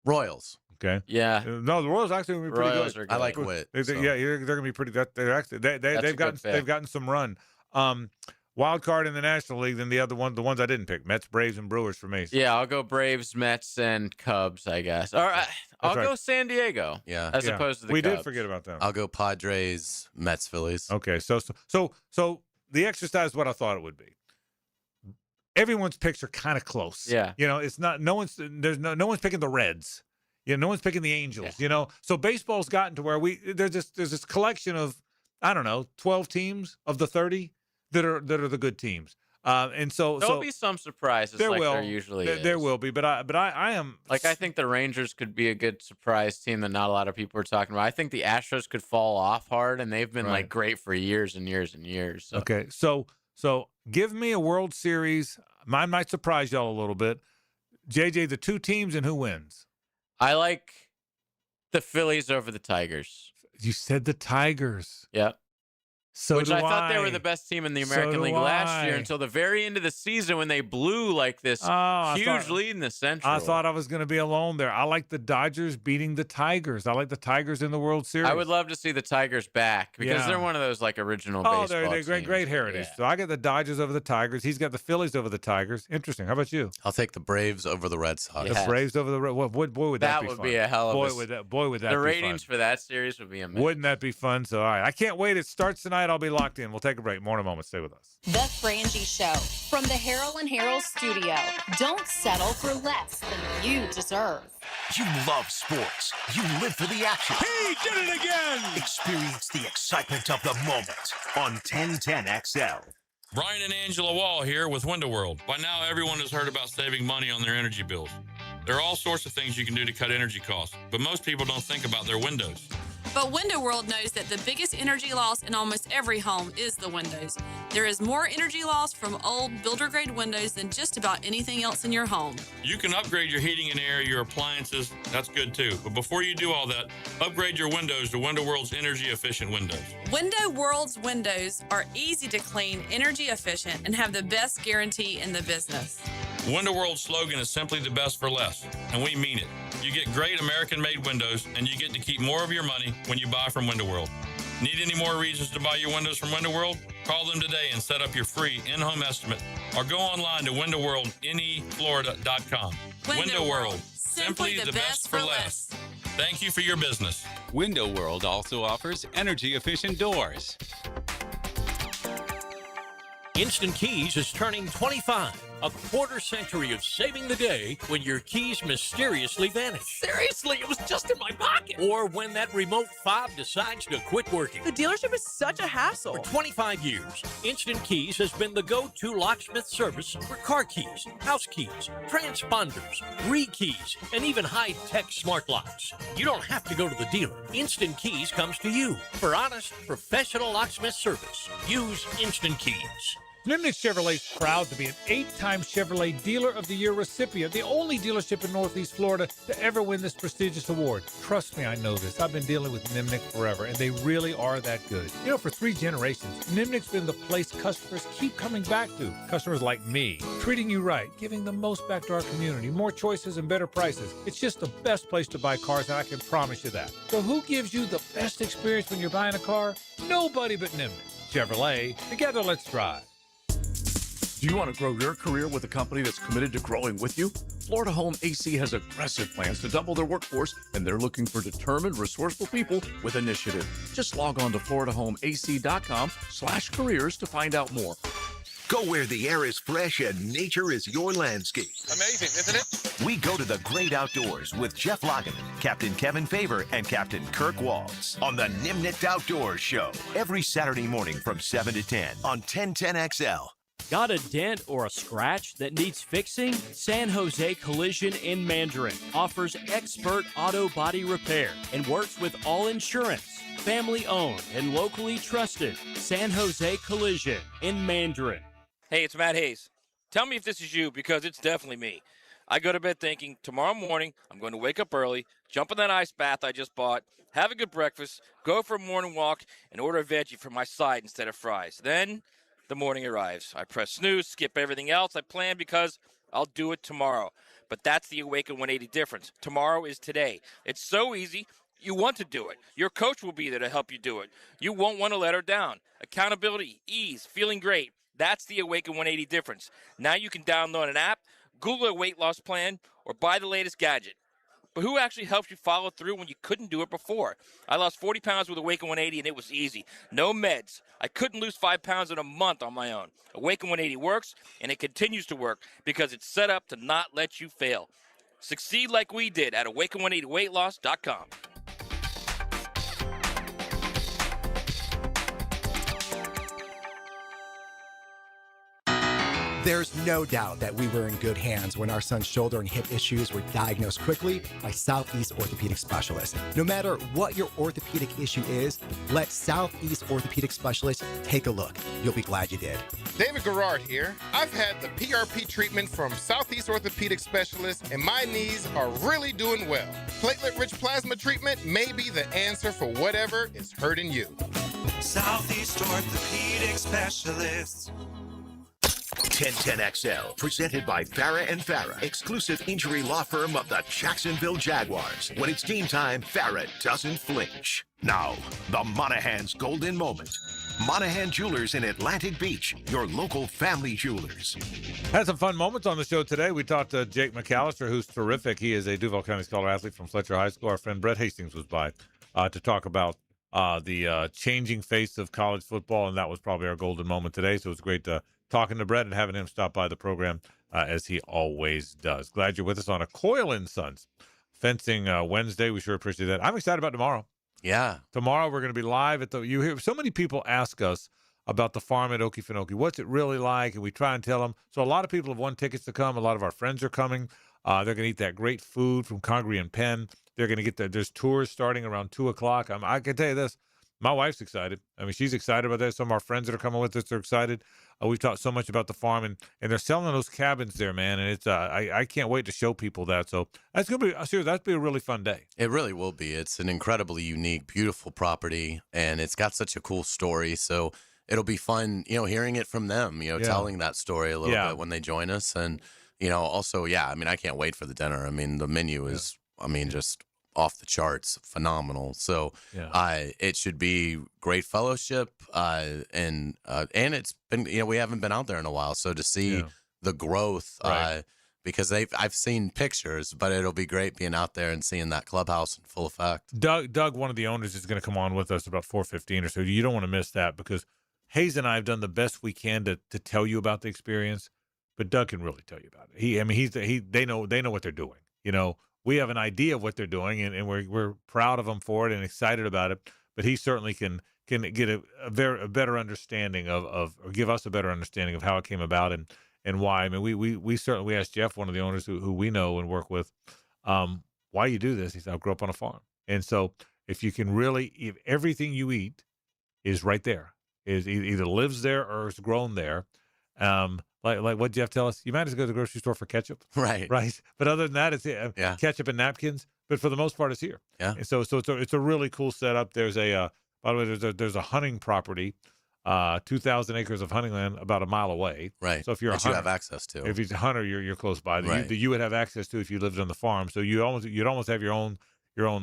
Speaker 3: Royals.
Speaker 2: Okay.
Speaker 6: Yeah.
Speaker 2: No, the Royals actually going to be pretty
Speaker 6: Royals
Speaker 2: good.
Speaker 6: Are good.
Speaker 3: I like Witt.
Speaker 2: Yeah, they're going to be pretty. They're actually they've gotten some run. Wild card in the National League. Then the ones I didn't pick: Mets, Braves, and Brewers for me.
Speaker 6: Yeah, I'll go Braves, Mets, and Cubs. I guess. All right. I'll go San Diego.
Speaker 3: Yeah.
Speaker 6: As opposed to the
Speaker 2: we
Speaker 6: Cubs.
Speaker 2: did forget about them.
Speaker 3: I'll go Padres, Mets, Phillies.
Speaker 2: Okay. So the exercise is what I thought it would be. Everyone's picks are kind of close.
Speaker 6: Yeah.
Speaker 2: It's not. No one's picking the Reds. No one's picking the Angels. So baseball's gotten to where there's this collection of 12 teams of the 30 that are the good teams. And so
Speaker 6: there'll be some surprises. There usually is.
Speaker 2: There will be, but I am
Speaker 6: I think the Rangers could be a good surprise team that not a lot of people are talking about. I think the Astros could fall off hard, and they've been like great for years and years and years. So.
Speaker 2: Okay, so give me a World Series. Mine might surprise y'all a little bit. JJ, the two teams and who wins?
Speaker 6: I like the Phillies over the Tigers.
Speaker 2: You said the Tigers.
Speaker 6: Yep.
Speaker 2: Which
Speaker 6: I thought they were the best team in the American League last year until the very end of the season when they blew like this huge lead in the Central.
Speaker 2: I thought I was going to be alone there. I like the Dodgers beating the Tigers. I like the Tigers in the World Series.
Speaker 6: I would love to see the Tigers back because they're one of those like original baseball teams.
Speaker 2: They're great heritage.
Speaker 6: Yeah.
Speaker 2: So I got the Dodgers over the Tigers. He's got the Phillies over the Tigers. Interesting. How about you?
Speaker 3: I'll take the Braves over the Red Sox.
Speaker 2: The Braves over the Red Sox. Boy, would that be fun.
Speaker 6: That would be a hell of
Speaker 2: boy, would that be fun.
Speaker 6: The ratings for that series would be amazing.
Speaker 2: Wouldn't that be fun? So, all right. I can't wait. It starts tonight. I'll be locked in. We'll take a break. More in a moment. Stay with us.
Speaker 1: The Frangie Show from the Harold and Harold studio. Don't settle for less than you deserve.
Speaker 5: You love sports. You live for the action.
Speaker 22: He did it again!
Speaker 5: Experience the excitement of the moment on 1010XL.
Speaker 8: Brian and Angela Wall here with Window World. By now, everyone has heard about saving money on their energy bills. There are all sorts of things you can do to cut energy costs, but most people don't think about their windows.
Speaker 9: But Window World knows that the biggest energy loss in almost every home is the windows. There is more energy loss from old builder-grade windows than just about anything else in your home.
Speaker 8: You can upgrade your heating and air, your appliances. That's good too. But before you do all that, upgrade your windows to Window World's energy-efficient windows.
Speaker 9: Window World's windows are easy to clean, energy efficient, and have the best guarantee in the business.
Speaker 8: Window World's slogan is simply the best for less, and we mean it. You get great American-made windows, and you get to keep more of your money when you buy from Window World. Need any more reasons to buy your windows from Window World? Call them today and set up your free in-home estimate, or go online to windowworldneflorida.com.
Speaker 9: Window World, simply the best for less.
Speaker 8: Thank you for your business.
Speaker 18: Window World also offers energy-efficient doors.
Speaker 7: Instant Keys is turning 25. A quarter century of saving the day when your keys mysteriously vanish.
Speaker 15: Seriously, it was just in my pocket.
Speaker 7: or when that remote fob decides to quit working.
Speaker 11: The dealership is such a hassle.
Speaker 7: For 25 years, Instant Keys has been the go-to locksmith service for car keys, house keys, transponders, re-keys, and even high-tech smart locks. You don't have to go to the dealer. Instant Keys comes to you for honest, professional locksmith service. Use Instant Keys.
Speaker 2: Nimnicht Chevrolet is proud to be an 8-time Chevrolet Dealer of the Year recipient, the only dealership in Northeast Florida to ever win this prestigious award. Trust me, I know this. I've been dealing with Nimnicht forever, and they really are that good. You know, for 3 generations, Nimnicht's been the place customers keep coming back to. Customers like me, treating you right, giving the most back to our community, more choices and better prices. It's just the best place to buy cars, and I can promise you that. So who gives you the best experience when you're buying a car? Nobody but Nimnicht. Chevrolet, together let's drive.
Speaker 13: Do you want to grow your career with a company that's committed to growing with you? Florida Home AC has aggressive plans to double their workforce, and they're looking for determined, resourceful people with initiative. Just log on to floridahomeac.com/careers to find out more.
Speaker 5: Go where the air is fresh and nature is your landscape.
Speaker 14: Amazing, isn't it?
Speaker 5: We go to the great outdoors with Jeff Logan, Captain Kevin Favor, and Captain Kirk Walls on the Nimnicht Outdoors Show every Saturday morning from 7 to 10 on 1010XL.
Speaker 20: Got a dent or a scratch that needs fixing? San Jose Collision in Mandarin offers expert auto body repair and works with all insurance. Family owned and locally trusted. San Jose Collision in Mandarin.
Speaker 25: Hey, it's Matt Hayes. Tell me if this is you, because it's definitely me. I go to bed thinking, tomorrow morning, I'm going to wake up early, jump in that ice bath I just bought, have a good breakfast, go for a morning walk, and order a veggie for my side instead of fries. Then the morning arrives. I press snooze, skip everything else I planned because I'll do it tomorrow. But that's the Awaken 180 difference. Tomorrow is today. It's so easy. You want to do it. Your coach will be there to help you do it. You won't want to let her down. Accountability, ease, feeling great. That's the Awaken 180 difference. Now you can download an app, Google a weight loss plan, or buy the latest gadget. But who actually helps you follow through when you couldn't do it before? I lost 40 pounds with Awaken 180, and it was easy. No meds. I couldn't lose 5 pounds in a month on my own. Awaken 180 works, and it continues to work because it's set up to not let you fail. Succeed like we did at awaken180weightloss.com.
Speaker 26: There's no doubt that we were in good hands when our son's shoulder and hip issues were diagnosed quickly by Southeast Orthopedic Specialists. No matter what your orthopedic issue is, let Southeast Orthopedic Specialists take a look. You'll be glad you did.
Speaker 14: David Garrard here. I've had the PRP treatment from Southeast Orthopedic Specialists, and my knees are really doing well. Platelet-rich plasma treatment may be the answer for whatever is hurting you.
Speaker 27: Southeast Orthopedic Specialists.
Speaker 5: 1010XL, presented by Farah and Farah, exclusive injury law firm of the Jacksonville Jaguars. When it's game time, Farah doesn't flinch. Now, the Monahan's golden moment. Monahan Jewelers in Atlantic Beach, your local family jewelers.
Speaker 2: Had some fun moments on the show today. We talked to Jake McAllister, who's terrific. He is a Duval County Scholar athlete from Fletcher High School. Our friend Brett Hastings was by to talk about the changing face of college football, and that was probably our golden moment today. So it was great talking to Brett and having him stop by the program as he always does. Glad you're with us on a Coyle & Sons Fencing Wednesday. We sure appreciate that. I'm excited about tomorrow.
Speaker 3: Yeah.
Speaker 2: Tomorrow we're going to be live at you hear so many people ask us about the farm at Okefenokee. What's it really like? And we try and tell them. So a lot of people have won tickets to come. A lot of our friends are coming. They're going to eat that great food from Congaree and Penn. They're going to get there's tours starting around 2 o'clock. I can tell you this. My wife's excited. I mean, she's excited about that. Some of our friends that are coming with us are excited. We've talked so much about the farm, and they're selling those cabins there, man. And it's I can't wait to show people that. So that's gonna be seriously, that'd be a really fun day.
Speaker 3: It really will be. It's an incredibly unique, beautiful property, and it's got such a cool story. So it'll be fun, hearing it from them. Telling that story a little bit when they join us, and also, I mean, I can't wait for the dinner. I mean, the menu is, just off the charts, phenomenal. So it should be great fellowship, and it's been we haven't been out there in a while, so to see the growth, because I've seen pictures, but it'll be great being out there and seeing that clubhouse in full effect.
Speaker 2: Doug, one of the owners, is going to come on with us about 4:15 or so. You don't want to miss that, because Hayes and I have done the best we can to tell you about the experience, but Doug can really tell you about it. They know what they're doing. we have an idea of what they're doing, and we're proud of them for it and excited about it. But he certainly can get a better understanding or give us a better understanding of how it came about and why. I mean, we certainly asked Jeff, one of the owners who we know and work with, why you do this. He said, I grew up on a farm, and so if you can really, if everything you eat is right there, is either lives there or is grown there. Like what Jeff tell us, you might as well go to the grocery store for ketchup.
Speaker 3: Right.
Speaker 2: But other than that, it's ketchup and napkins. But for the most part, it's here.
Speaker 3: Yeah.
Speaker 2: And so it's a really cool setup. There's by the way, there's a hunting property, 2,000 acres of hunting land about a mile away.
Speaker 3: Right.
Speaker 2: So if you're a hunter,
Speaker 3: you have access to.
Speaker 2: if you're a hunter, you're close by.
Speaker 3: Right.
Speaker 2: You would have access to if you lived on the farm. So you'd almost have your own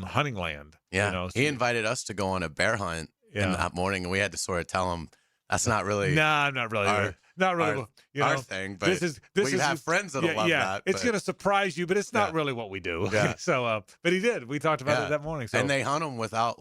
Speaker 2: hunting land.
Speaker 3: Yeah.
Speaker 2: You know?
Speaker 3: He invited us to go on a bear hunt in that morning, and we had to sort of tell him that's not really.
Speaker 2: Nah, not really. Not really.
Speaker 3: Our thing, but we have friends that'll love that.
Speaker 2: It's going to surprise you, but it's not really what we do.
Speaker 3: Yeah.
Speaker 2: So, but he did. We talked about it that morning. So.
Speaker 3: And they hunt them without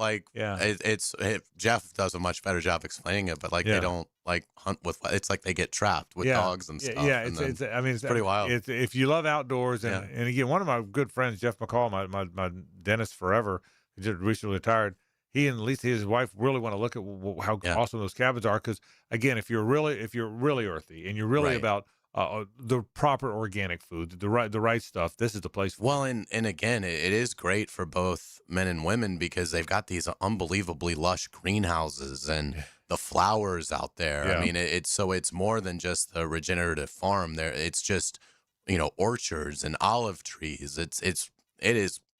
Speaker 3: Jeff does a much better job explaining it, but they don't hunt with. It's like they get trapped with dogs and stuff.
Speaker 2: Yeah, it's
Speaker 3: pretty wild.
Speaker 2: If you love outdoors, and again, one of my good friends, Jeff McCall, my dentist forever, he just recently retired. He and Lisa, his wife, really want to look at how awesome those cabins are. Because again, if you're really earthy and you're really about the proper organic food, the right stuff, this is the place for
Speaker 3: Well, and again, it is great for both men and women because they've got these unbelievably lush greenhouses and the flowers out there.
Speaker 2: Yeah.
Speaker 3: I mean, it's more than just the regenerative farm. There, it's just orchards and olive trees. It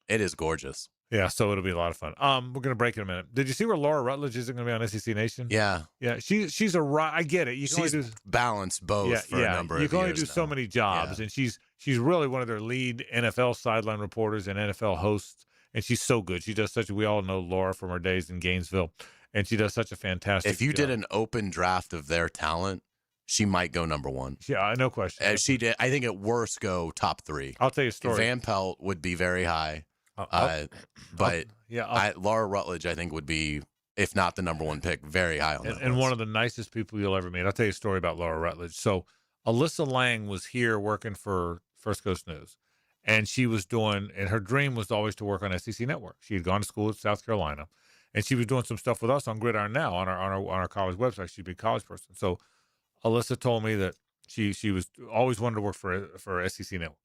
Speaker 3: is gorgeous.
Speaker 2: Yeah, so it'll be a lot of fun. We're gonna break in a minute. Did you see where Laura Rutledge isn't gonna be on SEC Nation?
Speaker 3: Yeah,
Speaker 2: she's I get it.
Speaker 3: She's balanced both for a number of years.
Speaker 2: You can only do so many jobs, and she's really one of their lead NFL sideline reporters and NFL hosts, and she's so good. She does we all know Laura from her days in Gainesville, and she does such a fantastic.
Speaker 3: If you
Speaker 2: job.
Speaker 3: did an open draft of their talent, she might go number one.
Speaker 2: Yeah, no question.
Speaker 3: She did. I think at worst go top 3.
Speaker 2: I'll tell you a story.
Speaker 3: Van Pelt would be very high. Laura Rutledge, I think, would be, if not the number one pick, very high on that.
Speaker 2: And one of the nicest people you'll ever meet. I'll tell you a story about Laura Rutledge. So Alyssa Lang was here working for First Coast News, and she was and her dream was always to work on SEC Network. She had gone to school at South Carolina, and she was doing some stuff with us on Gridiron Now on our college website. She'd be a college person. So Alyssa told me that she was always wanted to work for SEC Network,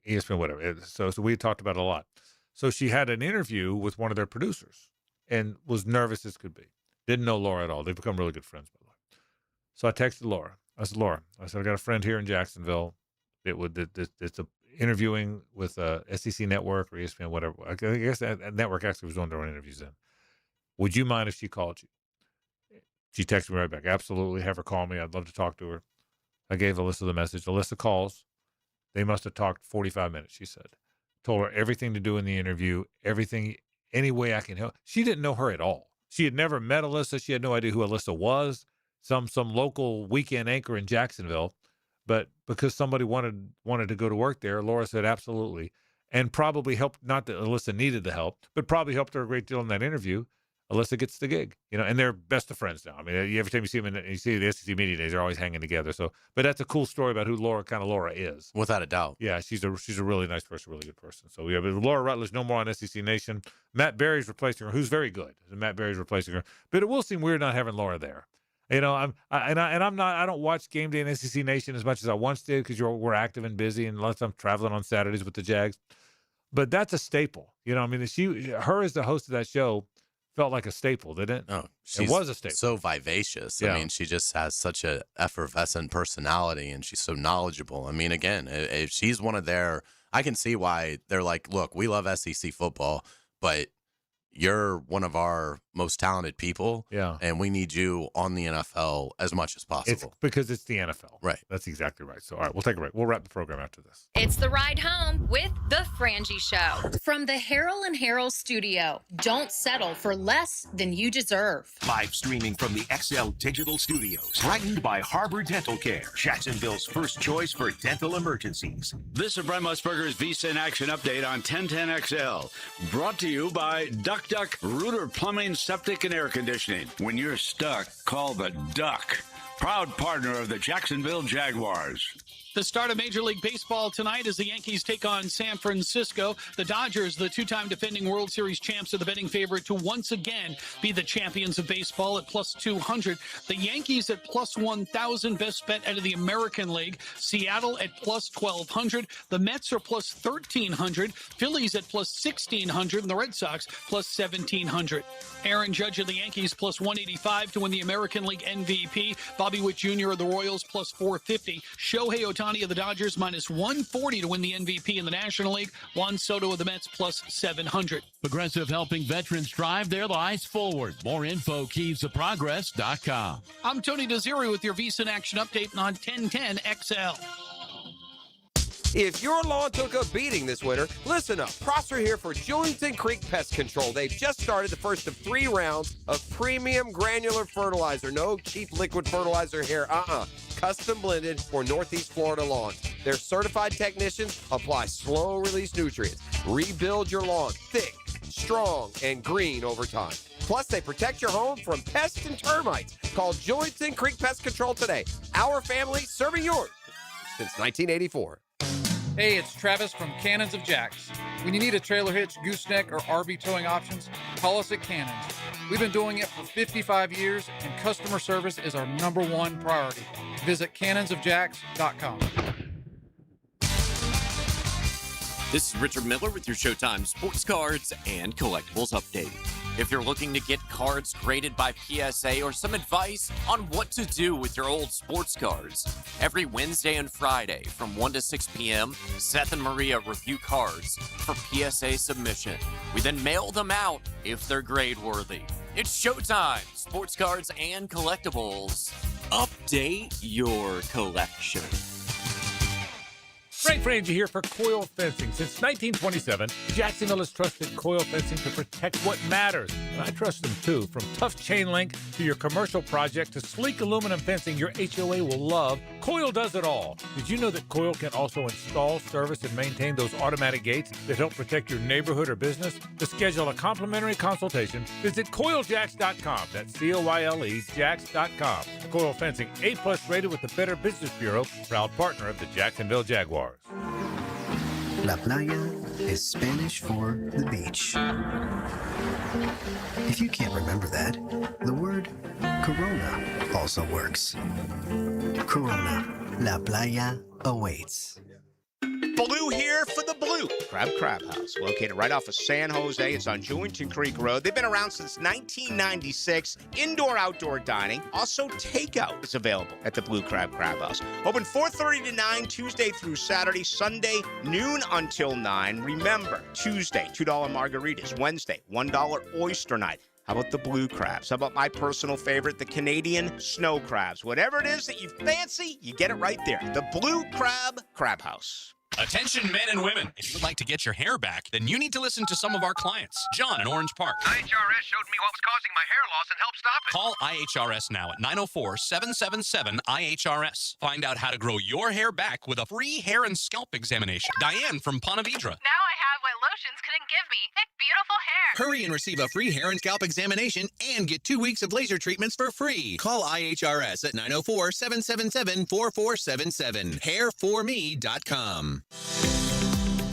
Speaker 2: ESPN, whatever. So we had talked about it a lot. So she had an interview with one of their producers and was nervous as could be. Didn't know Laura at all. They've become really good friends, by the way. So I texted Laura. I said, Laura, I got a friend here in Jacksonville. It's interviewing with SEC Network or ESPN, whatever. I guess that network actually was doing their own interviews then. Would you mind if she called you? She texted me right back. Absolutely. Have her call me. I'd love to talk to her. I gave Alyssa the message. Alyssa calls. They must have talked 45 minutes, she said. Told her everything to do in the interview, everything, any way I can help. She didn't know her at all. She had never met Alyssa. She had no idea who Alyssa was, some local weekend anchor in Jacksonville. But because somebody wanted to go to work there, Laura said absolutely. And probably helped, not that Alyssa needed the help, but probably helped her a great deal in that interview. Alyssa gets the gig, and they're best of friends now. I mean, every time you see them, you see the SEC Media Days, they're always hanging together. So, but that's a cool story about who Laura is.
Speaker 3: Without a doubt.
Speaker 2: Yeah, she's a really nice person, really good person. So, yeah, but Laura Rutledge, no more on SEC Nation. Matt Berry's replacing her, who's very good. Matt Berry's replacing her. But it will seem weird not having Laura there. I don't watch Game Day in SEC Nation as much as I once did because we're active and busy, and lots of I'm traveling on Saturdays with the Jags. But that's a staple. I mean, her as the host of that show felt like a staple, didn't it?
Speaker 3: Oh,
Speaker 2: it was a staple.
Speaker 3: So vivacious.
Speaker 2: Yeah.
Speaker 3: I mean, she just has such a effervescent personality, and she's so knowledgeable. I mean, again, if she's one of I can see why they're like, look, we love SEC football, but you're one of our most talented people, and we need you on the NFL as much as possible.
Speaker 2: Because it's the NFL.
Speaker 3: Right.
Speaker 2: That's exactly right. So, all right, we'll take a break. We'll wrap the program after this.
Speaker 1: It's the ride home with the Frangie Show. From the Harrell and Harrell studio, don't settle for less than you deserve.
Speaker 5: Live streaming from the XL Digital Studios. Brightened by Harbor Dental Care, Jacksonville's first choice for dental emergencies.
Speaker 4: This is Brent Musburger's VSIN Action Update on 1010XL. Brought to you by Duck Rooter Plumbing, Septic, and Air Conditioning. When you're stuck, call the Duck. Proud partner of the Jacksonville Jaguars.
Speaker 10: The start of Major League Baseball tonight as the Yankees take on San Francisco. The Dodgers, the two-time defending World Series champs, are the betting favorite to once again be the champions of baseball at plus 200. The Yankees at plus 1,000, best bet out of the American League. Seattle at plus 1,200. The Mets are plus 1,300. Phillies at plus 1,600. And the Red Sox plus 1,700. Aaron Judge of the Yankees plus 185 to win the American League MVP. Bobby Witt Jr. of the Royals plus 450. Shohei Ohtani of the Dodgers minus 140 to win the MVP in the National League. Juan Soto of the Mets plus 700.
Speaker 11: Progressive helping veterans drive their lives forward. More info, keysofprogress.com.
Speaker 10: I'm Tony Desiri with your VSiN Action Update on 1010 XL.
Speaker 12: If your lawn took a beating this winter, listen up. Prosser here for Julington Creek Pest Control. They've just started the first of 3 rounds of premium granular fertilizer. No cheap liquid fertilizer here. Custom blended for Northeast Florida lawns. Their certified technicians apply slow-release nutrients. Rebuild your lawn thick, strong, and green over time. Plus, they protect your home from pests and termites. Call Julington Creek Pest Control today. Our family serving yours since 1984.
Speaker 16: Hey, it's Travis from Cannons of Jacks. When you need a trailer hitch, gooseneck, or RV towing options, call us at Cannons. We've been doing it for 55 years, and customer service is our #1 priority. Visit cannonsofjacks.com.
Speaker 17: This is Richard Miller with your Showtime Sports Cards and Collectibles Update. If you're looking to get cards graded by PSA or some advice on what to do with your old sports cards, every Wednesday and Friday from 1 to 6 p.m., Seth and Maria review cards for PSA submission. We then mail them out if they're grade worthy. It's Showtime, Sports Cards and Collectibles. Update your collection.
Speaker 2: Frangie here for Coil Fencing. Since 1927, Jacksonville has trusted Coil Fencing to protect what matters. And I trust them too. From tough chain link to your commercial project to sleek aluminum fencing your HOA will love, Coil does it all. Did you know that Coil can also install, service, and maintain those automatic gates that help protect your neighborhood or business? To schedule a complimentary consultation, visit CoilJacks.com. That's COYLE Jacks.com. Coil Fencing, A+ rated with the Better Business Bureau, proud partner of the Jacksonville Jaguars.
Speaker 19: La playa is Spanish for the beach. If you can't remember that, the word Corona also works. Corona, La Playa awaits.
Speaker 21: Blue here for the Blue Crab House, located right off of San Jose. It's on Julington Creek Road. They've been around since 1996. Indoor-outdoor dining. Also, takeout is available at the Blue Crab House. Open 4:30 to 9, Tuesday through Saturday. Sunday, noon until 9. Remember, Tuesday, $2 margaritas. Wednesday, $1 oyster night. How about the blue crabs? How about my personal favorite, the Canadian snow crabs? Whatever it is that you fancy, you get it right there. The Blue Crab House.
Speaker 28: Attention men and women. If you'd like to get your hair back, then you need to listen to some of our clients. John in Orange Park.
Speaker 29: IHRS showed me what was causing my hair loss and helped stop it.
Speaker 28: Call IHRS now at 904-777-IHRS. Find out how to grow your hair back with a free hair and scalp examination. Diane from Ponte Vedra.
Speaker 30: Now I have what lotions couldn't give me. Thick, beautiful hair.
Speaker 28: Hurry and receive a free hair and scalp examination and get 2 weeks of laser treatments for free. Call IHRS at 904-777-4477. Hairforme.com.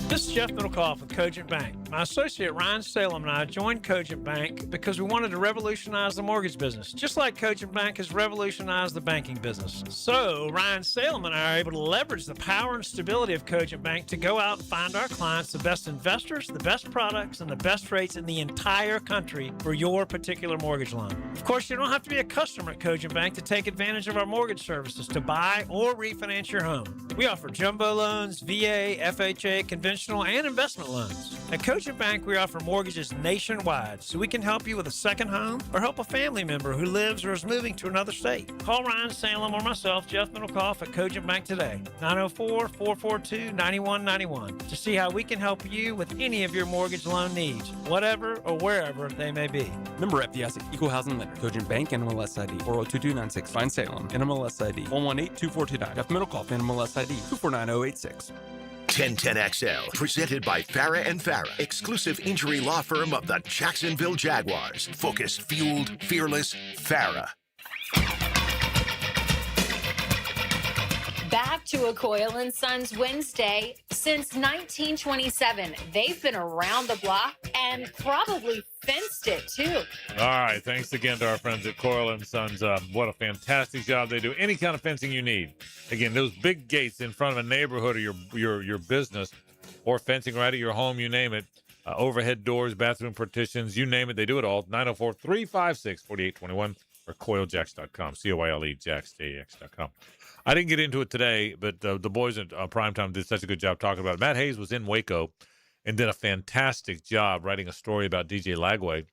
Speaker 31: This is Jeff Middlecoff with Cogent Bank. My associate Ryan Salem and I joined Cogent Bank because we wanted to revolutionize the mortgage business, just like Cogent Bank has revolutionized the banking business. So Ryan Salem and I are able to leverage the power and stability of Cogent Bank to go out and find our clients the best investors, the best products, and the best rates in the entire country for your particular mortgage loan. Of course, you don't have to be a customer at Cogent Bank to take advantage of our mortgage services to buy or refinance your home. We offer jumbo loans, VA, FHA, conventional and investment loans. At Cogent Bank, we offer mortgages nationwide, so we can help you with a second home or help a family member who lives or is moving to another state. Call Ryan Salem or myself, Jeff Middlecoff, at Cogent Bank today, 904-442-9191, to see how we can help you with any of your mortgage loan needs, whatever or wherever they may be.
Speaker 32: Member FDIC, Equal Housing Lender, Cogent Bank, NMLS ID 402296, Fine Salem, NMLS ID 1182429, Jeff Middlecoff, NMLS ID 249086.
Speaker 5: 1010XL, presented by Farah & Farah, exclusive injury law firm of the Jacksonville Jaguars. Focused, fueled, fearless, Farah.
Speaker 1: Back to a Coyle and Sons Wednesday. Since 1927, they've been around the block and probably fenced it too.
Speaker 2: All right. Thanks again to our friends at Coyle and Sons. What a fantastic job they do. Any kind of fencing you need. Again, those big gates in front of a neighborhood or your business, or fencing right at your home, you name it. Overhead doors, bathroom partitions, you name it. They do it all. 904-356-4821 or coiljacks.com. C-O-I-L-E, Jacks, J-A-X.com. I didn't get into it today, but the boys at Primetime did such a good job talking about it. Matt Hayes was in Waco and did a fantastic job writing a story about DJ Lagway.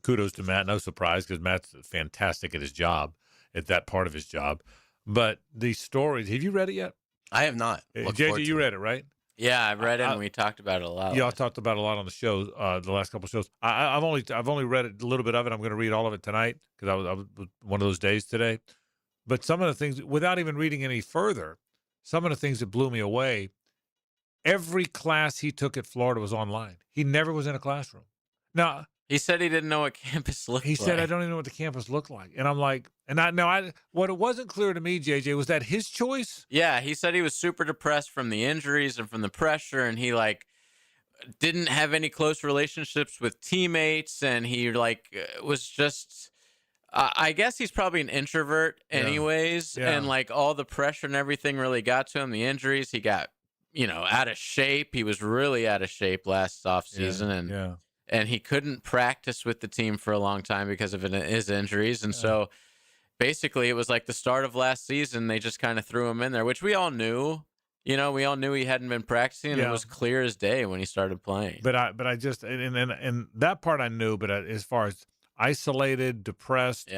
Speaker 2: Kudos to Matt. No surprise, because Matt's fantastic at his job, at that part of his job. But these stories, have you read it yet?
Speaker 3: I have not.
Speaker 2: JJ, you read it, right?
Speaker 6: Yeah, I've read it, and we talked about it a lot.
Speaker 2: Y'all talked about it a lot on the show, the last couple of shows. I've only read it, a little bit of it. I'm going to read all of it tonight because I was one of those days today. But some of the things, without even reading any further, some of the things that blew me away, every class he took at Florida was online. He never was in a classroom. Now,
Speaker 6: he said he didn't know what campus looked like.
Speaker 2: He said, I don't even know what the campus looked like. And I'm like, what it wasn't clear to me, JJ, was that his choice?
Speaker 6: Yeah, he said he was super depressed from the injuries and from the pressure, and he didn't have any close relationships with teammates, and he was just I guess he's probably an introvert anyways, and all the pressure and everything really got to him. The injuries, he got out of shape. He was really out of shape last offseason, and he couldn't practice with the team for a long time because of his injuries. And so basically it was like the start of last season. They just kind of threw him in there, which we all knew. We all knew he hadn't been practicing, and it was clear as day when he started playing.
Speaker 2: But I just and that part I knew. But as far as isolated, depressed,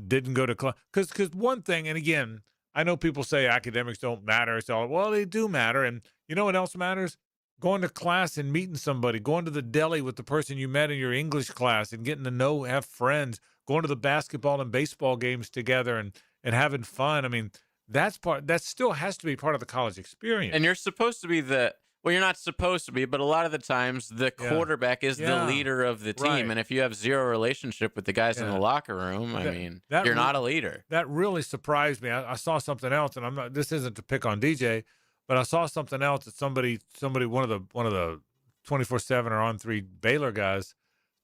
Speaker 2: didn't go to class, because one thing, and again, I know people say academics don't matter. It's all, well, they do matter. And you know what else matters? Going to class and meeting somebody, going to the deli with the person you met in your English class and getting to have friends, going to the basketball and baseball games together and having fun. I mean, that still has to be part of the college experience.
Speaker 6: And you're supposed to be you're not supposed to be, but a lot of the times the quarterback is the leader of the team. Right. And if you have zero relationship with the guys in the locker room, you're not a leader.
Speaker 2: That really surprised me. I saw something else, and this isn't to pick on DJ, but I saw something else that somebody, one of the 24/7 or On3 Baylor guys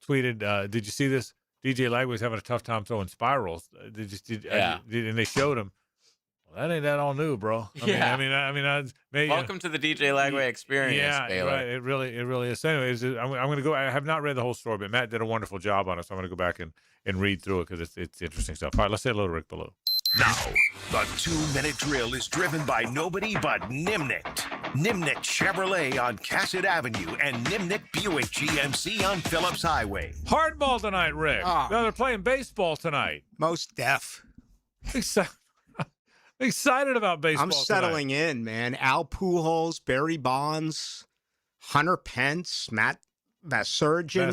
Speaker 2: tweeted. Did you see this? DJ Lagway's having a tough time throwing spirals. And they showed him. That ain't that all new, bro.
Speaker 6: Welcome to the DJ Lagway experience, Baylor.
Speaker 2: Right. It really is. So anyways, I'm going to go. I have not read the whole story, but Matt did a wonderful job on it, so I'm going to go back and read through it because it's interesting stuff. All right, let's say hello to Rick Ballou.
Speaker 5: Now, the 2-minute drill is driven by nobody but Nimnicht. Nimnicht Chevrolet on Cassett Avenue and Nimnicht Buick GMC on Phillips Highway.
Speaker 2: Hardball tonight, Rick.
Speaker 7: Oh.
Speaker 2: No, they're playing baseball tonight.
Speaker 7: Most deaf.
Speaker 2: Excited about baseball.
Speaker 7: I'm settling in, man. Al Pujols, Barry Bonds, Hunter Pence, Matt Vasgersian,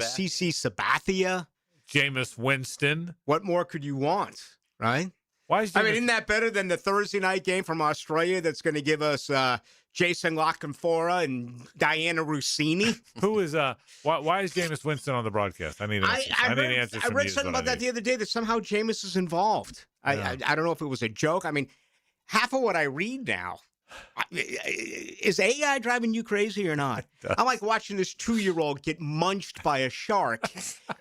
Speaker 7: CC Sabathia,
Speaker 2: Jameis Winston.
Speaker 7: What more could you want, right? Isn't that better than the Thursday night game from Australia that's going to give us Jason Lockenfora and Diana Rossini?
Speaker 2: Who is why is Jameis Winston on the broadcast? I need answers.
Speaker 7: I read something about that the other day, that somehow Jameis is involved. I don't know if it was a joke. I mean, half of what I read now, is AI driving you crazy or not? I'm like watching this 2-year-old get munched by a shark,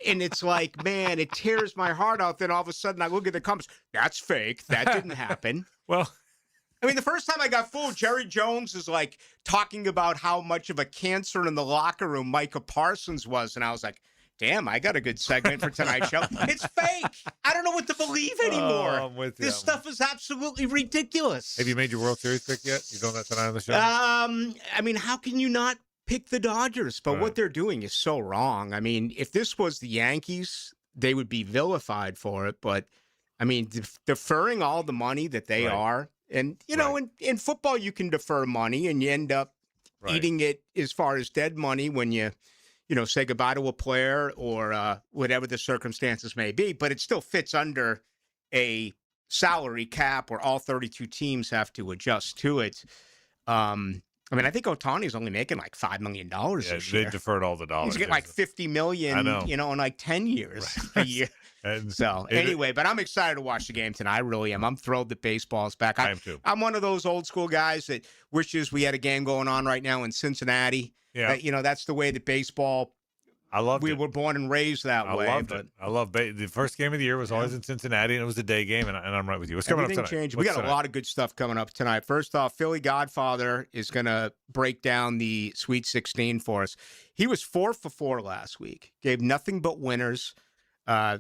Speaker 7: and it's like, man, it tears my heart out. Then all of a sudden I look at the comments. That's fake. That didn't happen.
Speaker 2: Well,
Speaker 7: I mean, the first time I got fooled, Jerry Jones is like talking about how much of a cancer in the locker room Micah Parsons was. And I was like, damn, I got a good segment for tonight's show. It's fake. I don't know what to believe anymore.
Speaker 2: I'm with you.
Speaker 7: This stuff is absolutely ridiculous.
Speaker 2: Have you made your World Series pick yet? You doing that tonight on the show?
Speaker 7: I mean, how can you not pick the Dodgers? But what they're doing is so wrong. I mean, if this was the Yankees, they would be vilified for it. But, I mean, deferring all the money that they are. And, in football, you can defer money and you end up eating it as far as dead money when you say goodbye to a player or whatever the circumstances may be. But it still fits under a salary cap where all 32 teams have to adjust to it. I mean, I think Otani's only making like $5 million this year.
Speaker 2: They deferred all the dollars.
Speaker 7: He's getting like $50 million, in like 10 years a year. Anyway, but I'm excited to watch the game tonight. I really am. I'm thrilled that baseball's back.
Speaker 2: I am too.
Speaker 7: I'm one of those old school guys that wishes we had a game going on right now in Cincinnati.
Speaker 2: Yeah.
Speaker 7: That's the way that baseball. We were born and raised that way.
Speaker 2: I love the first game of the year was always in Cincinnati, and it was a day game, and I'm right with you. What's coming up tonight?
Speaker 7: Changed. We got a lot of good stuff coming up tonight. First off, Philly Godfather is going to break down the Sweet 16 for us. He was 4 for 4 last week, gave nothing but winners,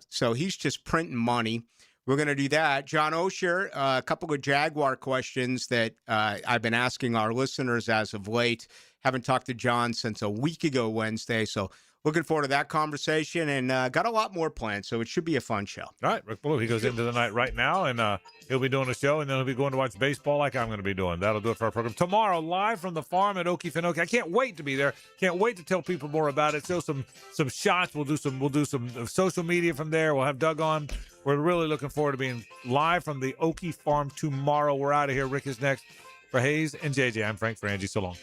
Speaker 7: so he's just printing money. We're going to do that. John Osher, a couple of Jaguar questions that I've been asking our listeners as of late. Haven't talked to John since a week ago Wednesday, so looking forward to that conversation, and got a lot more planned, so it should be a fun show.
Speaker 2: All right, Rick Ballou, he goes into the night right now, and he'll be doing a show, and then he'll be going to watch baseball like I'm going to be doing. That'll do it for our program. Tomorrow, live from the farm at Okefenokee. I can't wait to be there. Can't wait to tell people more about it. Show some shots. We'll do some social media from there. We'll have Doug on. We're really looking forward to being live from the Okie Farm tomorrow. We're out of here. Rick is next. For Hayes and JJ, I'm Frank Frangie. So long.